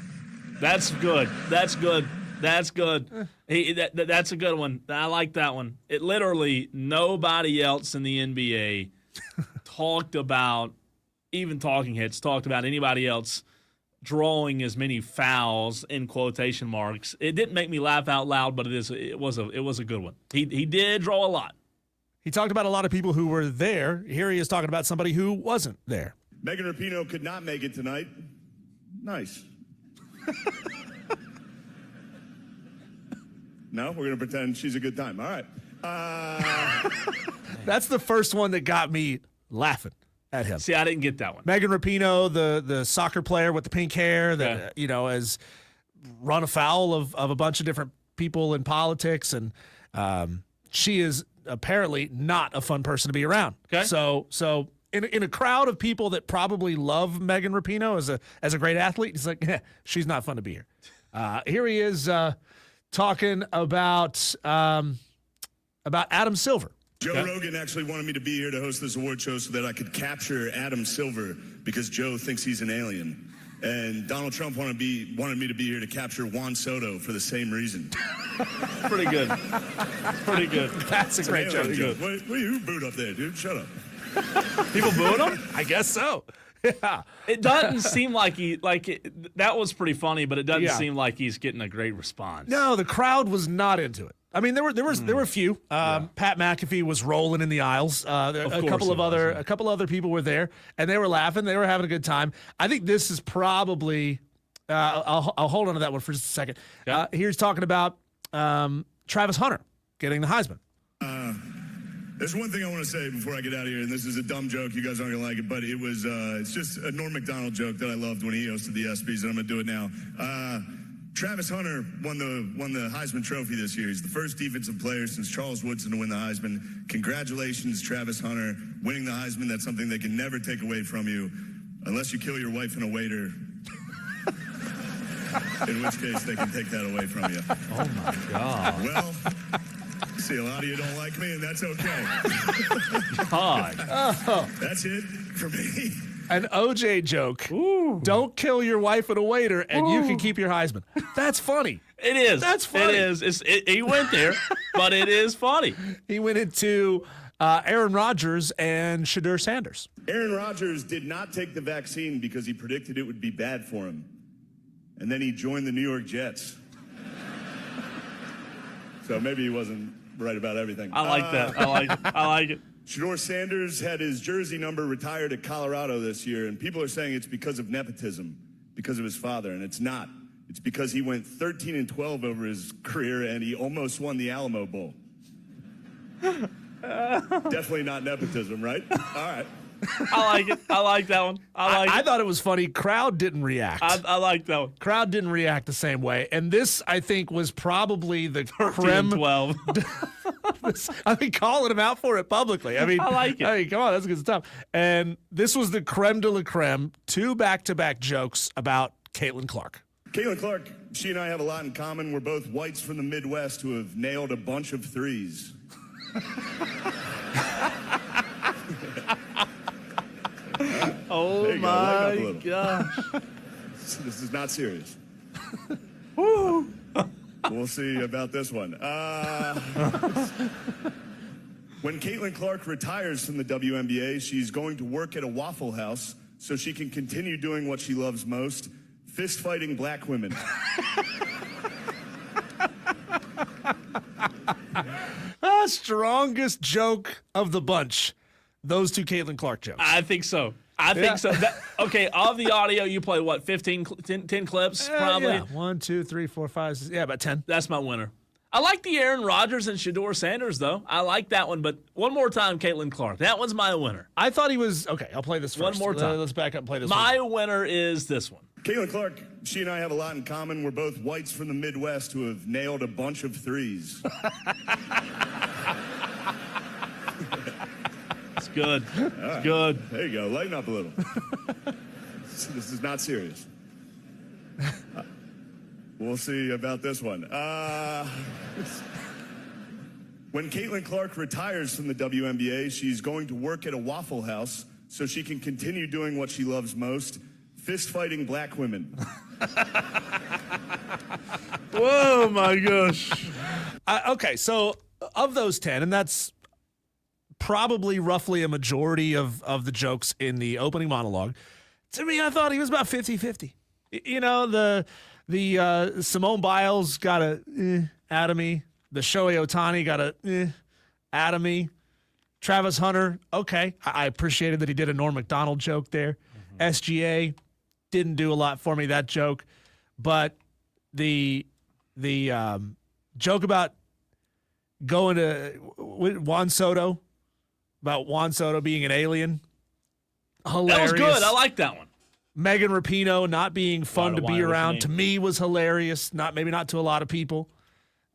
That's good. That's good. That's good. That's a good one. I like that one. It literally, nobody else in the NBA talked about, even talking heads, talked about anybody else drawing as many fouls in quotation marks. It didn't make me laugh out loud, but it was a good one. He did draw a lot. He talked about a lot of people who were there. Here he is talking about somebody who wasn't there. Megan Rapinoe could not make it tonight. Nice. No, we're going to pretend she's a good time. All right. That's the first one that got me laughing at him. See, I didn't get that one. Megan Rapinoe, the soccer player with the pink hair that has run afoul of a bunch of different people in politics, and she is apparently not a fun person to be around. Okay. So in a crowd of people that probably love Megan Rapinoe as a great athlete, he's like, she's not fun to be here. Here he is talking about Adam Silver. Joe Rogan actually wanted me to be here to host this award show so that I could capture Adam Silver because Joe thinks he's an alien. And Donald Trump wanted me to be here to capture Juan Soto for the same reason. Pretty good. Pretty good. That's a great joke. What are you booed up there, dude? Shut up. People booing him? I guess so. Yeah. It doesn't seem like that was pretty funny, but it doesn't Yeah. seem like he's getting a great response. No, the crowd was not into it. I mean, there were a few. Pat McAfee was rolling in the aisles. A couple of other people were there, and they were laughing. They were having a good time. I think this is probably. I'll hold on to that one for just a second. Yeah. Here's talking about Travis Hunter getting the Heisman. There's one thing I want to say before I get out of here, and this is a dumb joke. You guys aren't going to like it, but it's just a Norm Macdonald joke that I loved when he hosted the ESPYs, and I'm going to do it now. Travis Hunter won the Heisman Trophy this year. He's the first defensive player since Charles Woodson to win the Heisman. Congratulations, Travis Hunter, winning the Heisman. That's something they can never take away from you, unless you kill your wife and a waiter. In which case, they can take that away from you. Oh my God! Well, see, a lot of you don't like me, and that's okay. God. That's it for me. An OJ joke. Ooh. Don't kill your wife and a waiter, and you can keep your Heisman. That's funny. It is. That's funny. It is. He went there, but it is funny. He went into Aaron Rodgers and Shadur Sanders. Aaron Rodgers did not take the vaccine because he predicted it would be bad for him. And then he joined the New York Jets. So maybe he wasn't right about everything. I like that. I like it. Shadur Sanders had his jersey number retired at Colorado this year, and people are saying it's because of nepotism, because of his father, and it's not. It's because he went 13-12 over his career, and he almost won the Alamo Bowl. Definitely not nepotism, right? All right. I like it. I like that one. I thought it was funny. Crowd didn't react. I like that one. Crowd didn't react the same way. And this, I think, was probably the creme. 12. I mean, calling him out for it publicly. I mean, I like it. I mean, come on, that's good stuff. And this was the creme de la creme. 2 back-to-back jokes about Caitlin Clark. Caitlin Clark, she and I have a lot in common. We're both whites from the Midwest who have nailed a bunch of threes. Oh my gosh. This is not serious. We'll see about this one. When Caitlin Clark retires from the WNBA, she's going to work at a Waffle House so she can continue doing what she loves most, fist fighting black women. Strongest joke of the bunch. Those 2 Caitlin Clark jokes. I think so. I think so. Okay, of the audio, you play what, 10 clips probably? Yeah. 1, 2, 3, 4, 5, 6. Yeah, about 10. That's my winner. I like the Aaron Rodgers and Shedeur Sanders, though. I like that one, but one more time, Caitlin Clark. That one's my winner. I thought he was okay. I'll play this first. One more time. Let's back up and play this. My winner is this one. Caitlin Clark, she and I have a lot in common. We're both whites from the Midwest who have nailed a bunch of threes. It's good. It's good. There you go. Lighten up a little. This is not serious. We'll see about this one. When Caitlin Clark retires from the WNBA, she's going to work at a Waffle House so she can continue doing what she loves most, fist-fighting black women. Whoa, my gosh. Okay, so of those 10, and that's probably roughly a majority of the jokes in the opening monologue, to me, I thought he was about 50-50. You know, the Simone Biles got a out of me. The Shohei Ohtani got a out of me. Travis Hunter, okay. I appreciated that he did a Norm Macdonald joke there. SGA didn't do a lot for me, that joke. But the joke about going to Juan Soto, about Juan Soto being an alien, hilarious. That was good. I like that one. Megan Rapinoe not being fun to be around, to name. me, was hilarious. Maybe not to a lot of people.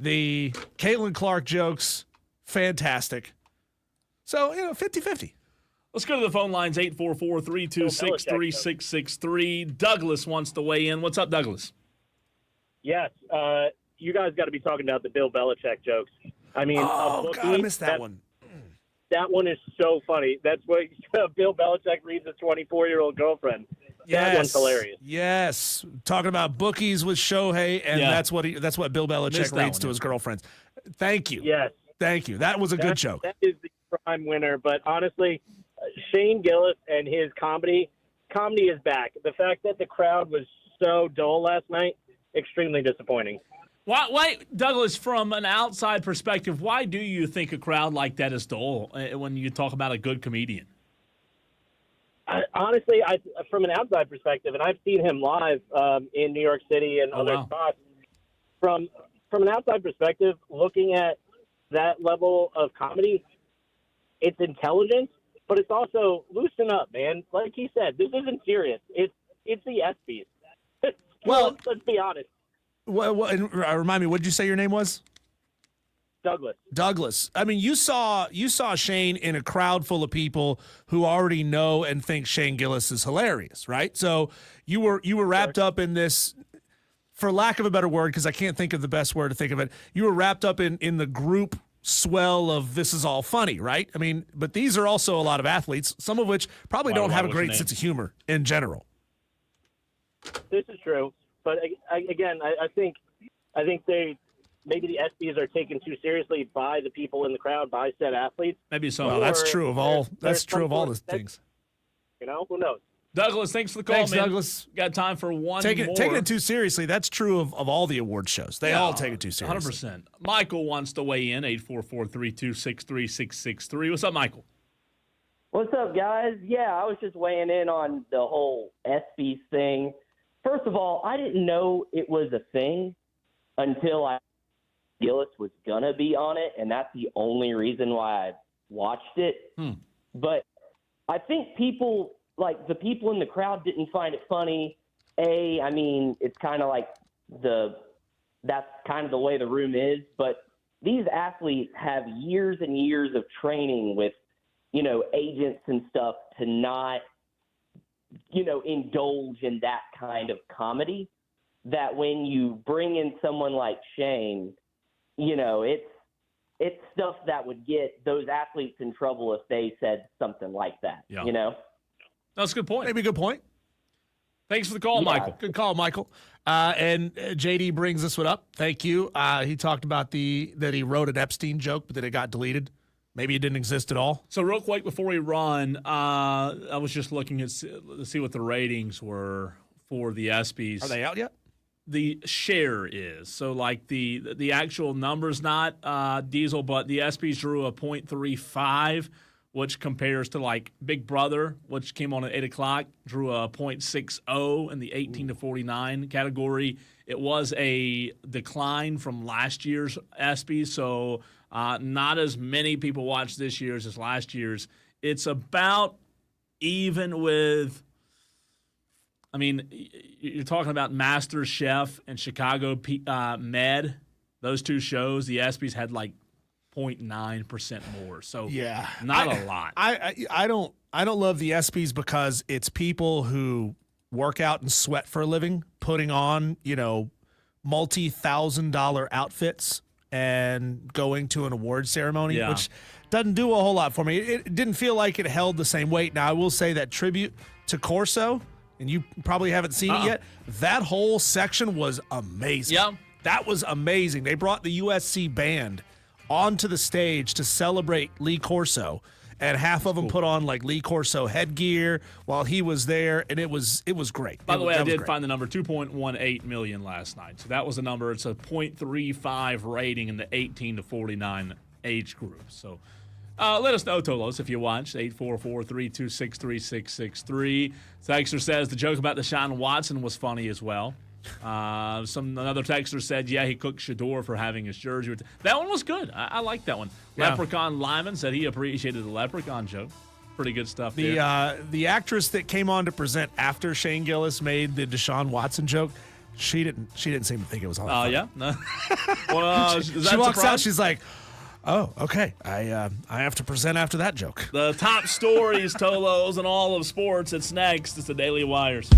The Caitlin Clark jokes, fantastic. So, 50-50. Let's go to the phone lines, 844-326-3663. Douglas wants to weigh in. What's up, Douglas? Yes. You guys got to be talking about the Bill Belichick jokes. I mean, God, I missed that one. That one is so funny. That's what Bill Belichick reads his 24-year-old girlfriend. That one's hilarious. Yes. Talking about bookies with Shohei, and that's what Bill Belichick reads to his girlfriends. Thank you. Yes. Thank you. That was a good joke. That is the prime winner. But honestly, Shane Gillis and his comedy is back. The fact that the crowd was so dull last night, extremely disappointing. Why, Douglas, from an outside perspective, why do you think a crowd like that is dull when you talk about a good comedian? Honestly, from an outside perspective, and I've seen him live in New York City and other spots, from an outside perspective, looking at that level of comedy, it's intelligent, but it's also loosen up, man. Like he said, this isn't serious. It's the ESPYs. Well, let's be honest. Well, and remind me, what did you say your name was? Douglas. I mean, you saw Shane in a crowd full of people who already know and think Shane Gillis is hilarious, right? So you were wrapped up in this, for lack of a better word, because I can't think of the best word to think of it. You were wrapped up in the group swell of this is all funny, right? I mean, but these are also a lot of athletes, some of which probably don't have a great sense of humor in general. This is true, but I think they. Maybe the ESPYs are taken too seriously by the people in the crowd, by said athletes. Maybe so. Well, that's true of all. That's true of all the things. Who knows? Douglas, thanks for the call, Thanks, man. Douglas. Got time for one more. Taking it too seriously, that's true of all the award shows. They all take it too seriously. 100%. Michael wants to weigh in, 844-326-3663. What's up, Michael? What's up, guys? Yeah, I was just weighing in on the whole ESPYs thing. First of all, I didn't know it was a thing until Gillis was going to be on it, and that's the only reason why I watched it. But I think people, like the people in the crowd, didn't find it funny. I mean, it's kind of like that's kind of the way the room is. But these athletes have years and years of training with, agents and stuff to not, indulge in that kind of comedy. That when you bring in someone like Shane, it's stuff that would get those athletes in trouble if they said something like that, That's a good point. Maybe a good point. Thanks for the call, Michael. Good call, Michael. And JD brings this one up. Thank you. He talked about that he wrote an Epstein joke, but that it got deleted. Maybe it didn't exist at all. So real quick before we run, I was just looking to see what the ratings were for the ESPYs. Are they out yet? The share is. So, like, the actual numbers, not Diesel, but the ESPYs drew a .35, which compares to like Big Brother, which came on at 8 o'clock, drew a .60 in the 18 to 49 category. It was a decline from last year's ESPY, so not as many people watched this year's as last year's. It's about even with, I mean, you're talking about Master Chef and Chicago Med. Those two shows, the ESPYs had like 0.9% more. So yeah, not a lot. I don't love the ESPYs because it's people who work out and sweat for a living, putting on, multi-$1,000 outfits and going to an award ceremony, which doesn't do a whole lot for me. It didn't feel like it held the same weight. Now, I will say that tribute to Corso, and you probably haven't seen it yet, that whole section was amazing. Yeah. That was amazing. They brought the USC band onto the stage to celebrate Lee Corso, and half of them put on like Lee Corso headgear while he was there, and it was great. By the way, I did find the number 2.18 million last night. So that was the number. It's a 0.35 rating in the 18 to 49 age group. So let us know, Tolos, if you watched. 844-326-3663. Texter says the joke about Deshaun Watson was funny as well. Another texter said, he cooked Shador for having his jersey. That one was good. I like that one. Yeah. Leprechaun Lyman said he appreciated the leprechaun joke. Pretty good stuff there. The actress that came on to present after Shane Gillis made the Deshaun Watson joke, she didn't seem to think it was all yeah? No. Well, she walks out, she's like, oh, okay. I have to present after that joke. The top stories, Tolos, and all of sports. It's next. It's the Daily Wires.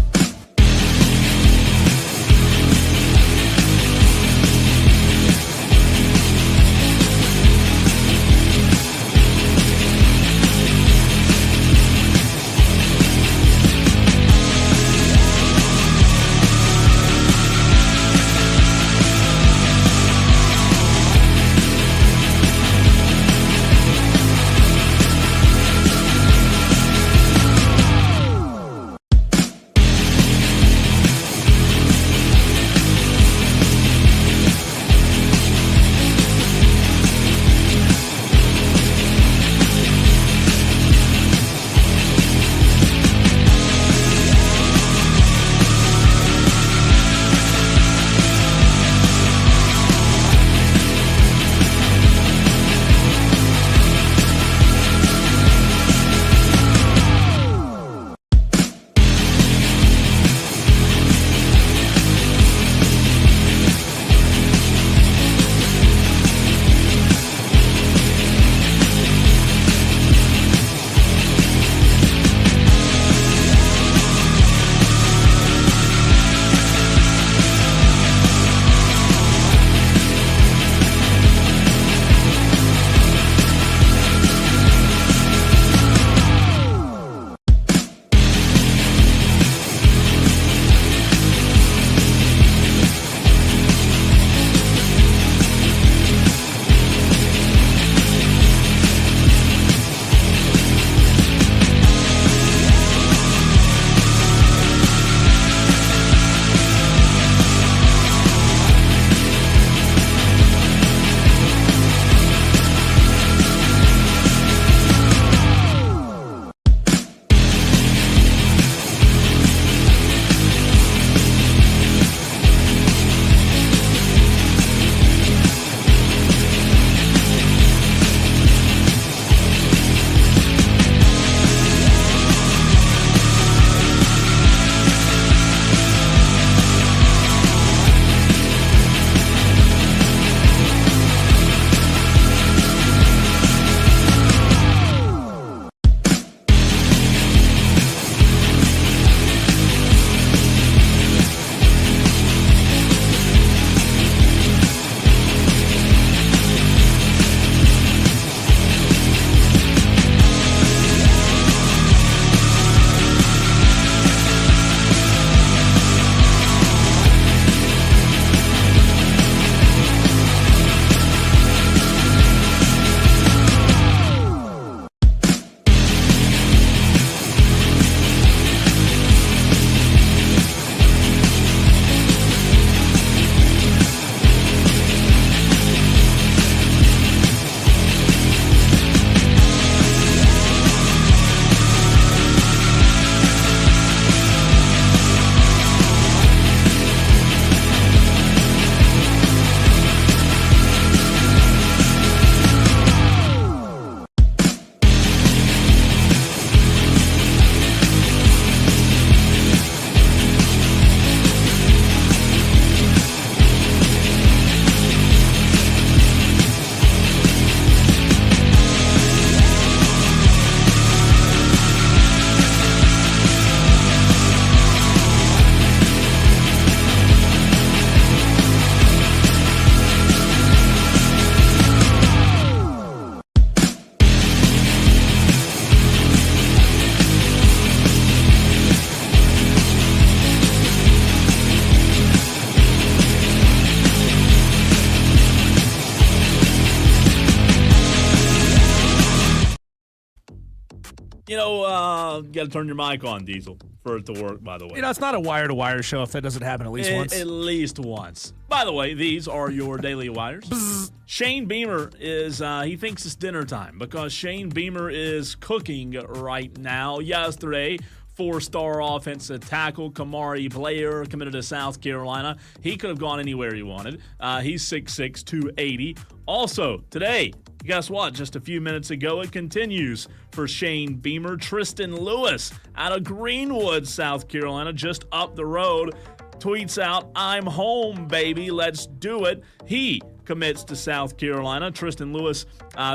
Got to turn your mic on, Diesel, for it to work, by the way. It's not a wire-to-wire show if that doesn't happen at least once. At least once. By the way, these are your daily wires. Shane Beamer he thinks it's dinner time because Shane Beamer is cooking right now. Yesterday, 4-star offensive tackle Kamari Blair committed to South Carolina. He could have gone anywhere he wanted. He's 6'6", 280. Also, today, guess what? Just a few minutes ago, it continues for Shane Beamer. Tristan Lewis out of Greenwood, South Carolina, just up the road, tweets out, "I'm home, baby. Let's do it." He commits to South Carolina. Tristan Lewis,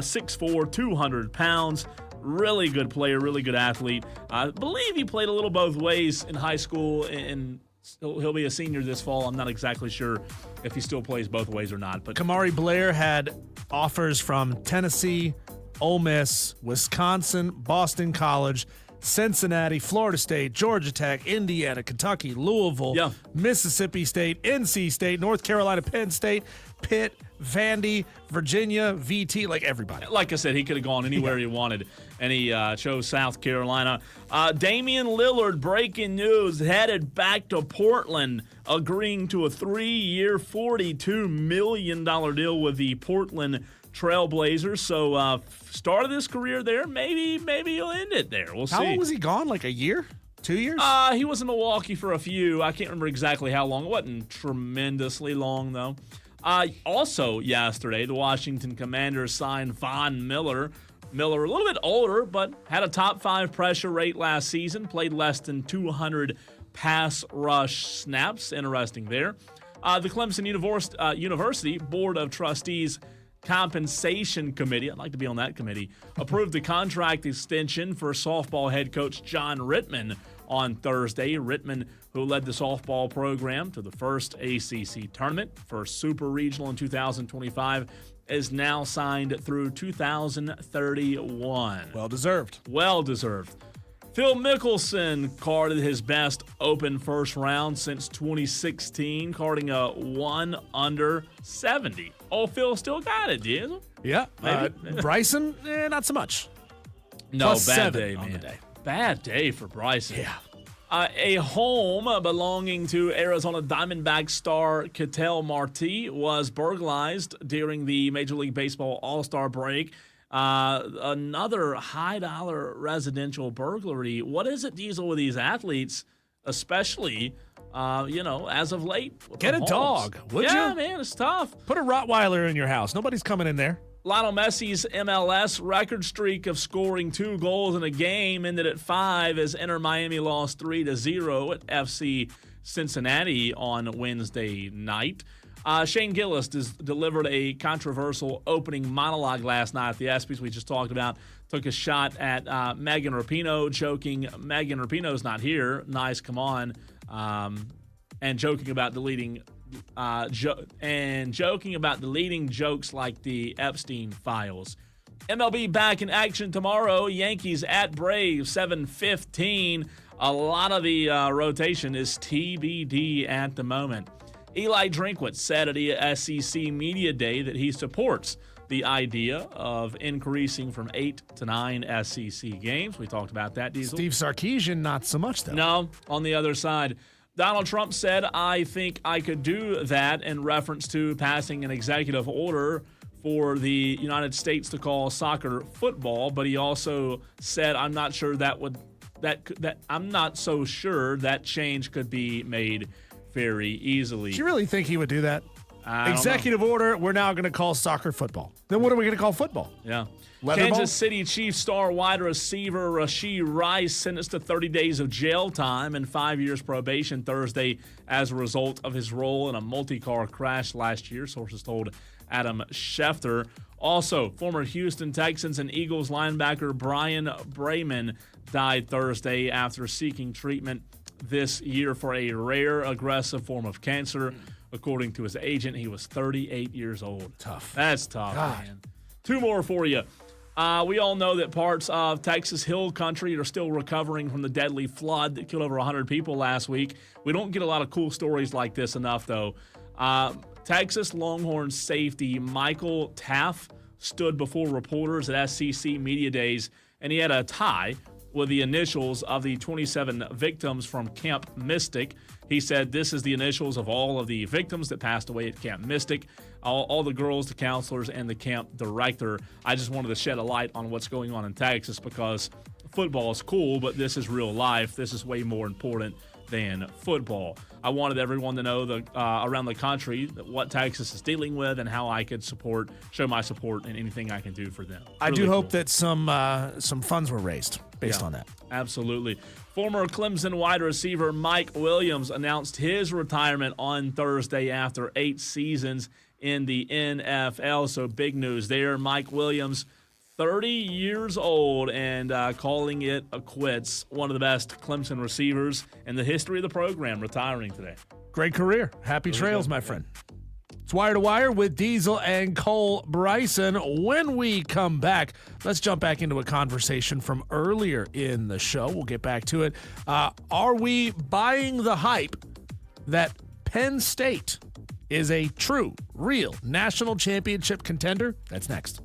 6'4", 200 pounds. Really good player, really good athlete. I believe he played a little both ways in high school, and he'll be a senior this fall. I'm not exactly sure if he still plays both ways or not. But Kamari Blair had offers from Tennessee, Ole Miss, Wisconsin, Boston College, Cincinnati, Florida State, Georgia Tech, Indiana, Kentucky, Louisville, Mississippi State, NC State, North Carolina, Penn State, Pitt, Vandy, Virginia, VT, like everybody. Like I said, he could have gone anywhere he wanted, and he chose South Carolina. Damian Lillard, breaking news, headed back to Portland, agreeing to a 3-year, $42 million deal with the Portland Trailblazers. So start of his career there, maybe he'll end it there. We'll see. How long was he gone? Like a year? 2 years? He was in Milwaukee for a few. I can't remember exactly how long. It wasn't tremendously long, though. Also yesterday, the Washington Commanders signed Von Miller. Miller, a little bit older, but had a top 5 pressure rate last season, played less than 200 pass rush snaps. Interesting there. The Clemson University Board of Trustees Compensation Committee, I'd like to be on that committee, approved the contract extension for softball head coach John Rittman on Thursday. Rittman, who led the softball program to the first ACC tournament, first Super Regional in 2025, is now signed through 2031. Well deserved. Well deserved. Phil Mickelson carded his best Open first round since 2016, carding a 1 under 70. Oh, Phil still got it, dude. Yeah. Maybe. Bryson, not so much. No, Plus bad 7 day, on man. the day. Bad day for Bryson. Yeah. A home belonging to Arizona Diamondback star Ketel Marte was burglarized during the Major League Baseball All-Star break. Another high-dollar residential burglary. What is it, Diesel, with these athletes, especially, as of late? Get a dog, would you? Yeah, man, it's tough. Put a Rottweiler in your house. Nobody's coming in there. Lionel Messi's MLS record streak of scoring 2 goals in a game ended at 5 as Inter Miami lost 3-0 at FC Cincinnati on Wednesday night. Shane Gillis delivered a controversial opening monologue last night at the ESPYs we just talked about. Took a shot at Megan Rapinoe, joking, Megan Rapinoe's not here. Nice, come on. And joking about deleting jokes like the Epstein files. MLB back in action tomorrow. Yankees at Braves, 7:15. A lot of the rotation is TBD at the moment. Eli Drinkwitz said at a SEC Media Day that he supports the idea of increasing from 8 to 9 SEC games. We talked about that, Diesel. Steve Sarkisian, not so much, though. No, on the other side. Donald Trump said, "I think I could do that," in reference to passing an executive order for the United States to call soccer football. But he also said, "I'm not sure I'm not so sure that change could be made very easily." Do you really think he would do that? Executive order, we're now going to call soccer football. Then what are we going to call football? Yeah. Leather Kansas ball? City Chiefs star wide receiver Rashee Rice sentenced to 30 days of jail time and 5 years probation Thursday as a result of his role in a multi-car crash last year, sources told Adam Schefter. Also, former Houston Texans and Eagles linebacker Brian Brayman died Thursday after seeking treatment this year for a rare aggressive form of cancer. According to his agent, he was 38 years old. Tough. That's tough, man. 2 more for you. We all know that parts of Texas Hill Country are still recovering from the deadly flood that killed over 100 people last week. We don't get a lot of cool stories like this enough, though. Texas Longhorns safety Michael Taff stood before reporters at SEC Media Days, and he had a tie with the initials of the 27 victims from Camp Mystic. He said, "This is the initials of all of the victims that passed away at Camp Mystic, all the girls, the counselors, and the camp director." I just wanted to shed a light on what's going on in Texas because football is cool, but this is real life. This is way more important than football. I wanted everyone to know around the country what Texas is dealing with and how I could show my support and anything I can do for them. I do hope that some funds were raised based on that. Absolutely. Former Clemson wide receiver Mike Williams announced his retirement on Thursday after 8 seasons in the NFL. So big news there. Mike Williams, 30 years old and calling it a quits. One of the best Clemson receivers in the history of the program, retiring today. Great career. Happy trails, my friend. It's Wire to Wire with Diesel and Cole Bryson. When we come back, let's jump back into a conversation from earlier in the show. We'll get back to it. Are we buying the hype that Penn State is a true, real national championship contender? That's next.